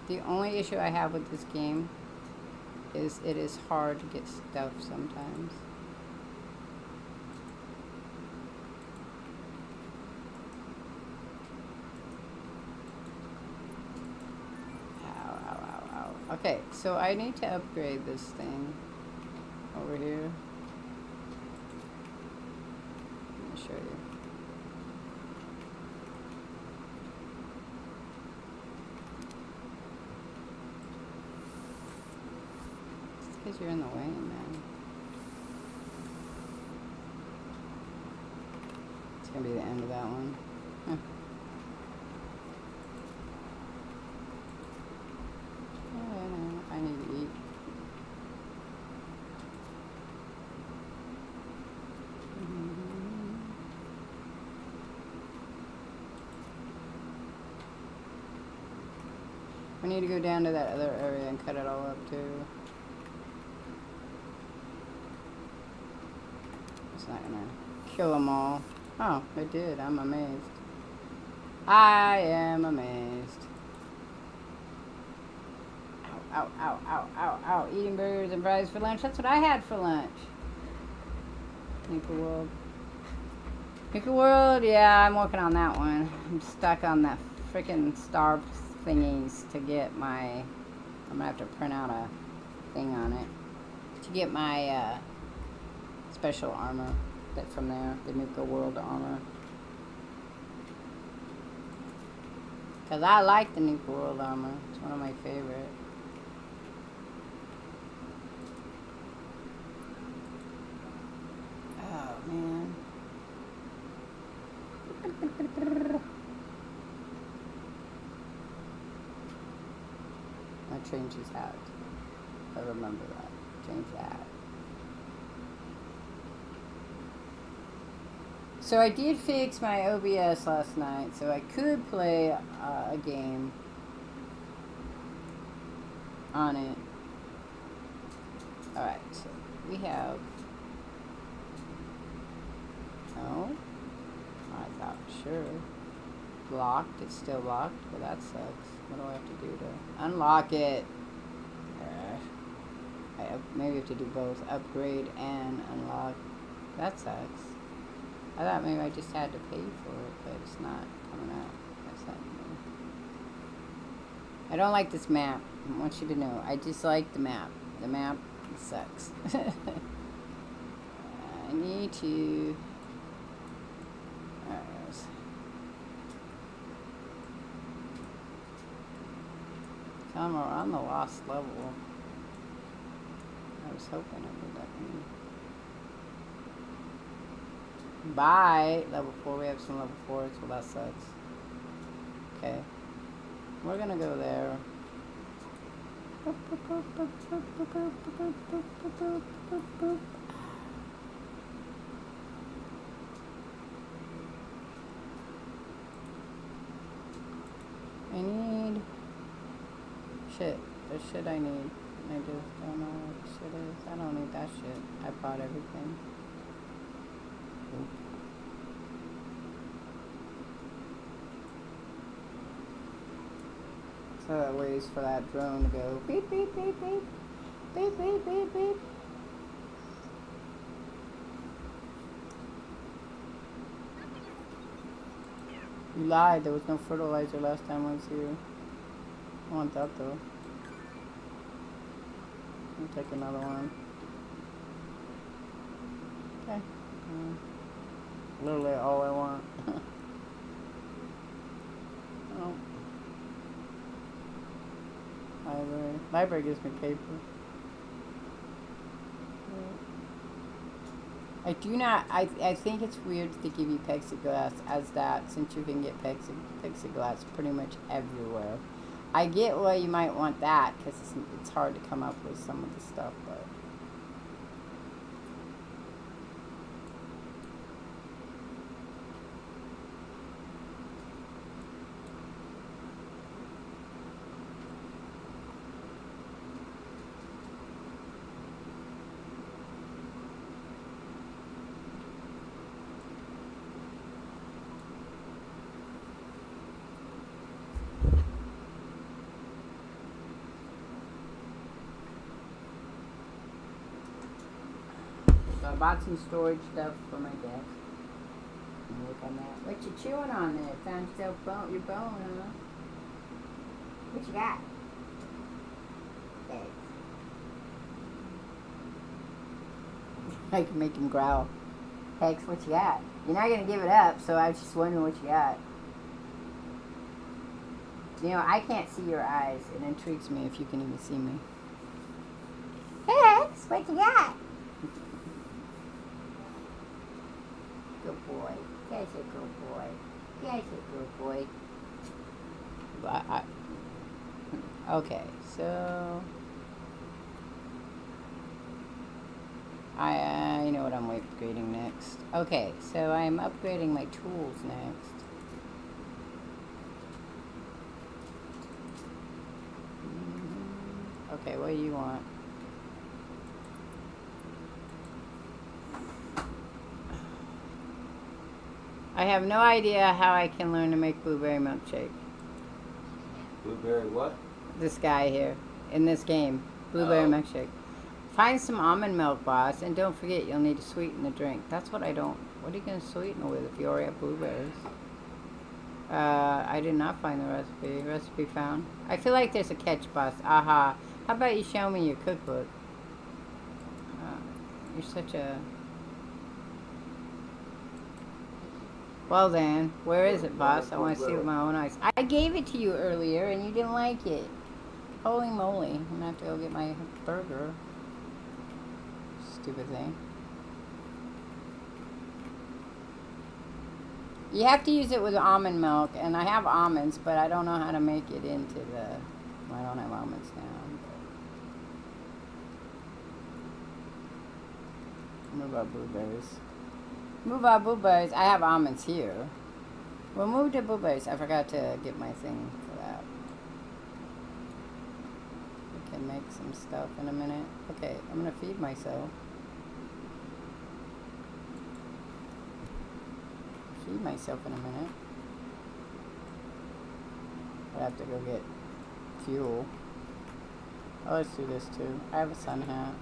The only issue I have with this game is it is hard to get stuff sometimes. Ow, ow, ow, ow. Okay, so I need to upgrade this thing over here. Let me show you. Because you're in the way, man. It's gonna be the end of that one. Huh. I need to eat. We need to go down to that other area and cut it all up too. It's not gonna kill them all. Oh, it did. I'm amazed. I am amazed. Ow, ow, ow, ow, ow, ow. Eating burgers and fries for lunch. That's what I had for lunch. Nuka World. Nuka World, yeah, I'm working on that one. I'm stuck on the freaking star thingies to get my... I'm gonna have to print out a thing on it. To get my, special armor that from there, the Nuka World armor. Because I like the Nuka World armor. It's one of my favorite. Oh, man. I'll change his hat. I remember that. Change the hat. So I did fix my OBS last night, so I could play a game on it. Alright, so we have... Oh, I thought for sure. Blocked, it's still locked. Well, that sucks. What do I have to do to unlock it? Maybe I have to do both. Upgrade and unlock. That sucks. I thought maybe I just had to pay for it, but it's not coming out. That's happening. I don't like this map. I want you to know. I dislike the map. The map sucks. I need to... Tell them we're on the lost level. I was hoping it would let me. Bye! Level 4. We have some level 4s. Well, that sucks. Okay. We're gonna go there. I need shit. There's shit I need. I just don't know what the shit is. I don't need that shit. I bought everything. Oop. So that waits for that drone to go beep, beep, beep, beep. Beep, beep, beep, beep. You lied. There was no fertilizer last time I was here. I want that though. I'll take another one. Okay. Literally all I want. Oh. Library. Library gives me paper. I do not. I think it's weird to give you plexiglass as that, since you can get plexiglass pretty much everywhere. I get why you might want that, because it's hard to come up with some of the stuff, but. So I bought some storage stuff for my desk. Look on that. What you chewing on there? Found yourself your bone, huh? What you got? Eggs. I can make him growl. Hex, what you got? You're not gonna give it up, so I was just wondering what you got. You know, I can't see your eyes. It intrigues me if you can even see me. Hex, what you got? Good boy. Guy's a good boy. Guy's a good boy. But okay, so I know what I'm upgrading next. Okay, so I'm upgrading my tools next. Okay, what do you want? I have no idea how I can learn to make blueberry milkshake. Blueberry what? This guy here in this game, blueberry milkshake. Find some almond milk, boss, and don't forget you'll need to sweeten the drink. That's what I don't. What are you gonna sweeten it with if you already have blueberries? I did not find the recipe. Recipe found. I feel like there's a catch, boss. Aha. How about you show me your cookbook? You're such a. Well then, where is it, boss? I want to see it with my own eyes. I gave it to you earlier and you didn't like it. Holy moly. I'm going to have to go get my burger. Stupid thing. You have to use it with almond milk, and I have almonds, but I don't know how to make it into the... Well, I don't have almonds now. Move our blueberries. Move our blueberries. I have almonds here. We'll move to blueberries. I forgot to get my thing for that. We can make some stuff in a minute. Okay, I'm going to feed myself. Feed myself in a minute. I have to go get fuel. Oh, let's do this too. I have a sun hat.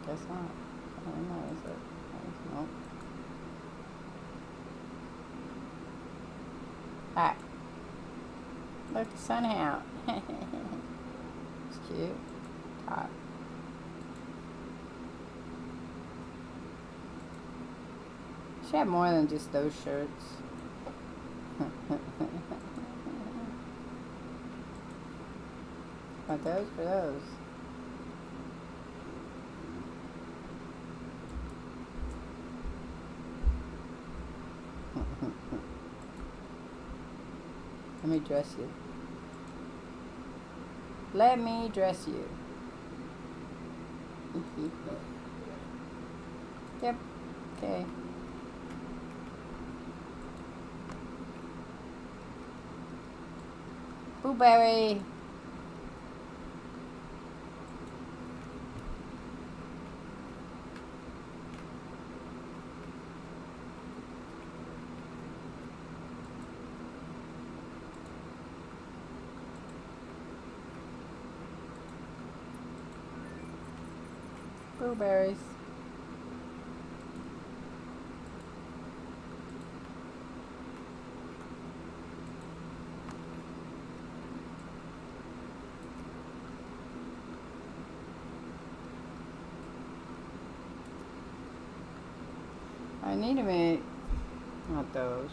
Guess not. I don't know, is it? Nope. Hi. Look, the sun out. It's cute. Top. Should have more than just those shirts. Want those for those? Let me dress you. Let me dress you. Yep. Okay. Blueberry. Blueberries. I need to make, not those.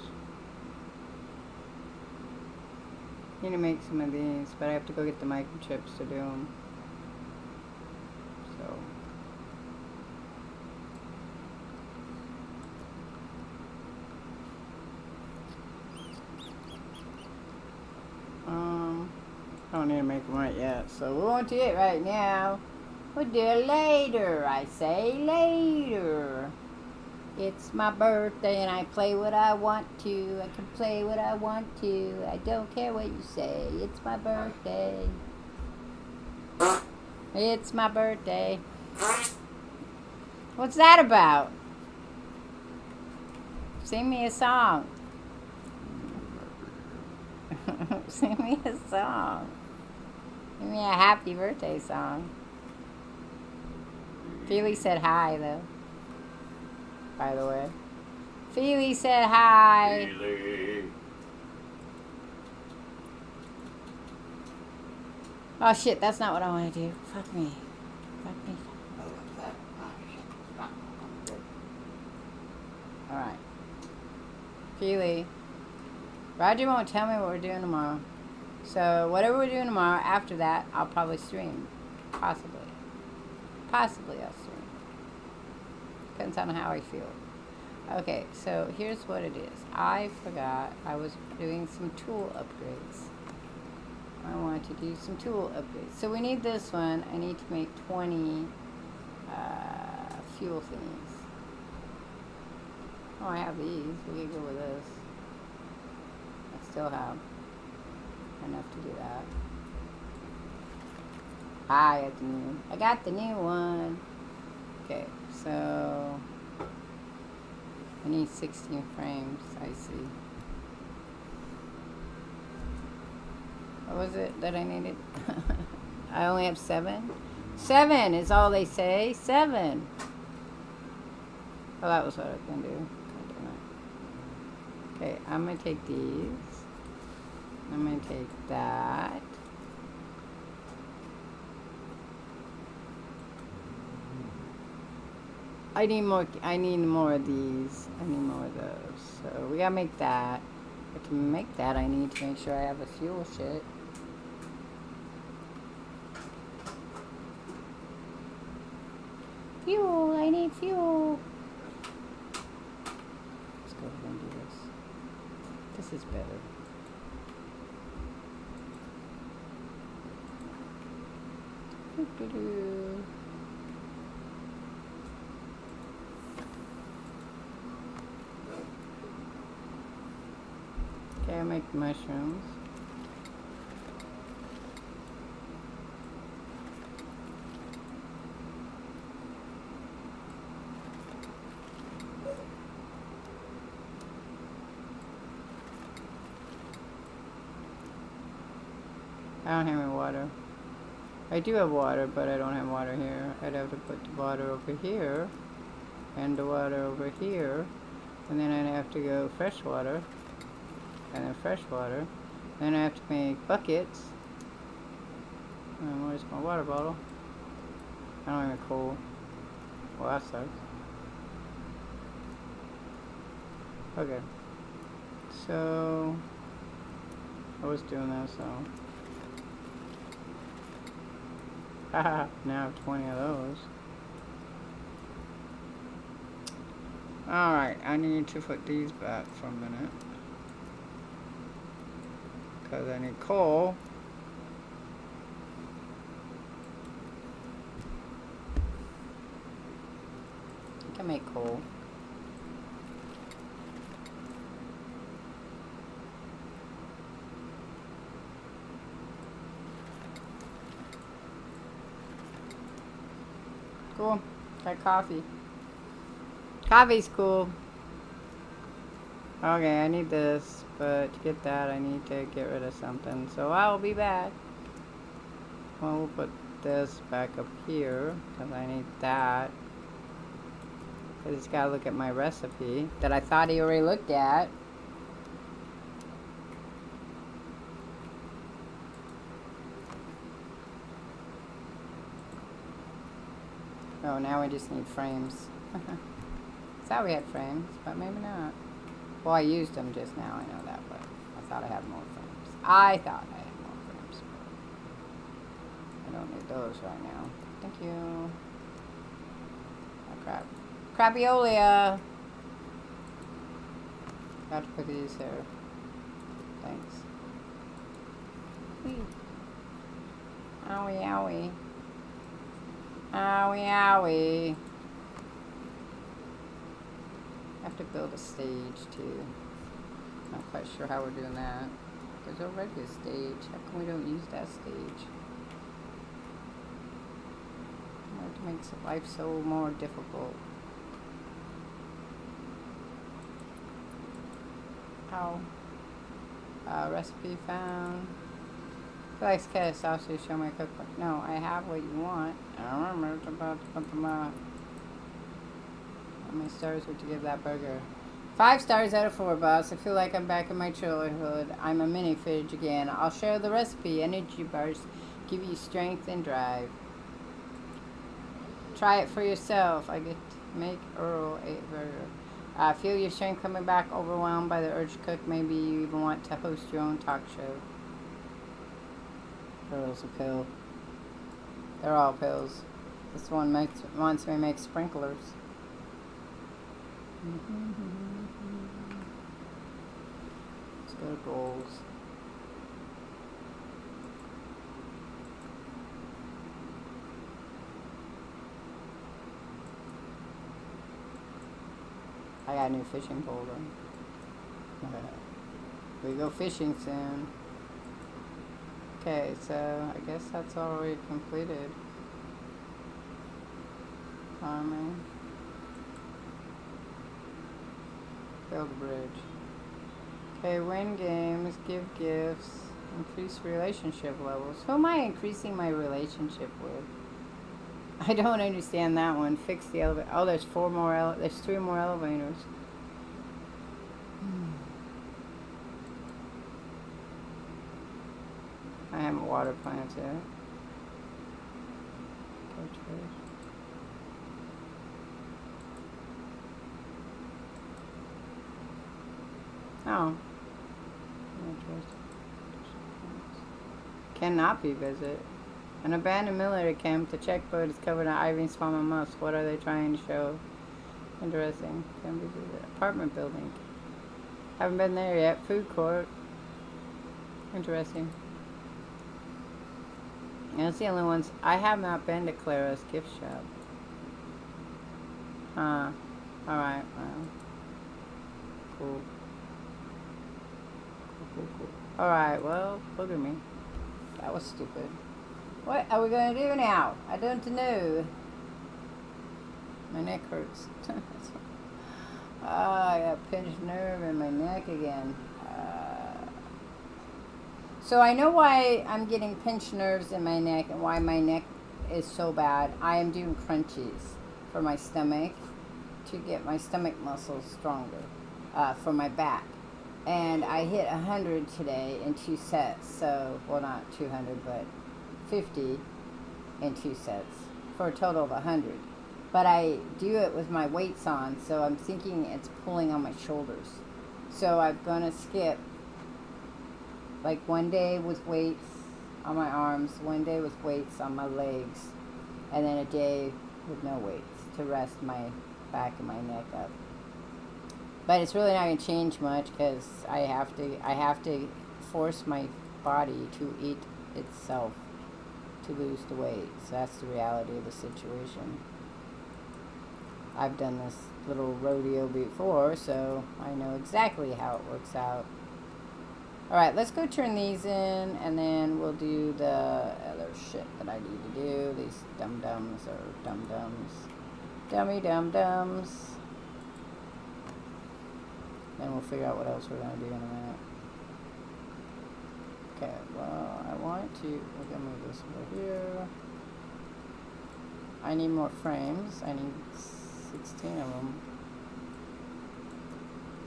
I need to make some of these, but I have to go get the microchips to do them. So. I don't need to make them right yet, so we won't do it right now. We'll do it later, I say later. It's my birthday and I play what I want to. I can play what I want to. I don't care what you say. It's my birthday. It's my birthday. What's that about? Sing me a song. Sing me a song. Give me a happy birthday song. Feely said hi, though. By the way. Feely said hi. Feely. Oh shit, that's not what I want to do. Fuck me. Fuck me. Alright. Feely. Roger won't tell me what we're doing tomorrow. So, whatever we're doing tomorrow, after that, I'll probably stream. Possibly. Possibly I'll stream. Depends on how I feel. Okay, so here's what it is. I forgot I was doing some tool upgrades. I wanted to do some tool upgrades. So we need this one. I need to make 20 fuel things. Oh, I have these. We could go with this. I still have enough to do that. I got the new one. Okay, so I need 16 frames. I see. What was it that I needed? I only have 7. 7 is all they say. 7. Well, that was what I was gonna do. Okay, I'm gonna take these. I'm gonna take that. I need more of these. I need more of those. So we gotta make that. But to make that, I need to make sure I have a fuel shit. Fuel, I need fuel. Let's go ahead and do this. This is better. Doo-doo-doo. Okay, I'll make mushrooms. I don't have any water. I do have water, but I don't have water here. I'd have to put the water over here, and the water over here, and then I'd have to go fresh water, and then fresh water. Then I have to make buckets. Where's my water bottle? I don't have any coal. Well, that sucks. Okay. So, I was doing that, so. Haha, now I have 20 of those. Alright, I need to put these back for a minute. Because I need coal. I can make coal. Cool. Got coffee. Coffee's cool. Okay, I need this, but to get that, I need to get rid of something. So I'll be back. Well, we'll put put this back up here because I need that. Because he's got to look at my recipe that I thought he already looked at. Oh, now we just need frames. Thought we had frames, but maybe not. Well, I used them just now, I know that, but I thought I had more frames. I thought I had more frames, but I don't need those right now. Thank you. Oh, crap. Crapiolia! Got to put these here. Thanks. Whee. Owie, owie. Owie, owie. I have to build a stage too. Not quite sure how we're doing that. There's already a stage. How come we don't use that stage? It makes life so more difficult. Ow. Recipe found. Flex cast also show my cookbook. No, I have what you want. I remember it's about to put them out. How many stars would you give that burger? 5 stars out of 4, boss. I feel like I'm back in my childhood. I'm a mini fridge again. I'll share the recipe. Energy bars give you strength and drive. Try it for yourself. I get to make Earl a burger. Feel your strength coming back, overwhelmed by the urge to cook. Maybe you even want to host your own talk show. Earl's a pill. They're all pills. This one wants me to make sprinklers. Let's go to goals. I got a new fishing pole though. We go fishing soon. Okay, so I guess that's already completed. Farming. Build a bridge. Okay, win games, give gifts, increase relationship levels. Who am I increasing my relationship with? I don't understand that one. Fix the elevator. Oh, there's 3 more elevators. I haven't water plants yet. Oh. Cannot be visit. An abandoned military camp. The checkboard is covered in ivy and swamp and moss. What are they trying to show? Interesting. Can be visit. Apartment building. Haven't been there yet. Food court. Interesting. That's the only ones. I have not been to Clara's gift shop. Huh. Alright, well. Cool. Cool. Alright, well, look at me. That was stupid. What are we going to do now? I don't know. My neck hurts. I got a pinched nerve in my neck again. So I know why I'm getting pinched nerves in my neck and why my neck is so bad. I am doing crunchies for my stomach to get my stomach muscles stronger for my back. And I hit 100 today in 2 sets. So, well, not 200, but 50 in 2 sets for a total of 100. But I do it with my weights on, so I'm thinking it's pulling on my shoulders. So I'm going to skip like one day with weights on my arms, one day with weights on my legs, and then a day with no weights to rest my back and my neck up. But it's really not going to change much because I have to force my body to eat itself to lose the weight. So that's the reality of the situation. I've done this little rodeo before, so I know exactly how it works out. Alright, let's go turn these in, and then we'll do the other shit that I need to do. These dum-dums or dum-dums. Dummy dum-dums. Then we'll figure out what else we're going to do in a minute. Okay, well, I want to... We're going to move this over here. I need more frames. I need 16 of them.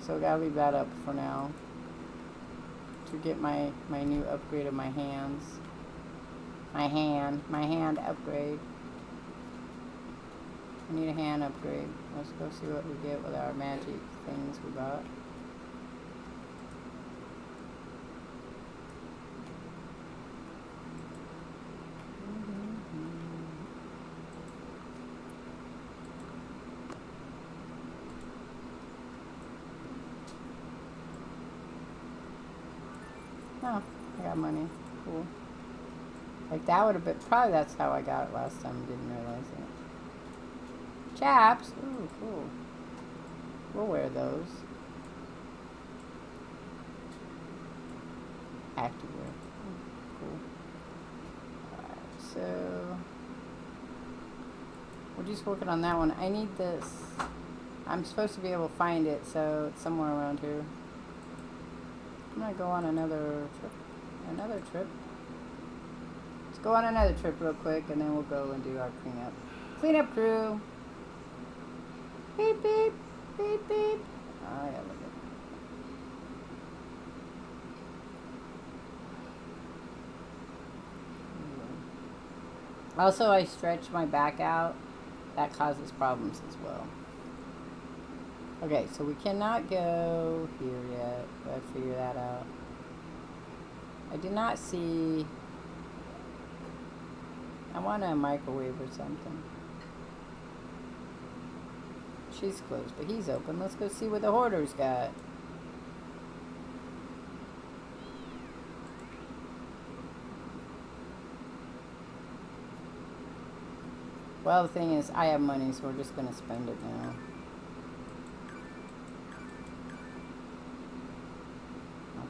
So I gotta leave that up for now. To get my new upgrade of my hands. My hand upgrade. I need a hand upgrade. Let's go see what we get with our magic things we bought. Oh, I got money. Cool. Like that would have been, probably that's how I got it last time, didn't realize it. Chaps! Ooh, cool. We'll wear those. Activewear. Cool. Alright, so we're just working on that one. I need this. I'm supposed to be able to find it, so it's somewhere around here. I'm gonna go on another trip. Let's go on another trip real quick, and then we'll go and do our cleanup. Cleanup crew. Beep beep beep beep. Oh yeah, look at. Also, I stretch my back out. That causes problems as well. Okay, so we cannot go here yet. Gotta figure that out. I did not see... I want a microwave or something. She's closed, but he's open. Let's go see what the hoarders got. Well, the thing is, I have money, so we're just gonna spend it now.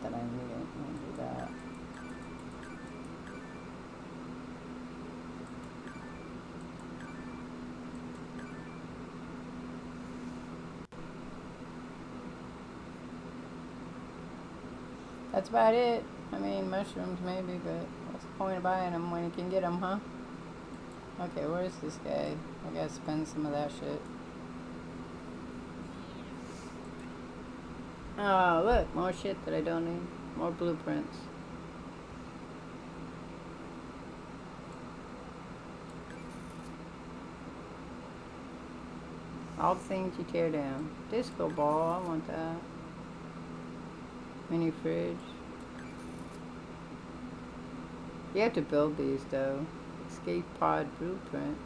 That I need it. I'm gonna do that. That's about it. I mean, mushrooms maybe, but what's the point of buying them when you can get them, huh? Okay, where's this guy? I gotta spend some of that shit. Oh, look, more shit that I don't need. More blueprints. All the things you tear down. Disco ball, I want that. Mini fridge. You have to build these though. Escape pod blueprint.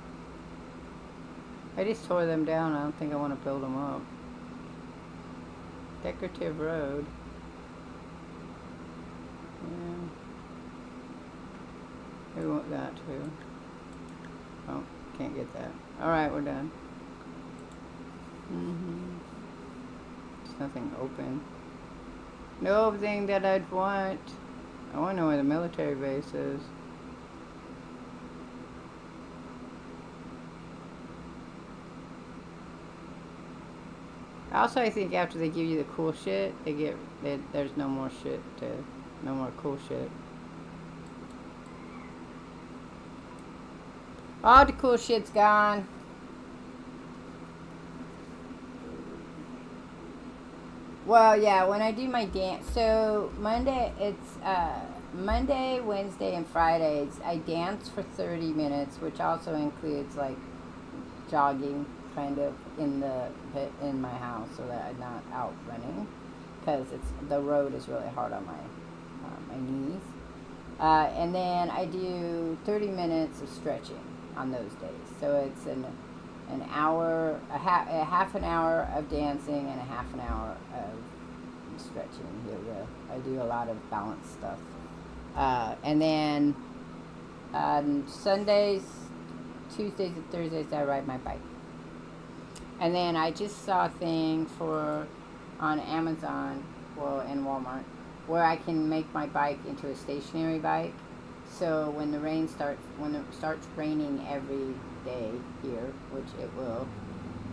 I just tore them down. I don't think I want to build them up. Decorative road. Yeah. We want that too. Oh, can't get that. Alright, we're done. There's nothing open. No thing that I'd want. I want to know where the military base is. Also, I think after they give you the cool shit, there's no more shit no more cool shit. All the cool shit's gone. Well, yeah, when I do my dance, so Monday, it's Monday, Wednesday, and Fridays, I dance for 30 minutes, which also includes like jogging kind of in my house so that I'm not out running, because the road is really hard on my knees. And then I do 30 minutes of stretching on those days. So it's an hour, a half an hour of dancing and a half an hour of stretching, yoga. I do a lot of balance stuff. And then on Sundays, Tuesdays, and Thursdays, I ride my bike. And then I just saw a thing on Amazon, well, in Walmart, where I can make my bike into a stationary bike. So when it starts raining every day here, which it will,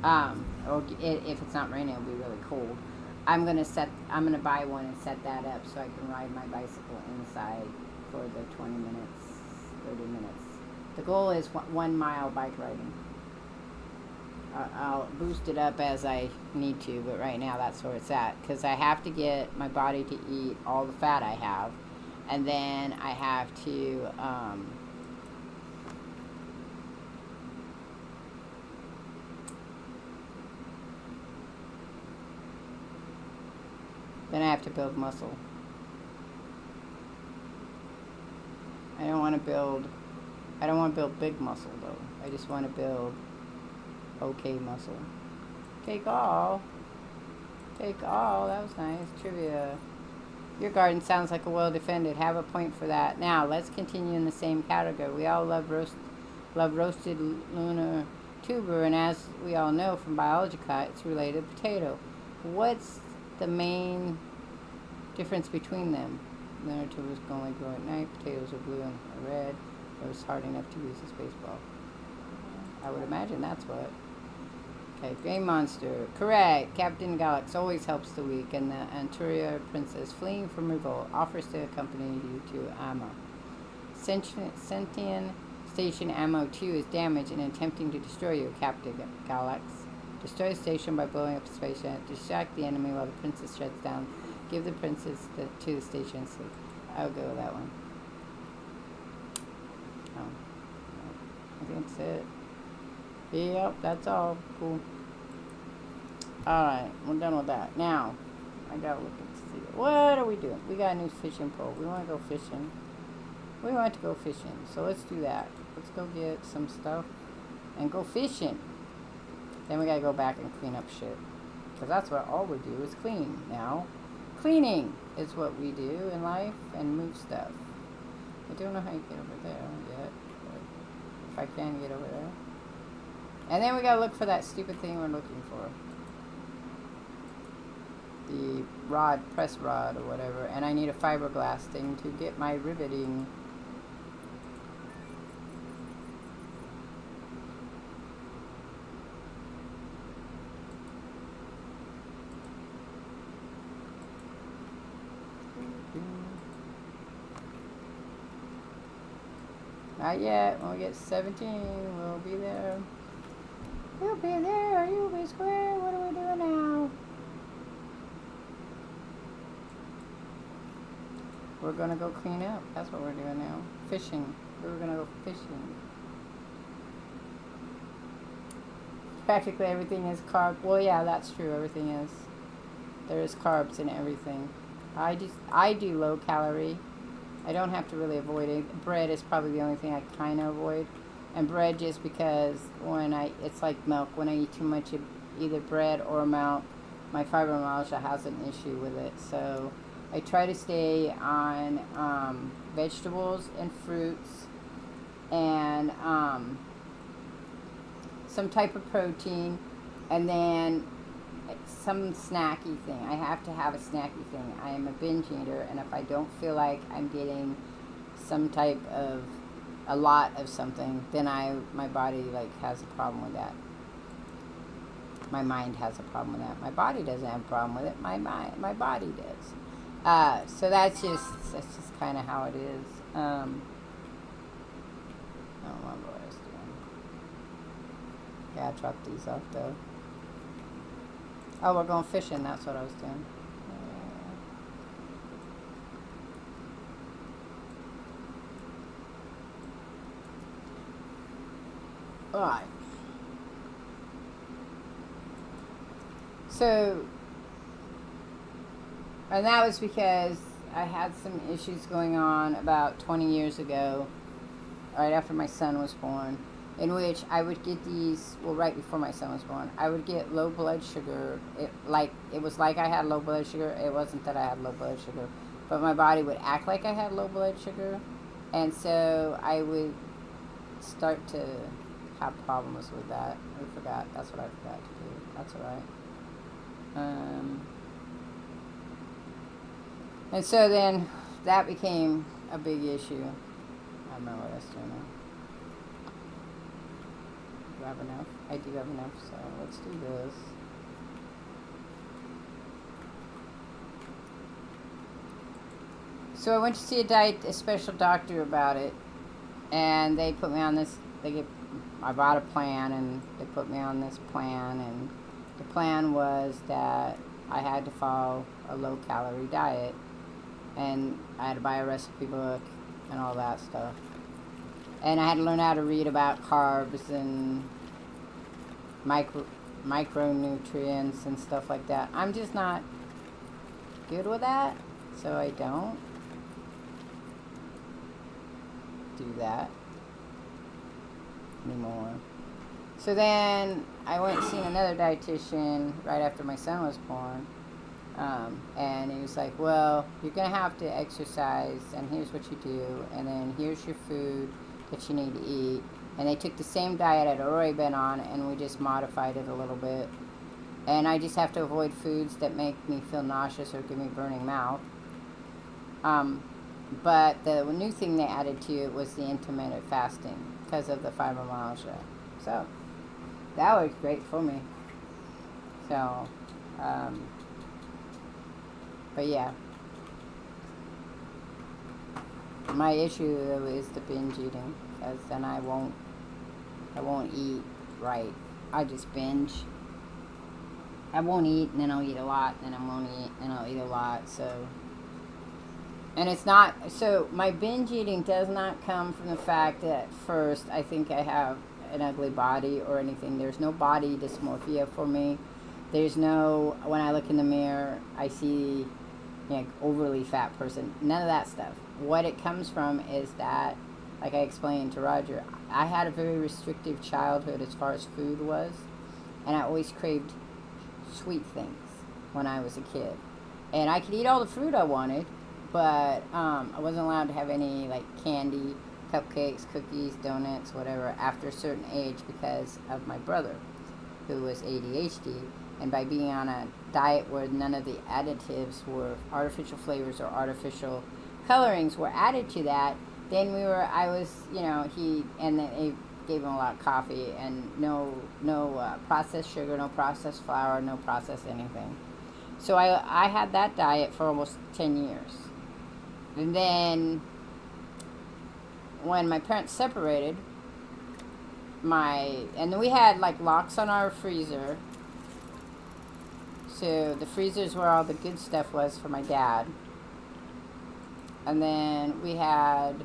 or if it's not raining, it'll be really cold. I'm gonna buy one and set that up so I can ride my bicycle inside for the 20 minutes, 30 minutes The goal is 1 mile bike riding. I'll boost it up as I need to, but right now that's where it's at. Because I have to get my body to eat all the fat I have. And then I have to... then I have to build muscle. I don't want to build big muscle though. I just want to build okay muscle. Take all. That was nice. Trivia. Your garden sounds like a well defended. Have a point for that. Now let's continue in the same category. We all love roasted lunar tuber, and as we all know from biology class, it's related to potato. What's the main difference between them? Lunar tubers only grow at night. Potatoes are blue and red. Those hard enough to use as baseball. I would imagine that's what. Okay, Grey Monster. Correct. Captain Galax always helps the weak, and the Anturia princess fleeing from revolt offers to accompany you to Amma. Sentient Station Ammo 2 is damaged in attempting to destroy you, Captain Galax. Destroy the station by blowing up the spaceship. Distract the enemy while the princess shuts down. Give the princess to the station. So I'll go with that one. Oh. I think that's it. Yep, that's all. Cool. Alright, we're done with that. Now, I gotta look and see. What are we doing? We got a new fishing pole. We want to go fishing. We want to go fishing. So let's do that. Let's go get some stuff and go fishing. Then we gotta go back and clean up shit. Because that's what all we do is clean now. Cleaning is what we do in life and move stuff. I don't know how you get over there yet. But if I can get over there. And then we gotta look for that stupid thing we're looking for. The press rod or whatever. And I need a fiberglass thing to get my riveting. Not yet. When we get 17, we'll be there. You'll be there. You'll be square. What are we doing now? We're gonna go clean up. That's what we're doing now. Fishing. We're gonna go fishing. Practically everything is carb. Well, yeah, that's true. Everything is. There is carbs in everything. I do low calorie. I don't have to really avoid it. Bread is probably the only thing I kind of avoid. And bread just because it's like milk. When I eat too much of either bread or milk, my fibromyalgia has an issue with it. So I try to stay on vegetables and fruits and some type of protein, and then some snacky thing. I have to have a snacky thing. I am a binge eater, and if I don't feel like I'm getting some type of a lot of something, then my body has a problem with that. My mind has a problem with that. My body doesn't have a problem with it. My body does. So that's just kind of how it is. I don't remember what I was doing. Yeah, I dropped these off though. Oh, we're going fishing. That's what I was doing. Alright. So, and that was because I had some issues going on about 20 years ago, right after my son was born, in which I would get these, well, right before my son was born, I would get low blood sugar. It was like I had low blood sugar. It wasn't that I had low blood sugar, but my body would act like I had low blood sugar, and so I would start to have problems with that. I forgot. That's what I forgot to do. That's all right. And so then that became a big issue. I don't know what I was doing now. Do I have enough? I do have enough, so let's do this. So I went to see a special doctor about it. And they put me on this. I bought a plan, and they put me on this plan. And the plan was that I had to follow a low-calorie diet, and I had to buy a recipe book and all that stuff. And I had to learn how to read about carbs and micronutrients and stuff like that. I'm just not good with that, so I don't do that anymore. So then I went and seen another dietitian right after my son was born, and he was like, well, you're going to have to exercise, and here's what you do, and then here's your food that you need to eat. And they took the same diet I'd already been on, and we just modified it a little bit. And I just have to avoid foods that make me feel nauseous or give me burning mouth. But the new thing they added to it was the intermittent fasting because of the fibromyalgia. So that was great for me. So, but yeah. My issue though is the binge eating, because then I won't eat right. I just binge. I won't eat, and then I'll eat a lot, and then I won't eat, and I'll eat a lot. So, and it's not, so my binge eating does not come from the fact that at first I think I have an ugly body or anything. There's no body dysmorphia for me. There's no, when I look in the mirror, I see overly fat person. None of that stuff. What it comes from is that, like I explained to Roger, I had a very restrictive childhood as far as food was, and I always craved sweet things when I was a kid. And I could eat all the fruit I wanted, but I wasn't allowed to have any like candy, cupcakes, cookies, donuts, whatever, after a certain age because of my brother, who was ADHD. And by being on a diet where none of the additives were artificial flavors or artificial colorings were added to that, then he gave him a lot of coffee and no processed sugar, no processed flour, no processed anything. So I had that diet for almost 10 years. And then when my parents separated, and we had like locks on our freezer. So the freezer's where all the good stuff was for my dad. And then we had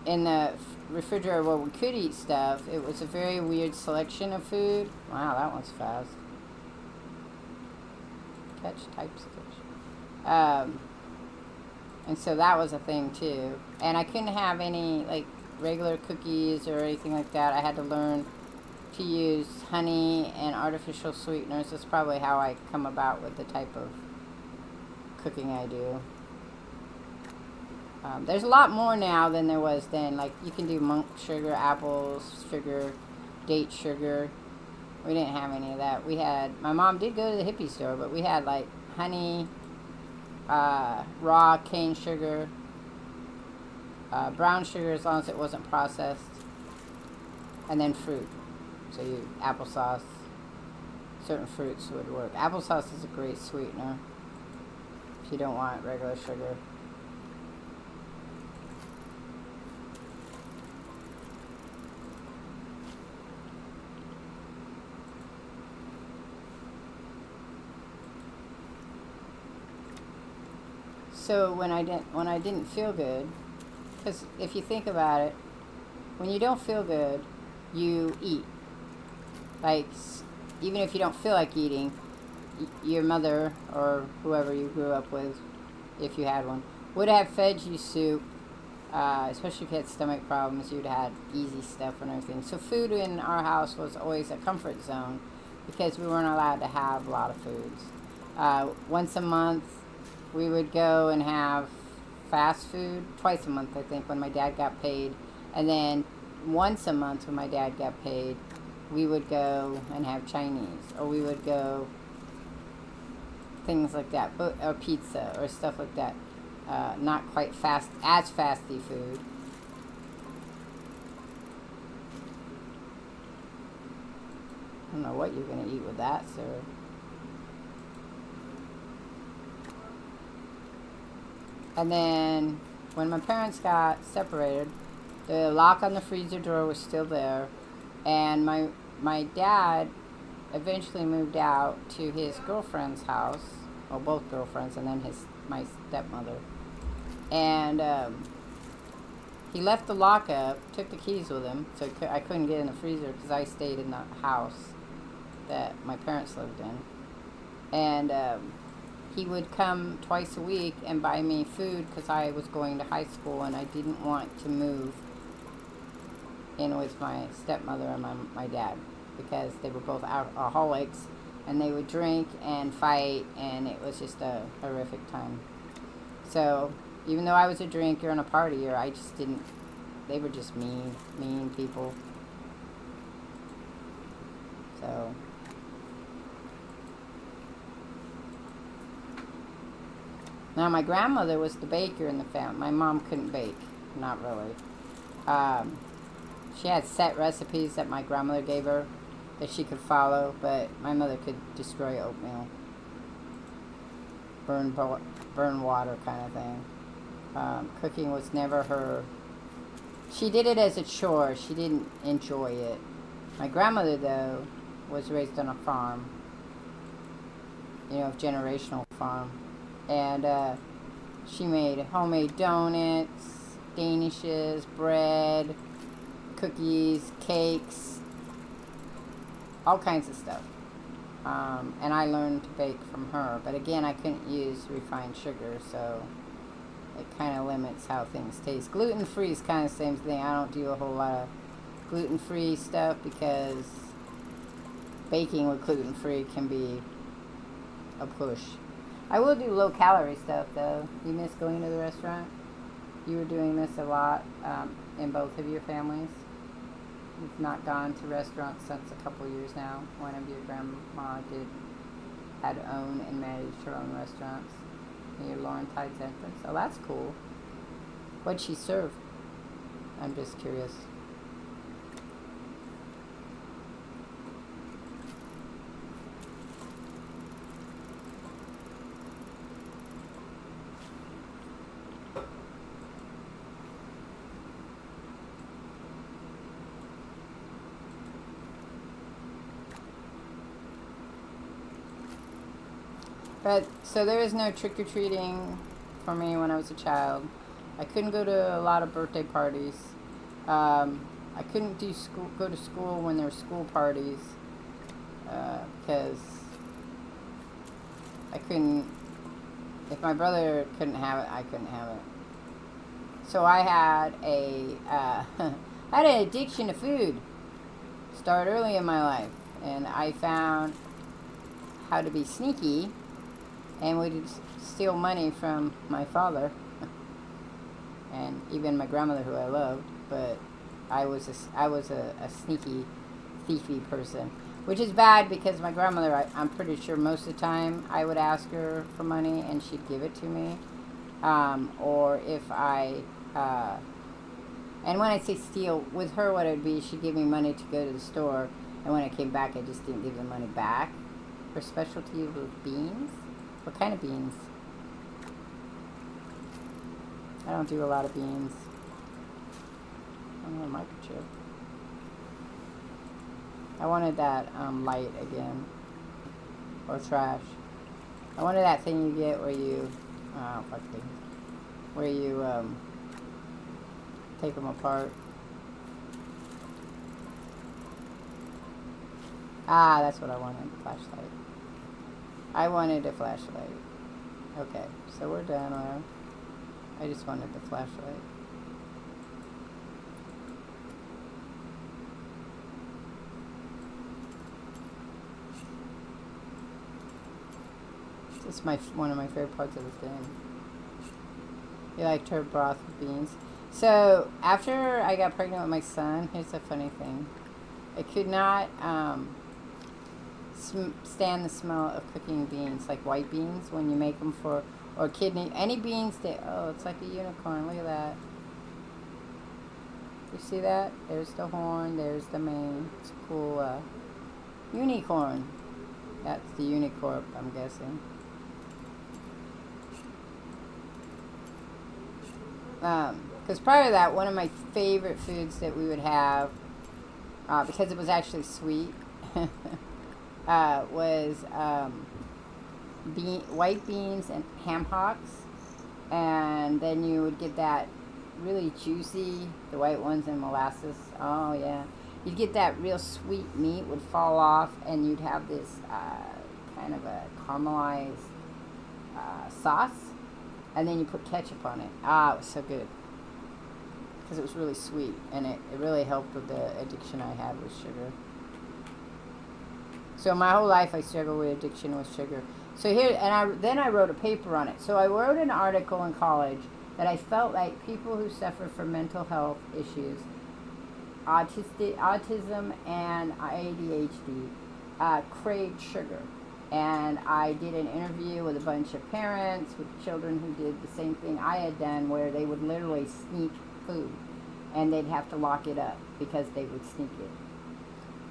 in the refrigerator where we could eat stuff, it was a very weird selection of food. Wow, that one's fast. Catch types of fish. And so that was a thing too. And I couldn't have any like regular cookies or anything like that. I had to learn to use honey and artificial sweeteners. That's probably how I come about with the type of cooking I do. There's a lot more now than there was then. Like you can do monk sugar, apple sugar, date sugar. We didn't have any of that. My mom did go to the hippie store, but we had like honey, raw cane sugar, brown sugar as long as it wasn't processed, and then fruit. So applesauce, certain fruits would work. Applesauce is a great sweetener if you don't want regular sugar. So when I didn't feel good, because if you think about it, when you don't feel good, you eat. Like, even if you don't feel like eating, your mother or whoever you grew up with, if you had one, would have fed you soup, especially if you had stomach problems. You'd had easy stuff and everything. So food in our house was always a comfort zone because we weren't allowed to have a lot of foods. Once a month, we would go and have fast food. Twice a month, I think, when my dad got paid. And then once a month when my dad got paid, we would go and have Chinese, or we would go things like that, or pizza or stuff like that. Not quite fasty food. I don't know what you're going to eat with that, sir. And then when my parents got separated, the lock on the freezer door was still there, and my dad eventually moved out to his girlfriend's house, well, both girlfriends, and then my stepmother, and he left the lock up, took the keys with him, so I couldn't get in the freezer because I stayed in the house that my parents lived in, and he would come twice a week and buy me food because I was going to high school and I didn't want to move in with my stepmother and my dad because they were both alcoholics and they would drink and fight, and it was just a horrific time. So even though I was a drinker and a partier, I just didn't, they were just mean people. So now my grandmother was the baker in the family. My mom couldn't bake, not really. She had set recipes that my grandmother gave her that she could follow, but my mother could destroy oatmeal, burn water kind of thing. Cooking was never her. She did it as a chore. She didn't enjoy it. My grandmother, though, was raised on a farm, a generational farm, and she made homemade donuts, danishes, bread, cookies, cakes, all kinds of stuff. And I learned to bake from her. But again, I couldn't use refined sugar, so it kind of limits how things taste. Gluten-free is kind of the same thing. I don't do a whole lot of gluten-free stuff because baking with gluten-free can be a push. I will do low-calorie stuff, though. You miss going to the restaurant? You were doing this a lot in both of your families? You've not gone to restaurants since a couple years now. One of your grandma had owned and managed her own restaurants near Laurentide's entrance. Oh, that's cool. What'd she serve? I'm just curious. But, so there was no trick-or-treating for me when I was a child. I couldn't go to a lot of birthday parties. I couldn't go to school when there were school parties because I couldn't, if my brother couldn't have it, I couldn't have it. So I had I had an addiction to food. Started early in my life, and I found how to be sneaky and would steal money from my father and even my grandmother, who I loved. But I was a sneaky, thiefy person, which is bad because my grandmother, I'm pretty sure most of the time I would ask her for money and she'd give it to me, or if I and when I say steal with her, what it would be, she'd give me money to go to the store, and when I came back I just didn't give the money back. Her specialty was beans. What kind of beans? I don't do a lot of beans. I want a microchip. I wanted that light again. Or trash. I wanted that thing you get where you where you take them apart. Ah, that's what I wanted. Flashlight. I wanted a flashlight. Okay, so we're done there. I just wanted the flashlight. This is one of my favorite parts of this game. You like turd broth with beans. So, after I got pregnant with my son, here's a funny thing. I could not stand the smell of cooking beans, like white beans when you make them or kidney, any beans that, oh, it's like a unicorn, look at that. You see that? There's the horn, there's the mane. It's a cool unicorn. That's the unicorn, I'm guessing. Because prior to that, one of my favorite foods that we would have, because it was actually sweet, was white beans and ham hocks. And then you would get that really juicy, the white ones and molasses. Oh, yeah. You'd get that real sweet meat would fall off, and you'd have this kind of a caramelized sauce. And then you put ketchup on it. Ah, it was so good. Because it was really sweet, and it really helped with the addiction I had with sugar. So my whole life I struggled with addiction with sugar. So here, and then I wrote a paper on it. So I wrote an article in college that I felt like people who suffer from mental health issues, autism and ADHD, craved sugar. And I did an interview with a bunch of parents with children who did the same thing I had done, where they would literally sneak food, and they'd have to lock it up because they would sneak it.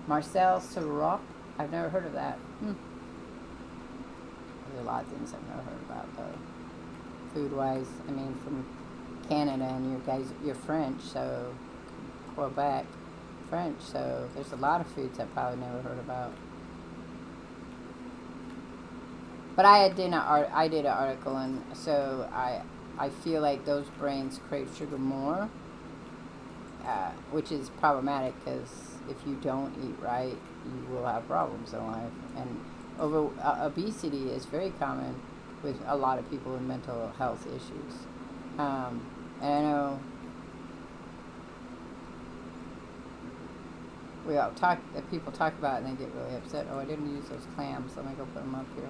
Marcel Sirop, I've never heard of that. There's a lot of things I've never heard about, though. Food-wise, I mean, from Canada, and you're French, so Quebec, French, so there's a lot of foods I probably never heard about. But I did an article, and so I feel like those brains crave sugar more, which is problematic, because if you don't eat right, you will have problems in life. And obesity is very common with a lot of people with mental health issues. And I know people talk about it and they get really upset. Oh, I didn't use those clams. Let me go put them up here.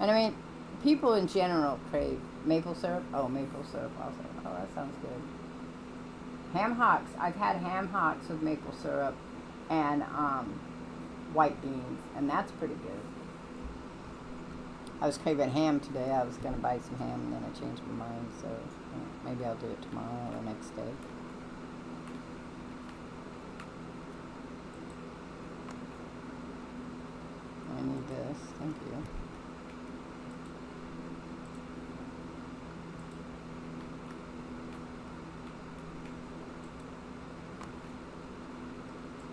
And I mean, people in general crave maple syrup. Oh, maple syrup also. Oh, that sounds good. Ham hocks. I've had ham hocks with maple syrup and white beans, and that's pretty good. I was craving ham today. I was going to buy some ham, and then I changed my mind, so maybe I'll do it tomorrow or the next day. I need this. Thank you.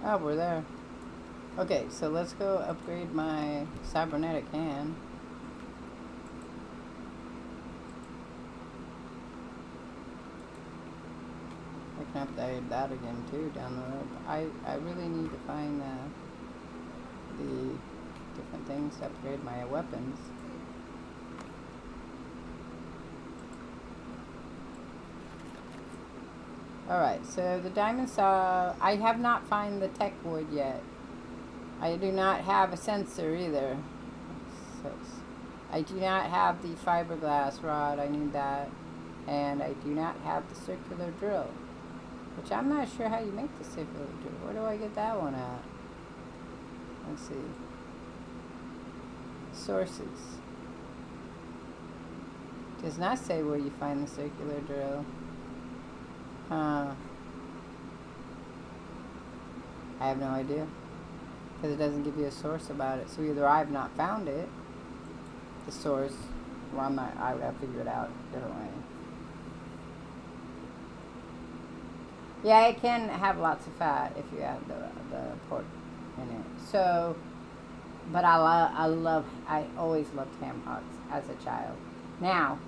Oh, we're there. Okay, so let's go upgrade my cybernetic hand. I can upgrade that again too down the road. I really need to find the different things to upgrade my weapons. Alright, so the diamond saw, I have not found the tech wood yet. I do not have a sensor either. So I do not have the fiberglass rod, I need that. And I do not have the circular drill, which I'm not sure how you make the circular drill. Where do I get that one at? Let's see. Sources. Does not say where you find the circular drill. I have no idea, because it doesn't give you a source about it. So either I've not found it, the source, or I would have to figure it out differently. Yeah, it can have lots of fat if you have the pork in it. So, but I always loved ham hocks as a child. Now,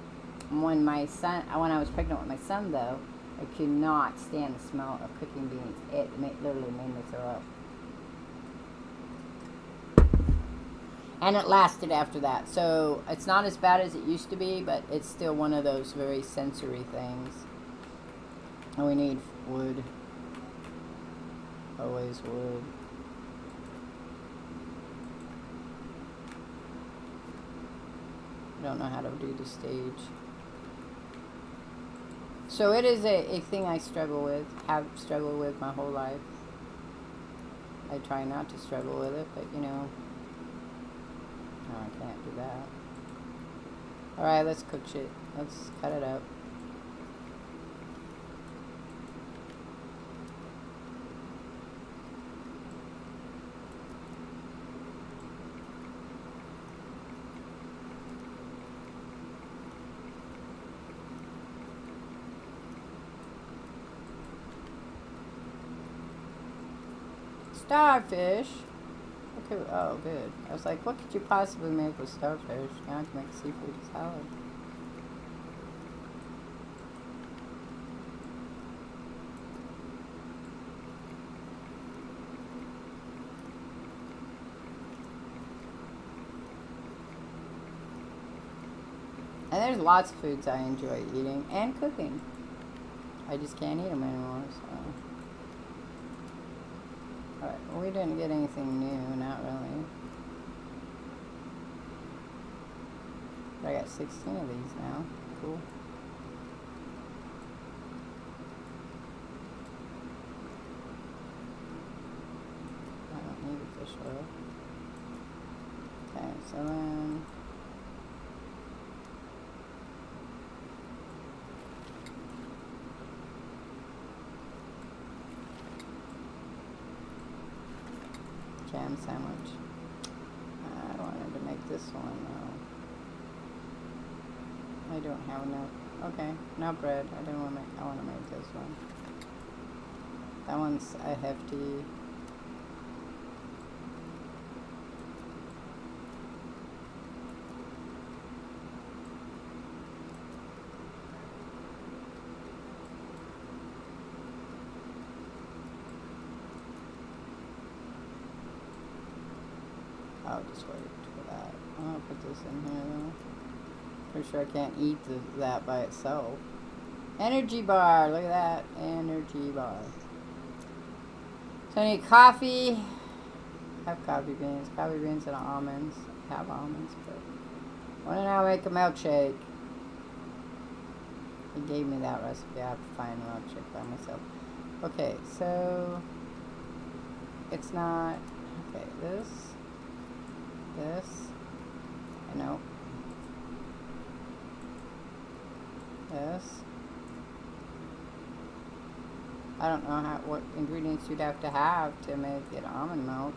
when I was pregnant with my son, though, I could not stand the smell of cooking beans. It literally made me throw up. And it lasted after that. So it's not as bad as it used to be, but it's still one of those very sensory things. And we need wood. Always wood. I don't know how to do the stage. So it is a thing I struggle with, have struggled with my whole life. I try not to struggle with it, but no, I can't do that. Alright, let's cook shit. Let's cut it up. Starfish. Okay. Oh, good. I was like, what could you possibly make with starfish? Now I can make seafood salad. And there's lots of foods I enjoy eating and cooking. I just can't eat them anymore, so. Alright, well, we didn't get anything new, not really. But I got 16 of these now. Cool. I don't need a fish oil. Okay, so then... jam sandwich. I wanted to make this one though. I don't have enough. Okay, not bread. I didn't want to make. I want to make this one. That one's a hefty. I'll just wait for that. I'll put this in here though. Pretty sure I can't eat that by itself. Energy bar, look at that. Energy bar. So I need coffee. I have coffee beans. Coffee beans and almonds. I have almonds, but I want to now make a milkshake. He gave me that recipe. I have to find a milkshake by myself. Okay, so it's not. Okay, this. No. This. I don't know what ingredients you'd have to make it almond milk.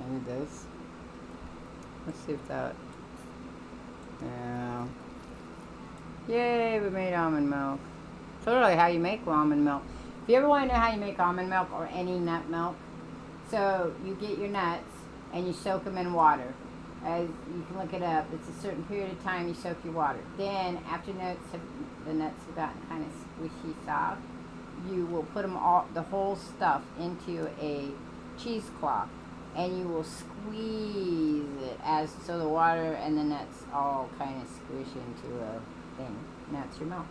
Maybe this. Let's see if that. Yeah. Yay, we made almond milk. Totally how you make almond milk. If you ever want to know how you make almond milk or any nut milk, so you get your nuts and you soak them in water. As you can look it up, it's a certain period of time you soak your water. Then after the nuts have gotten kind of squishy soft, you will put them the whole stuff into a cheesecloth, and you will squeeze it so the water and the nuts all kind of squish into a thing. And that's your milk.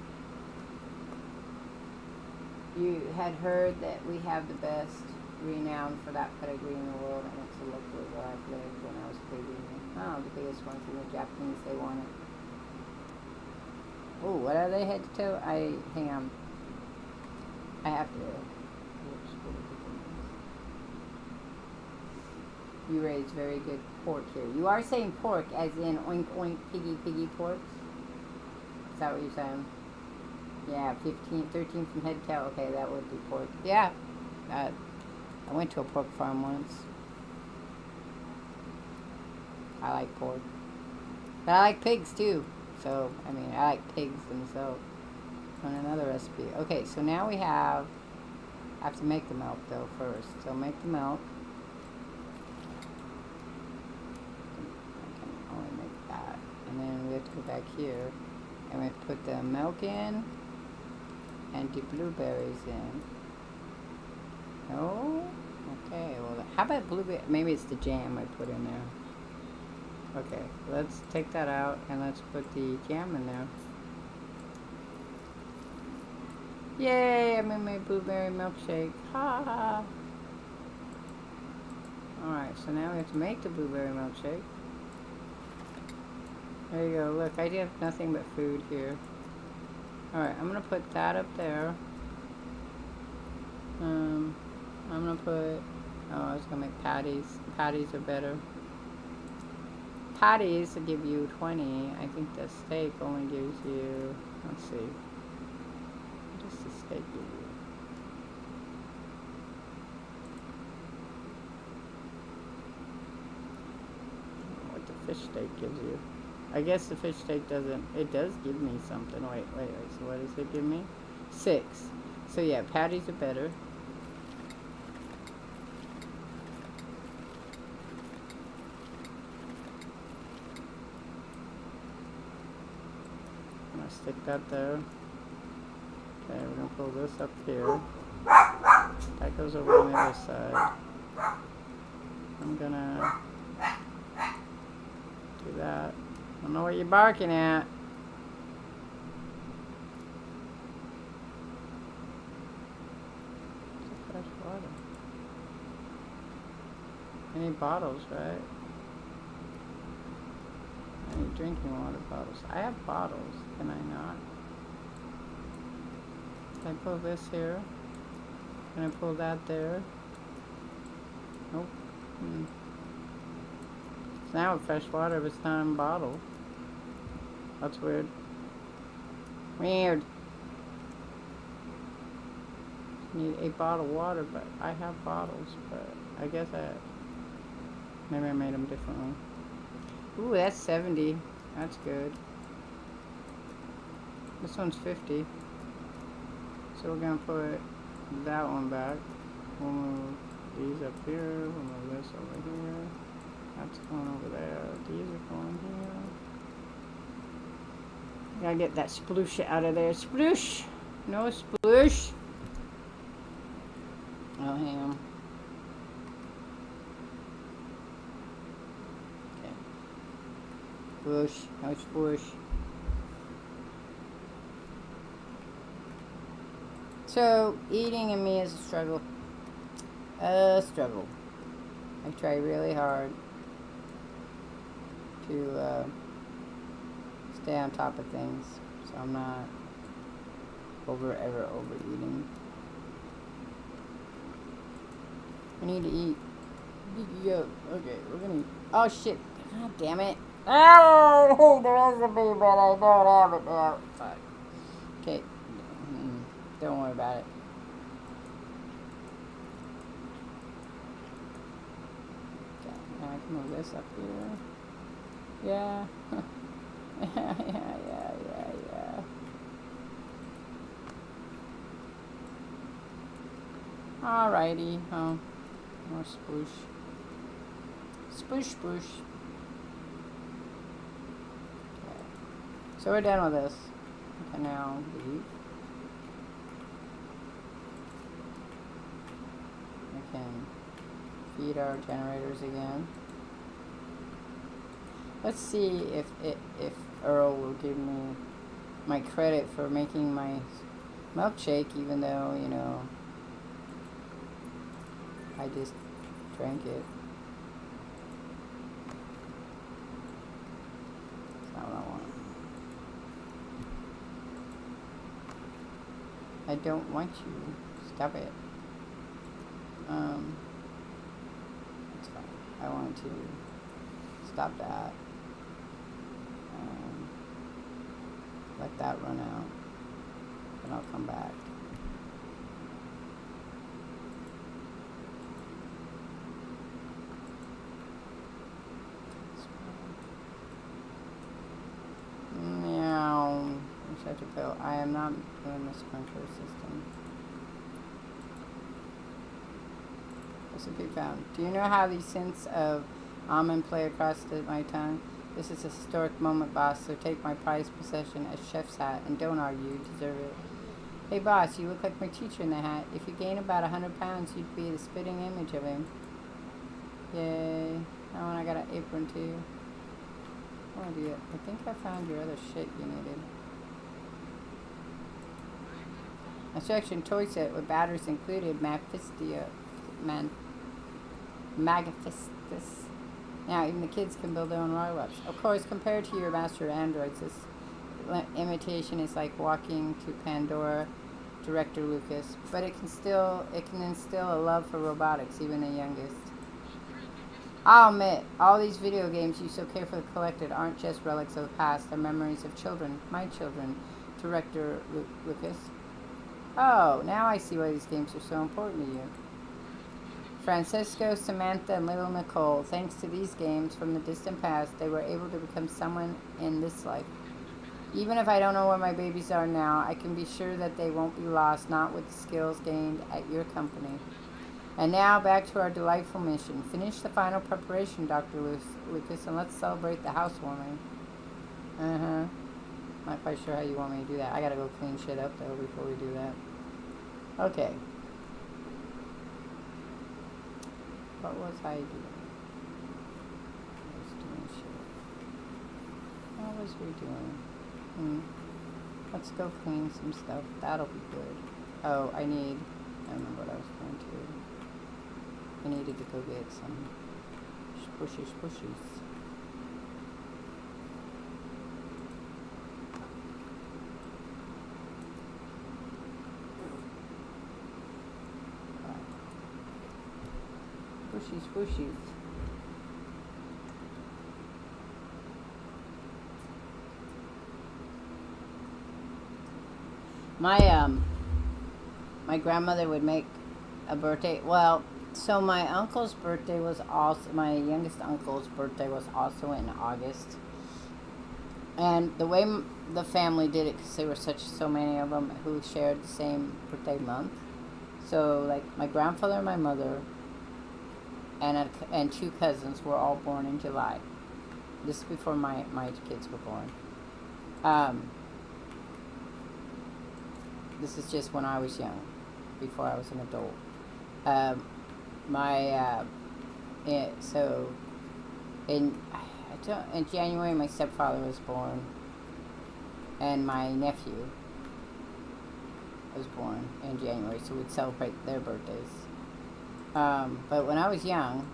You had heard that we have the best renowned for that pedigree in the world, and it's a local where I've lived when I was baby. Oh, the biggest one from the Japanese, they want it. Oh, what are they head to toe? Hang on. I have to. You raise very good pork here. You are saying pork as in oink oink piggy piggy pork? Is that what you're saying? Yeah, 13 from head to tail. Okay, that would be pork. Yeah. I went to a pork farm once. I like pork. But I like pigs too. So, I mean, I like pigs themselves. On another recipe. Okay, so now we have... I have to make the milk though first. So make the milk. I can only make that. And then we have to go back here. And we have to put the milk in. And the blueberries in. No? Okay, well, how about blueberry? Maybe it's the jam I put in there. Okay, let's take that out and let's put the jam in there. Yay, I made my blueberry milkshake. Ha ha. Alright, so now we have to make the blueberry milkshake. There you go, look, I have nothing but food here. Alright, I'm gonna put that up there. I'm gonna put, I was gonna make patties. Patties are better. Patties will give you 20. I think the steak only gives you, let's see. What does the steak give you? What the fish steak gives you. I guess the fish steak doesn't, it does give me something. Wait, so what does it give me? 6. So yeah, patties are better. I'm gonna stick that there. Okay, we're gonna pull this up here. That goes over on the other side. I'm gonna do that. I don't know what you're barking at. It's fresh water. I need bottles, right? I need drinking water bottles. I have bottles, can I not? Can I pull this here? Can I pull that there? Nope. It's now with fresh water, but it's not in a bottle. That's weird. Weird. Need a bottle of water, but I have bottles, but I guess maybe I made them differently. Ooh, that's 70. That's good. This one's 50. So we're gonna put that one back. We'll move these up here. We'll move this over here. That's going over there. These are going here. Gotta get that sploosh out of there. Sploosh! No sploosh! Oh, hang on. Okay. Sploosh. No sploosh. So, eating in me is a struggle. A struggle. I try really hard to stay on top of things, so I'm not ever overeating. I need to eat. Yo, okay, we're gonna eat. Oh shit! God damn it! Oh, the recipe, but I don't have it now. Fuck. Okay. Don't worry about it. Okay, now I can move this up here. Yeah. yeah. Alrighty. Oh, more sploosh. Sploosh, sploosh. Okay. So we're done with this. Okay, now leave. We can feed our generators again. Let's see if Earl will give me my credit for making my milkshake, even though, you know, I just drank it. That's not what I want. I don't want you. Stop it. That's fine. I want to stop that. Let that run out. Then I'll come back. Meow. Such a pill. I am not doing the sprinkler system. Recipe found. Do you know how these hints of almond play across my tongue? This is a historic moment, boss, so take my prized possession as chef's hat and don't argue, you deserve it. Hey, boss, you look like my teacher in the hat. If you gain about 100 pounds, you'd be the spitting image of him. Yay. Oh, and I got an apron, too. Oh, dear. I think I found your other shit you needed. Instruction toy set with batteries included. Magafistus. Now, even the kids can build their own robots. Of course, compared to your master androids, this imitation is like walking to Pandora, Director Lucas. But it can instill a love for robotics, even the youngest. I'll admit, all these video games you so carefully collected aren't just relics of the past. They're memories of children, my children, Director Lucas. Oh, now I see why these games are so important to you. Francisco, Samantha, and little Nicole. Thanks to these games from the distant past, they were able to become someone in this life. Even if I don't know where my babies are now, I can be sure that they won't be lost, not with the skills gained at your company. And now back to our delightful mission. Finish the final preparation, Dr. Lucas, and let's celebrate the housewarming. Uh-huh. Not quite sure how you want me to do that. I gotta go clean shit up, though, before we do that. Okay. What was I doing? I was doing shit. What was we doing? Let's go clean some stuff. That'll be good. Oh, I remember what I was going to. I needed to go get some squishies. Squishies. My grandmother would make a birthday. Well, so my uncle's birthday was also, my youngest uncle's birthday was also in August. And the way the family did it, because there were so many of them who shared the same birthday month. So, like, my grandfather and my mother and two cousins were all born in July. This is before my kids were born. This is just when I was young, before I was an adult. So in January, my stepfather was born, and my nephew was born in January, so we'd celebrate their birthdays. But when I was young,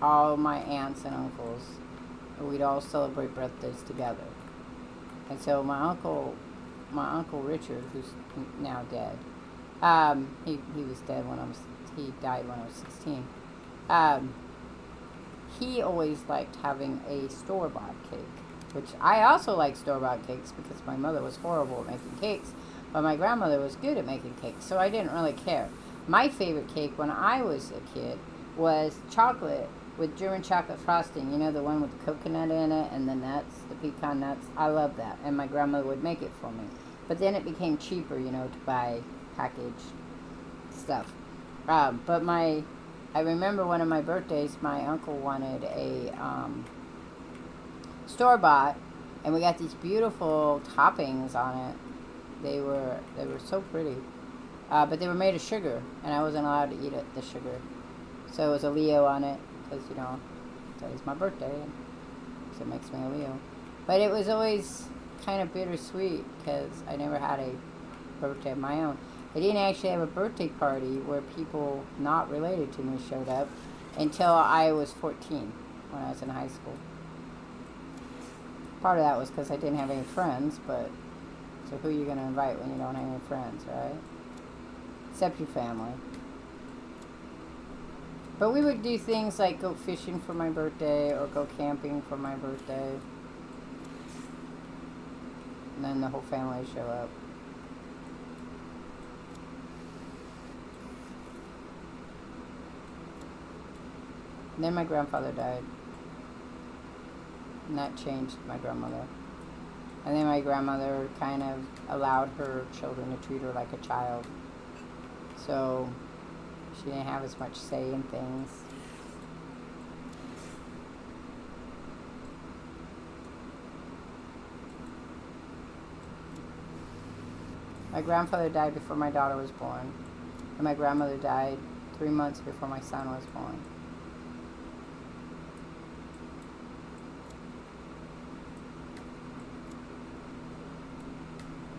all my aunts and uncles, we'd all celebrate birthdays together. And so my uncle Richard, who's now dead, he was dead he died when I was 16. He always liked having a store-bought cake, which I also like store-bought cakes because my mother was horrible at making cakes, but my grandmother was good at making cakes, so I didn't really care. My favorite cake when I was a kid was chocolate with German chocolate frosting, the one with the coconut in it and the nuts, the pecan nuts. I love that, and my grandmother would make it for me. But then it became cheaper, to buy packaged stuff. But I remember one of my birthdays, my uncle wanted a store-bought, and we got these beautiful toppings on it. They were so pretty. But they were made of sugar, and I wasn't allowed to eat the sugar. So it was a Leo on it, because, today's my birthday, and so it makes me a Leo. But it was always kind of bittersweet, because I never had a birthday of my own. I didn't actually have a birthday party where people not related to me showed up until I was 14, when I was in high school. Part of that was because I didn't have any friends, but so who are you going to invite when you don't have any friends, right? Except your family. But we would do things like go fishing for my birthday or go camping for my birthday. And then the whole family would show up. And then my grandfather died. And that changed my grandmother. And then my grandmother kind of allowed her children to treat her like a child. So she didn't have as much say in things. My grandfather died before my daughter was born. And my grandmother died 3 months before my son was born.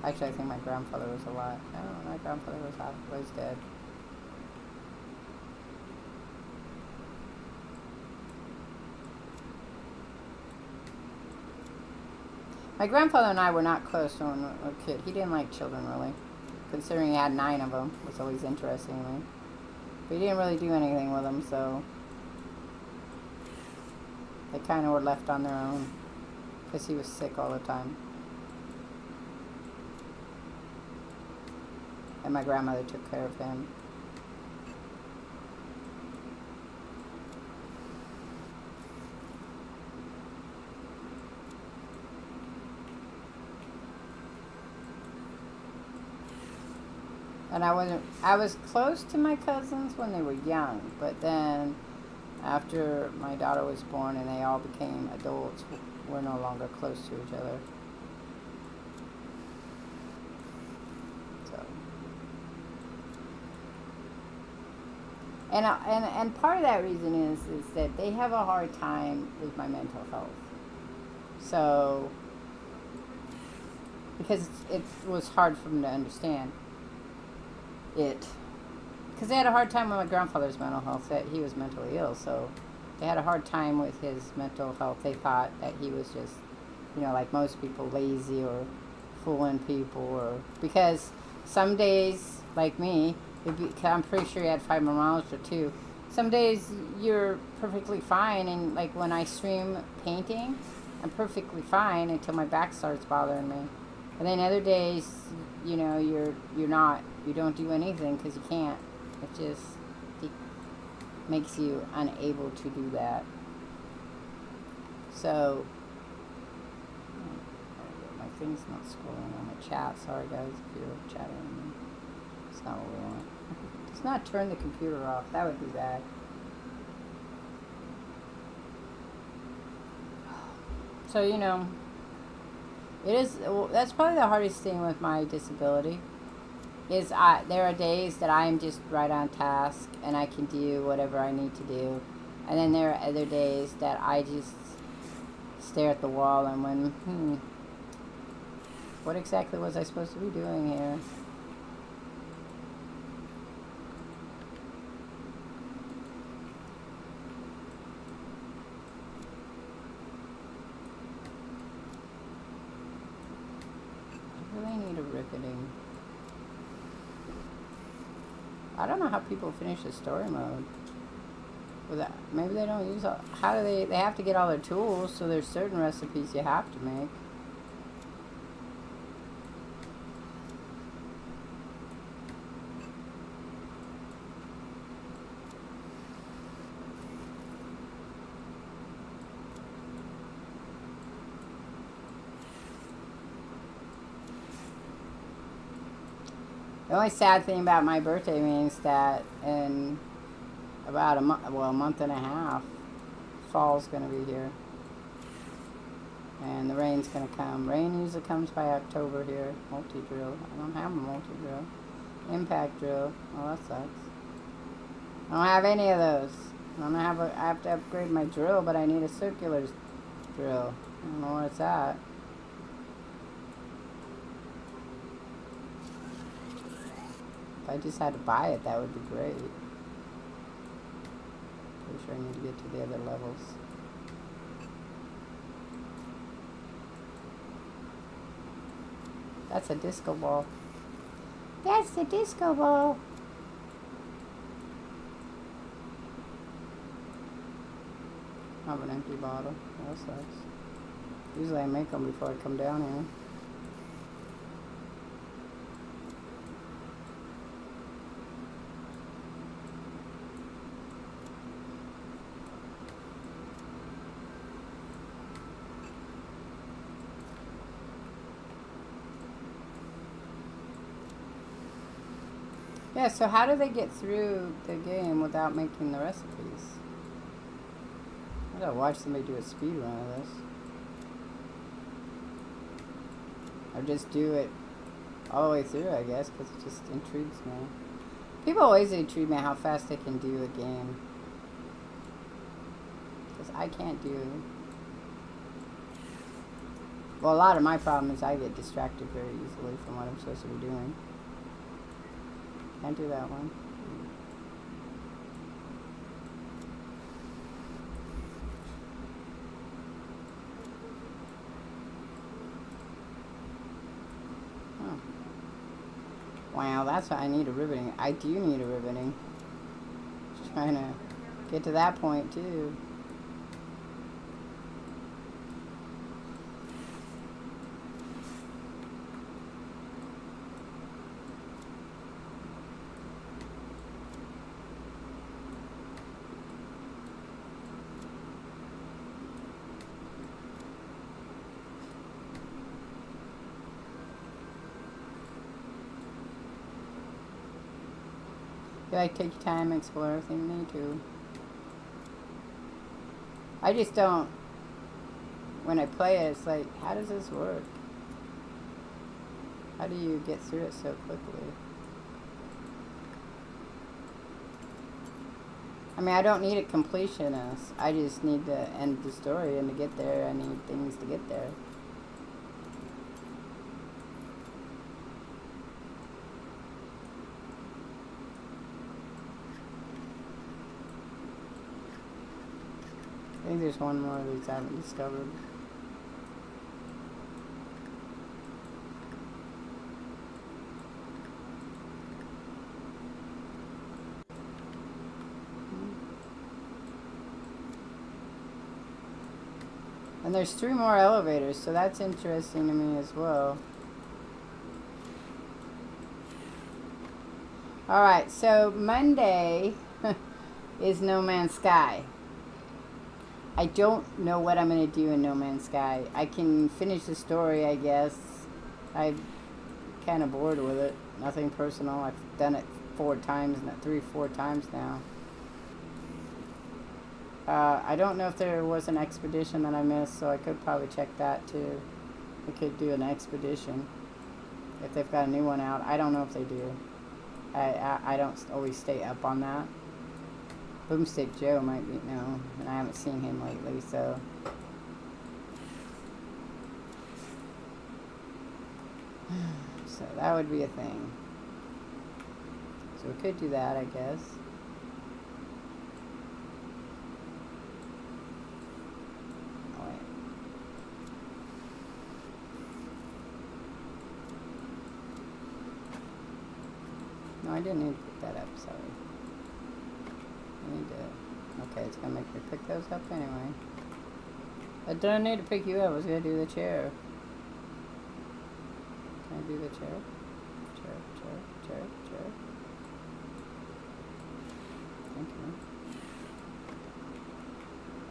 Actually, I think my grandfather was alive. No, my grandfather was dead. My grandfather and I were not close when we were a kid. He didn't like children, really. Considering he had 9 of them, was always interesting to me. But he didn't really do anything with them, so they kind of were left on their own. Because he was sick all the time. And my grandmother took care of him. And I was close to my cousins when they were young, but then after my daughter was born and they all became adults, we're no longer close to each other. So, and part of that reason is that they have a hard time with my mental health. So, because it was hard for them to understand it. Because they had a hard time with my grandfather's mental health, that he was mentally ill, so they had a hard time with his mental health. They thought that he was just, like most people, lazy or fooling people, or because some days, like me, I'm pretty sure he had fibromyalgia too. Some days you're perfectly fine, and like when I stream painting, I'm perfectly fine until my back starts bothering me. And then other days, you're not. You don't do anything because you can't. It makes you unable to do that. So, my thing's not scrolling on the chat. Sorry guys if you're chatting with me. It's not what we want. Just not turn the computer off. That would be bad. So, it is. That's probably the hardest thing with my disability. There are days that I am just right on task and I can do whatever I need to do, and then there are other days that I just stare at the wall and when what exactly was I supposed to be doing here? I really need a riveting. I don't know how people finish the story mode. Maybe they don't use how do they have to get all their tools, so there's certain recipes you have to make. The only sad thing about my birthday means that in about a month and a half, fall's going to be here. And the rain's going to come. Rain usually comes by October here. Multi-drill. I don't have a multi-drill. Impact drill. Oh, that sucks. I don't have any of those. I have to upgrade my drill, but I need a circular drill. I don't know where it's at. If I just had to buy it, that would be great. Pretty sure I need to get to the other levels. That's a disco ball. That's the disco ball. I have an empty bottle. That sucks. Usually I make them before I come down here. Yeah, so how do they get through the game without making the recipes? I gotta watch somebody do a speed run of this. Or just do it all the way through, I guess, because it just intrigues me. People always intrigue me how fast they can do a game. Because I can't do... Well, a lot of my problem is I get distracted very easily from what I'm supposed to be doing. Can't do that one. Huh. Wow, that's why I need a riveting. I do need a riveting. Just trying to get to that point too. You like take your time, explore everything you need to. I just don't. When I play it, it's like, how does this work? How do you get through it so quickly? I mean, I don't need a completionist. I just need to end the story, and to get there, I need things to get there. I think there's one more of these I haven't discovered. And there's 3 more elevators, so that's interesting to me as well. Alright, so Monday is No Man's Sky. I don't know what I'm going to do in No Man's Sky. I can finish the story, I guess. I'm kind of bored with it. Nothing personal. I've done it 4 times, 4 times now. I don't know if there was an expedition that I missed, so I could probably check that too. I could do an expedition if they've got a new one out. I don't know if they do. I don't always stay up on that. Boomstick Joe might be, no, and I haven't seen him lately, so. So that would be a thing. So we could do that, I guess. Oh, wait. No, I didn't need to put that up, sorry. I need to, okay, it's gonna make me pick those up anyway. I don't need to pick you up, I was gonna do the chair. Can I do the chair? Chair. Thank you.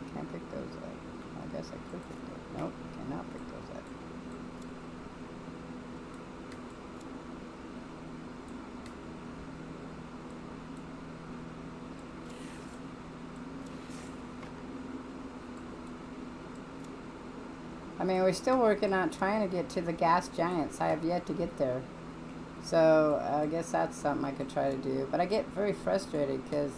I can't pick those up. I guess I could pick those. Nope, cannot pick those up. I mean, we're still working on trying to get to the gas giants. I have yet to get there. So I guess that's something I could try to do. But I get very frustrated because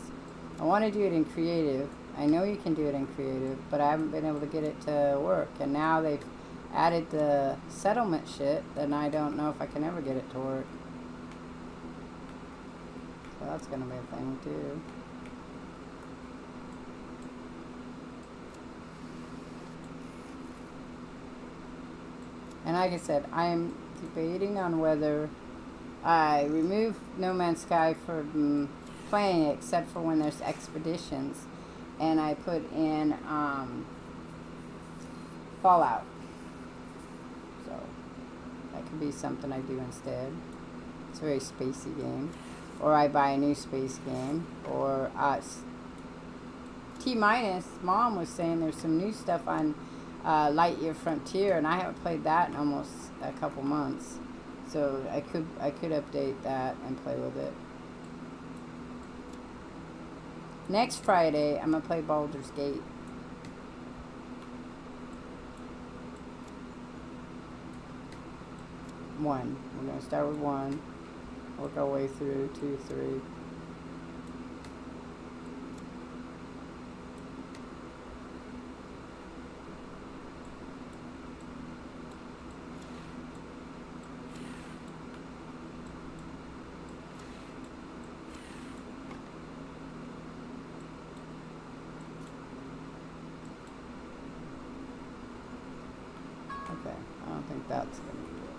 I want to do it in creative. I know you can do it in creative, but I haven't been able to get it to work. And now they've added the settlement shit, and I don't know if I can ever get it to work. So that's going to be a thing too. And like I said, I'm debating on whether I remove No Man's Sky from playing it, except for when there's expeditions, and I put in Fallout. So that could be something I do instead. It's a very spacey game. Or I buy a new space game. Or T minus mom was saying there's some new stuff on Lightyear Frontier, and I haven't played that in almost a couple months, so I could update that and play with it. Next Friday I'm gonna play Baldur's Gate. We're gonna start with 1, work our way through 2, 3. Okay, I don't think that's going to be it.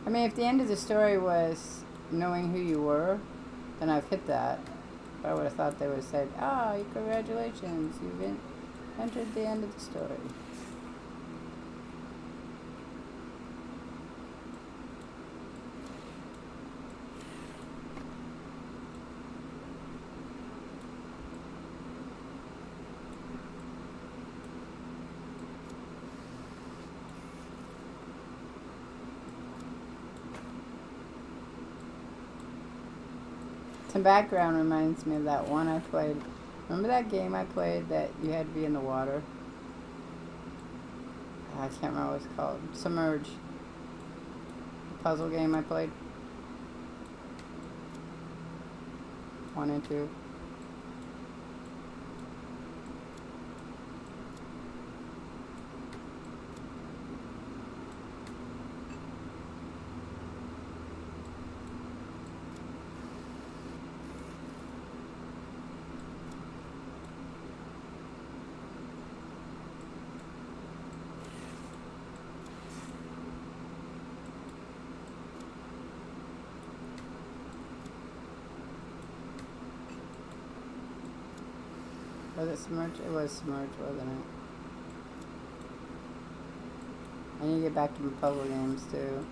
I mean, if the end of the story was knowing who you were, then I've hit that. But I would have thought they would have said, "Oh, congratulations, you've entered the end of the story." Some background reminds me of that one I played. Remember that game I played that you had to be in the water? I can't remember what it's called. Submerge. The puzzle game I played. 1 and 2. Was it Submerge? It was Submerge, wasn't it? I need to get back to my puzzle games too.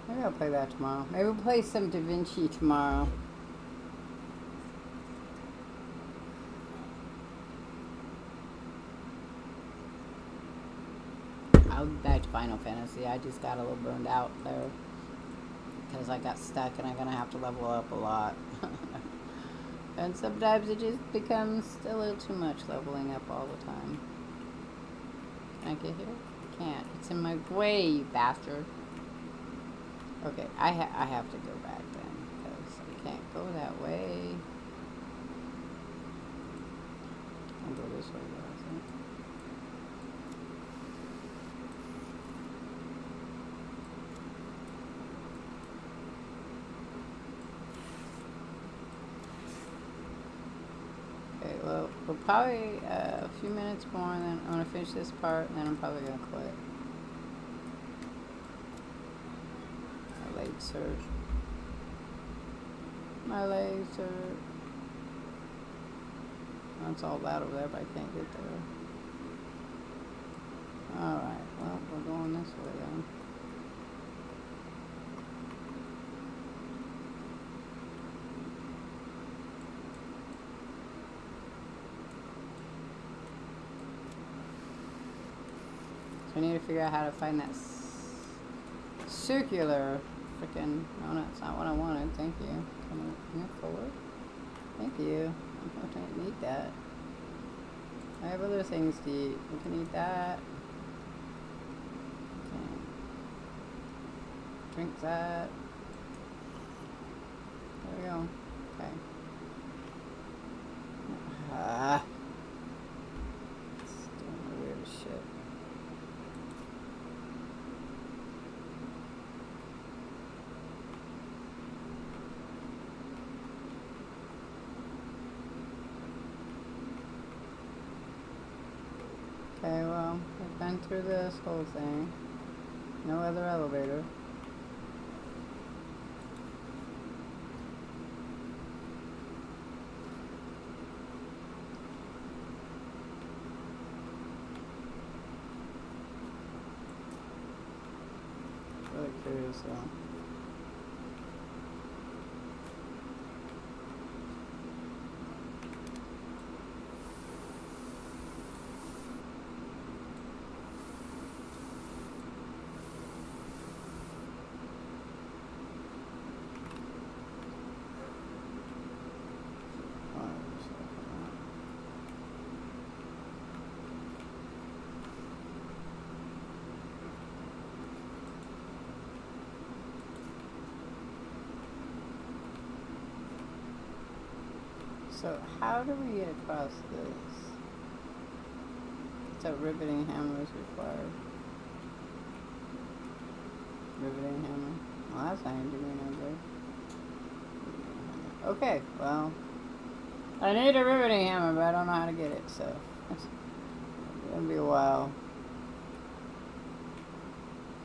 Maybe I'll play that tomorrow. Maybe we'll play some Da Vinci tomorrow. I'll be back to Final Fantasy. I just got a little burned out there because I got stuck and I'm going to have to level up a lot. And sometimes it just becomes a little too much leveling up all the time. Can I get here? I can't. It's in my way, you bastard. Okay, I have to go back then because I can't go that way. I'll go this way though, I think. Okay, well, we'll probably a few minutes more, and then I'm going to finish this part, and then I'm probably going to quit. My legs hurt. My legs hurt. That's all that over there, but I can't get there. Alright, well, we're going this way then. I need to figure out how to find that circular freaking. No, that's not what I wanted. Thank you. Come on, forward. Thank you. I don't need that. I have other things to eat. We can eat that. Okay. Drink that. There we go. Okay. It's doing the weirdest shit. Okay, well, we've been through this whole thing. No other elevator. Really curious though. So how do we get across this? So riveting hammer is required. Riveting hammer. Well, that's not going to do me no good. Okay, well, I need a riveting hammer, but I don't know how to get it, so it's going to be a while.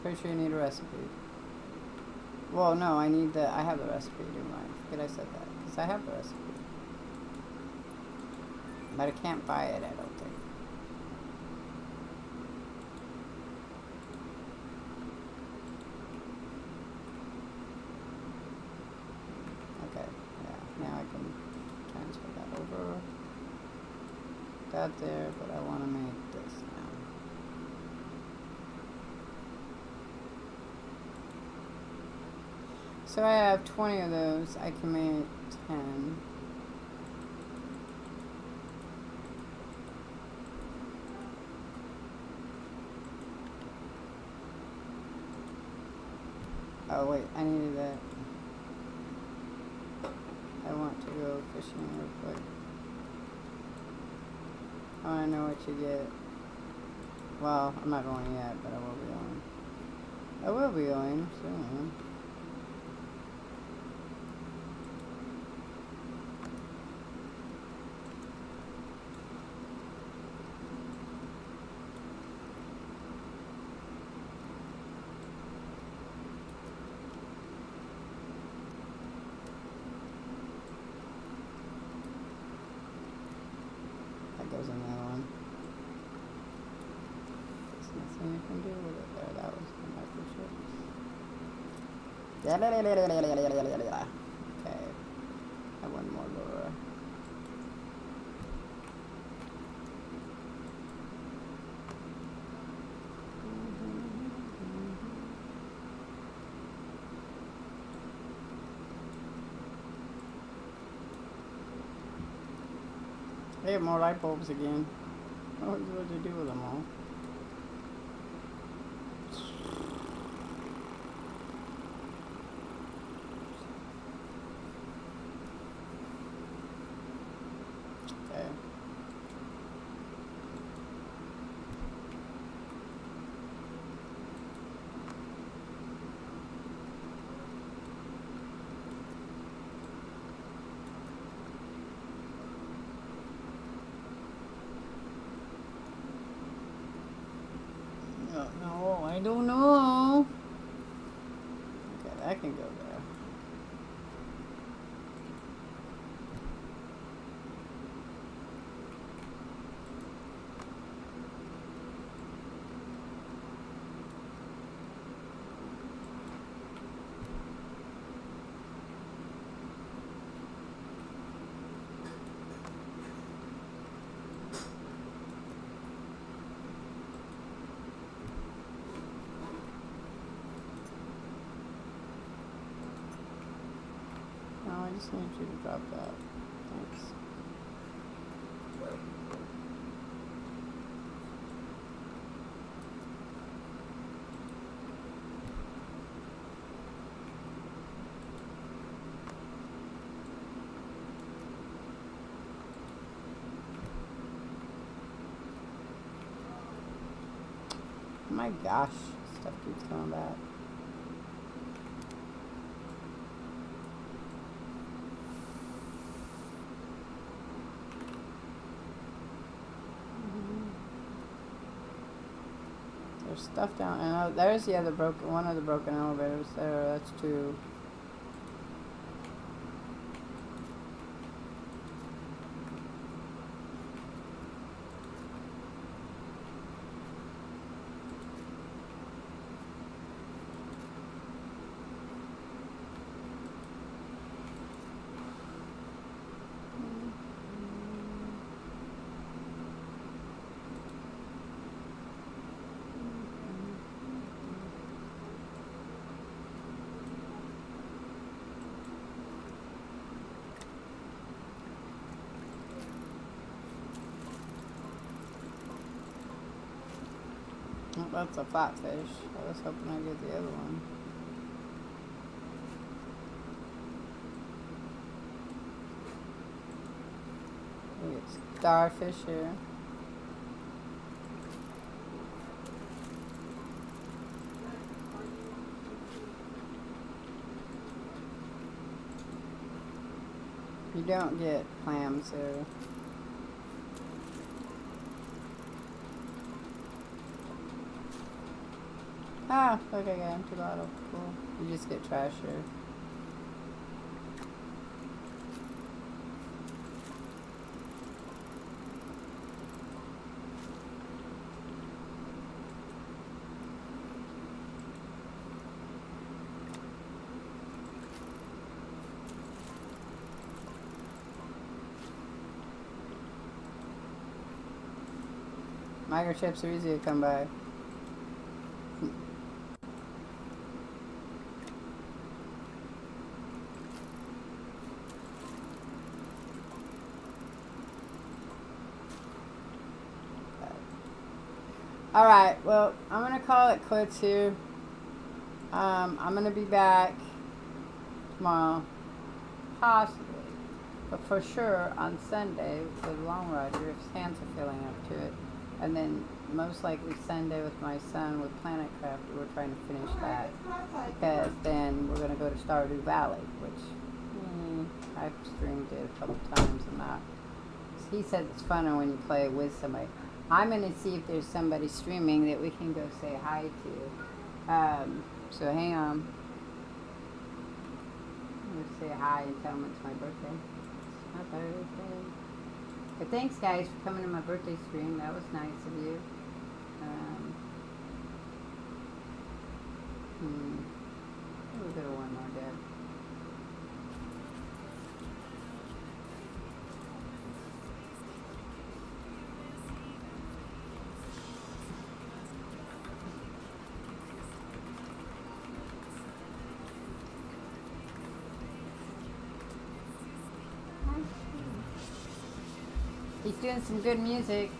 Pretty sure you need a recipe. Well, no, I have the recipe, didn't I? Forget I said that, because I have the recipe. But I can't buy it, I don't think. Okay, yeah, now I can transfer that over. That there, but I want to make this now. So I have 20 of those. I can make 10. Oh wait, I needed that. I want to go fishing real quick. I want to know what you get. Well, I'm not going yet, but I will be going. I will be going soon. That goes in the other one. There's nothing you can do with it there. That was the microchips. Okay. I have one more lure. They have more light bulbs again. What did they do with them all? Okay. No, I don't know. Okay, that can go there. No, I just need you to drop that. Thanks. Oh my gosh, stuff keeps coming back. There's stuff down, and there's the other one of the broken elevators there. That's 2. Oh, that's a flatfish. I was hoping I'd get the other one. We get starfish here. You don't get clams here. Ah, look, I got empty bottle. Cool. You just get trash here. Microchips are easy to come by. All right. Well, I'm gonna call it quits here. I'm gonna be back tomorrow, possibly, but for sure on Sunday with Long Roger if Sam's feeling up to it, and then most likely Sunday with my son with Planet Craft. We're trying to finish that because then we're gonna go to Stardew Valley, which I've streamed it a couple times and that. He says it's funner when you play with somebody. I'm gonna see if there's somebody streaming that we can go say hi to. So hang on. I'm gonna say hi and tell them it's my birthday. It's my birthday. But thanks guys for coming to my birthday stream. That was nice of you. We'll go to one more, Deb. He's doing some good music.